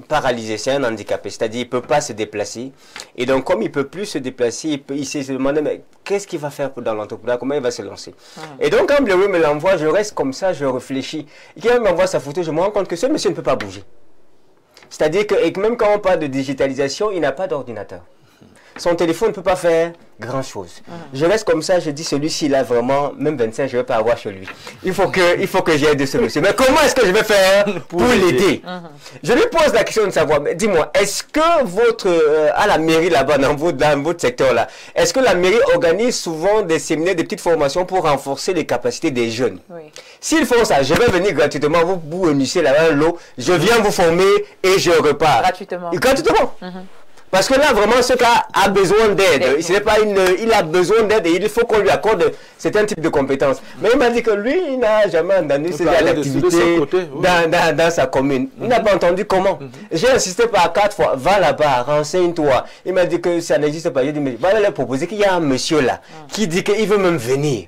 paralysé. C'est un handicapé. C'est-à-dire qu'il ne peut pas se déplacer. Et donc, comme il ne peut plus se déplacer, il s'est demandé, mais qu'est-ce qu'il va faire dans l'entrepreneuriat? Comment il va se lancer? Et donc, quand Blériot me l'envoie, je reste comme ça, je réfléchis. Et quand il m'envoie sa photo, je me rends compte que ce monsieur ne peut pas bouger. C'est-à-dire que même quand on parle de digitalisation, il n'a pas d'ordinateur. Son téléphone ne peut pas faire grand-chose. Je reste comme ça, je dis celui-ci, il a vraiment, même 25, je ne vais pas avoir chez lui. Il faut que j'aide ce monsieur. Mais comment est-ce que je vais faire pour l'aider? Je lui pose la question de savoir, dis-moi, est-ce que à la mairie là-bas, dans votre secteur-là, est-ce que la mairie organise souvent des séminaires, des petites formations pour renforcer les capacités des jeunes? S'ils font ça, je vais venir gratuitement, vous réunissez là-bas l'eau, je viens vous former et je repars. Gratuitement. Parce que là, vraiment, ce gars a besoin d'aide. Il a besoin d'aide et il faut qu'on lui accorde certains types de compétences. Mais il m'a dit que lui, il n'a jamais entendu ces activités dans sa commune. Il n'a pas entendu comment. J'ai insisté par 4 fois. Va là-bas, renseigne-toi. Il m'a dit que ça n'existe pas. J'ai dit, mais va leur proposer qu'il y a un monsieur là qui dit qu'il veut même venir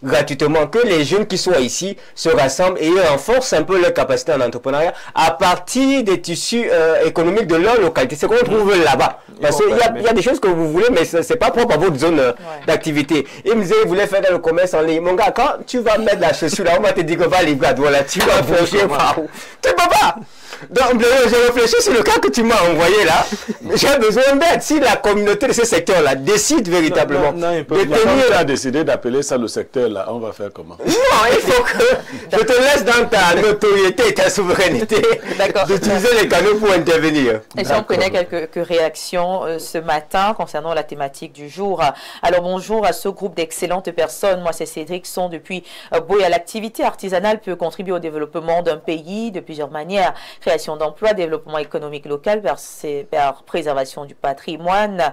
gratuitement, que les jeunes qui soient ici se rassemblent et renforcent un peu leur capacité en entrepreneuriat à partir des tissus économiques de leur localité. C'est qu'on trouve là-bas. Parce qu'il y a des choses que vous voulez, mais ce n'est pas propre à votre zone d'activité. Il me disait, il voulait faire dans le commerce en ligne. Mon gars, quand tu vas mettre la chaussure là, on va te dire que va livrer à toi là, tu vas bouger par où? Tu ne peux pas. Donc, je réfléchis sur le cas que tu m'as envoyé là. J'ai besoin d'aide. Si la communauté de ce secteur-là décide véritablement de tenir... à décider d'appeler ça le secteur-là, on va faire comment? Non, il faut que je te laisse dans ta notoriété et ta souveraineté d'utiliser les canaux pour intervenir. Et si on connaît quelques réactions ce matin concernant la thématique du jour. Alors, bonjour à ce groupe d'excellentes personnes. Moi, c'est Cédric Son depuis Boya. L'activité artisanale peut contribuer au développement d'un pays de plusieurs manières. Création d'emplois, développement économique local, par préservation du patrimoine,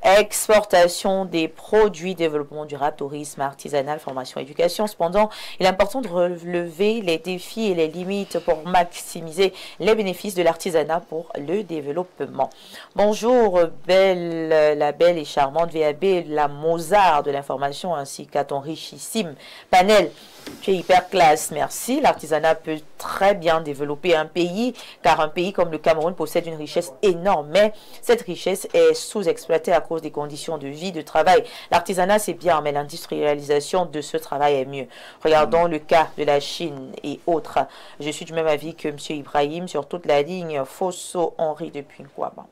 exportation des produits, développement durable, tourisme, artisanal, formation, éducation. Cependant, il est important de relever les défis et les limites pour maximiser les bénéfices de l'artisanat pour le développement. Bonjour, la belle et charmante VAB, la Mozart de l'information, ainsi qu'à ton richissime panel. Tu es hyper classe, merci. L'artisanat peut très bien développer un pays, car un pays comme le Cameroun possède une richesse énorme, mais cette richesse est sous-exploitée à cause des conditions de vie, de travail. L'artisanat, c'est bien, mais l'industrialisation de ce travail est mieux. Regardons le cas de la Chine et autres. Je suis du même avis que M. Ibrahim sur toute la ligne Fosso-Henri depuis Nkwaba.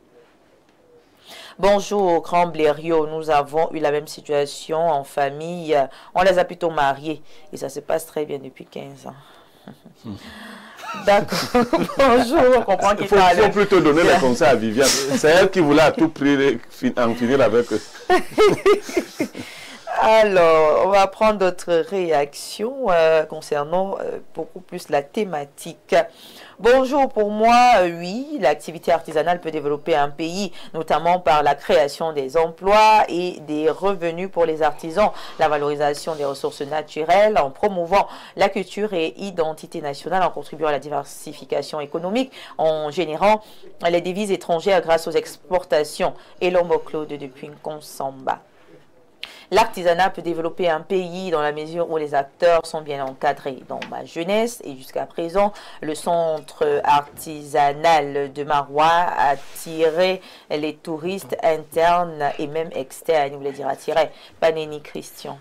Bonjour, Grand Blériot. Nous avons eu la même situation en famille. On les a plutôt mariés. Et ça se passe très bien depuis 15 ans. D'accord. Bonjour, on comprend qu'il faut plutôt donner les conseils à Viviane. C'est elle qui voulait à tout prix en finir avec eux. Alors, on va prendre d'autres réactions concernant beaucoup plus la thématique. Bonjour, pour moi, oui, l'activité artisanale peut développer un pays, notamment par la création des emplois et des revenus pour les artisans, la valorisation des ressources naturelles, en promouvant la culture et identité nationale, en contribuant à la diversification économique, en générant les devises étrangères grâce aux exportations. Et l'homme Claude depuis Nkonsamba. l'artisanat peut développer un pays dans la mesure où les acteurs sont bien encadrés. Dans ma jeunesse et jusqu'à présent, le centre artisanal de Marois a attiré les touristes internes et même externes. Il voulait dire attirer. Paneni Christian.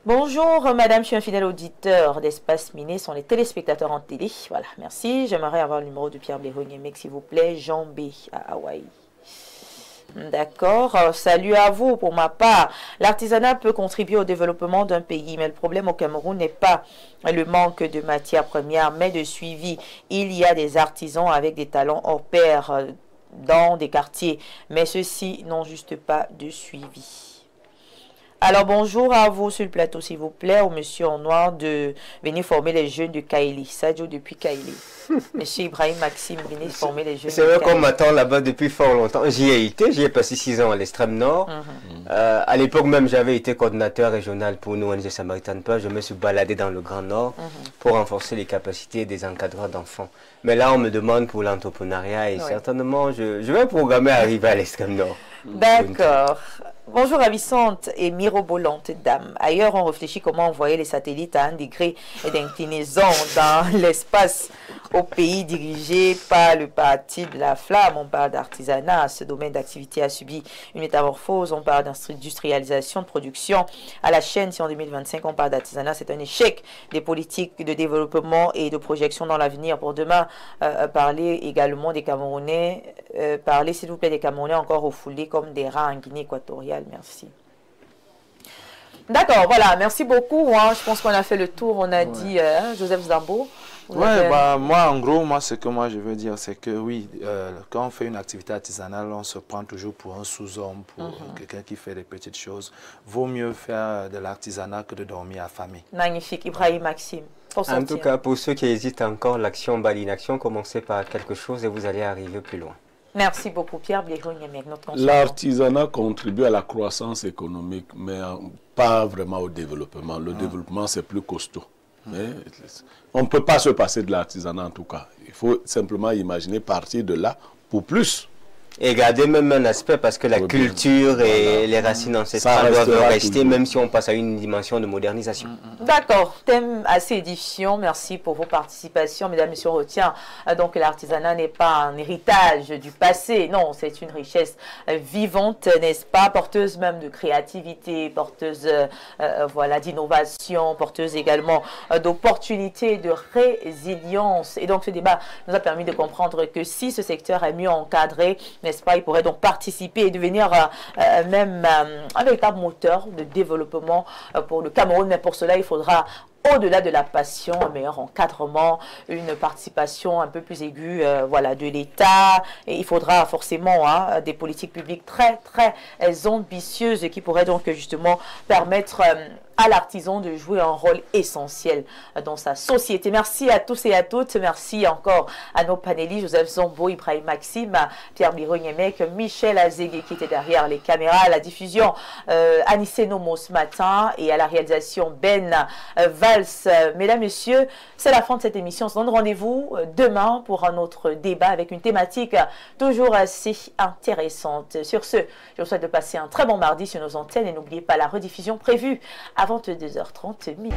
Bonjour madame, je suis un fidèle auditeur d'Espace Miné, sont les téléspectateurs en télé. Voilà, merci. J'aimerais avoir le numéro de Pierre Blérogne-Mec, s'il vous plaît. Jean B. à Hawaï. D'accord. Salut à vous. Pour ma part, l'artisanat peut contribuer au développement d'un pays, mais le problème au Cameroun n'est pas le manque de matières premières, mais de suivi. Il y a des artisans avec des talents hors pair dans des quartiers, mais ceux-ci n'ont juste pas de suivi. Alors bonjour à vous sur le plateau s'il vous plaît, au monsieur en noir de venir former les jeunes de Kaili. Sadio depuis Kaili. Monsieur Ibrahim Maxime, venez former les jeunes. C'est vrai qu'on m'attend là-bas depuis fort longtemps. J'y ai été, j'y ai passé 6 ans à l'extrême nord. À l'époque même, j'avais été coordinateur régional pour une ONG Samaritan Peur. Je me suis baladé dans le Grand Nord pour renforcer les capacités des encadreurs d'enfants. Mais là, on me demande pour l'entrepreneuriat et certainement, je vais programmer à arriver à l'extrême nord. D'accord. Bonjour ravissante et mirobolante dame. Ailleurs, on réfléchit comment envoyer les satellites à 1 degré d'inclinaison dans l'espace au pays dirigé par le parti de la flamme. On parle d'artisanat. Ce domaine d'activité a subi une métamorphose. On parle d'industrialisation, de production. À la chaîne, si en 2025 on parle d'artisanat, c'est un échec des politiques de développement et de projection dans l'avenir. Pour demain, parler également des Camerounais. Parlez s'il vous plaît des Camerounais encore refoulés comme des rats en Guinée équatoriale. Merci. D'accord, voilà, merci beaucoup. Hein. Je pense qu'on a fait le tour. On a dit Joseph Zambo. Bah, moi, en gros, ce que moi je veux dire, c'est que oui, quand on fait une activité artisanale, on se prend toujours pour un sous-homme, pour quelqu'un qui fait des petites choses. Vaut mieux faire de l'artisanat que de dormir affamé. Magnifique, Ibrahim Maxime. En tout cas, pour ceux qui hésitent encore, l'action bat l'inaction. Commencez par quelque chose et vous allez arriver plus loin. Merci beaucoup Pierre Blérogne-Mec, notre consultant. L'artisanat contribue à la croissance économique, mais pas vraiment au développement. Le développement, c'est plus costaud. Mais on ne peut pas se passer de l'artisanat en tout cas. Il faut simplement imaginer partir de là pour plus. Et garder même un aspect parce que la culture et les racines ancestrales doivent rester même si on passe à une dimension de modernisation. D'accord, thème assez édifiant. Merci pour vos participations. Mesdames et messieurs, on retient donc que l'artisanat n'est pas un héritage du passé. Non, c'est une richesse vivante, n'est-ce pas? Porteuse même de créativité, porteuse voilà, d'innovation, porteuse également d'opportunités, de résilience. Et donc ce débat nous a permis de comprendre que si ce secteur est mieux encadré, n'est-ce pas, il pourrait donc participer et devenir même un véritable moteur de développement pour le Cameroun. Mais pour cela, il faudra, au-delà de la passion, un meilleur encadrement, une participation un peu plus aiguë voilà, de l'État. Et il faudra forcément des politiques publiques très, très ambitieuses qui pourraient donc justement permettre à l'artisan de jouer un rôle essentiel dans sa société. Merci à tous et à toutes. Merci encore à nos panélistes, Joseph Zambo, Ibrahim Maxime, Pierre Blérogne-Mec, Michel Azégué qui était derrière les caméras, à la diffusion Anissé Nomo ce matin et à la réalisation Ben Valls. Mesdames, Messieurs, c'est la fin de cette émission. On se donne rendez-vous demain pour un autre débat avec une thématique toujours assez intéressante. Sur ce, je vous souhaite de passer un très bon mardi sur nos antennes et n'oubliez pas la rediffusion prévue à 22h30 minuit.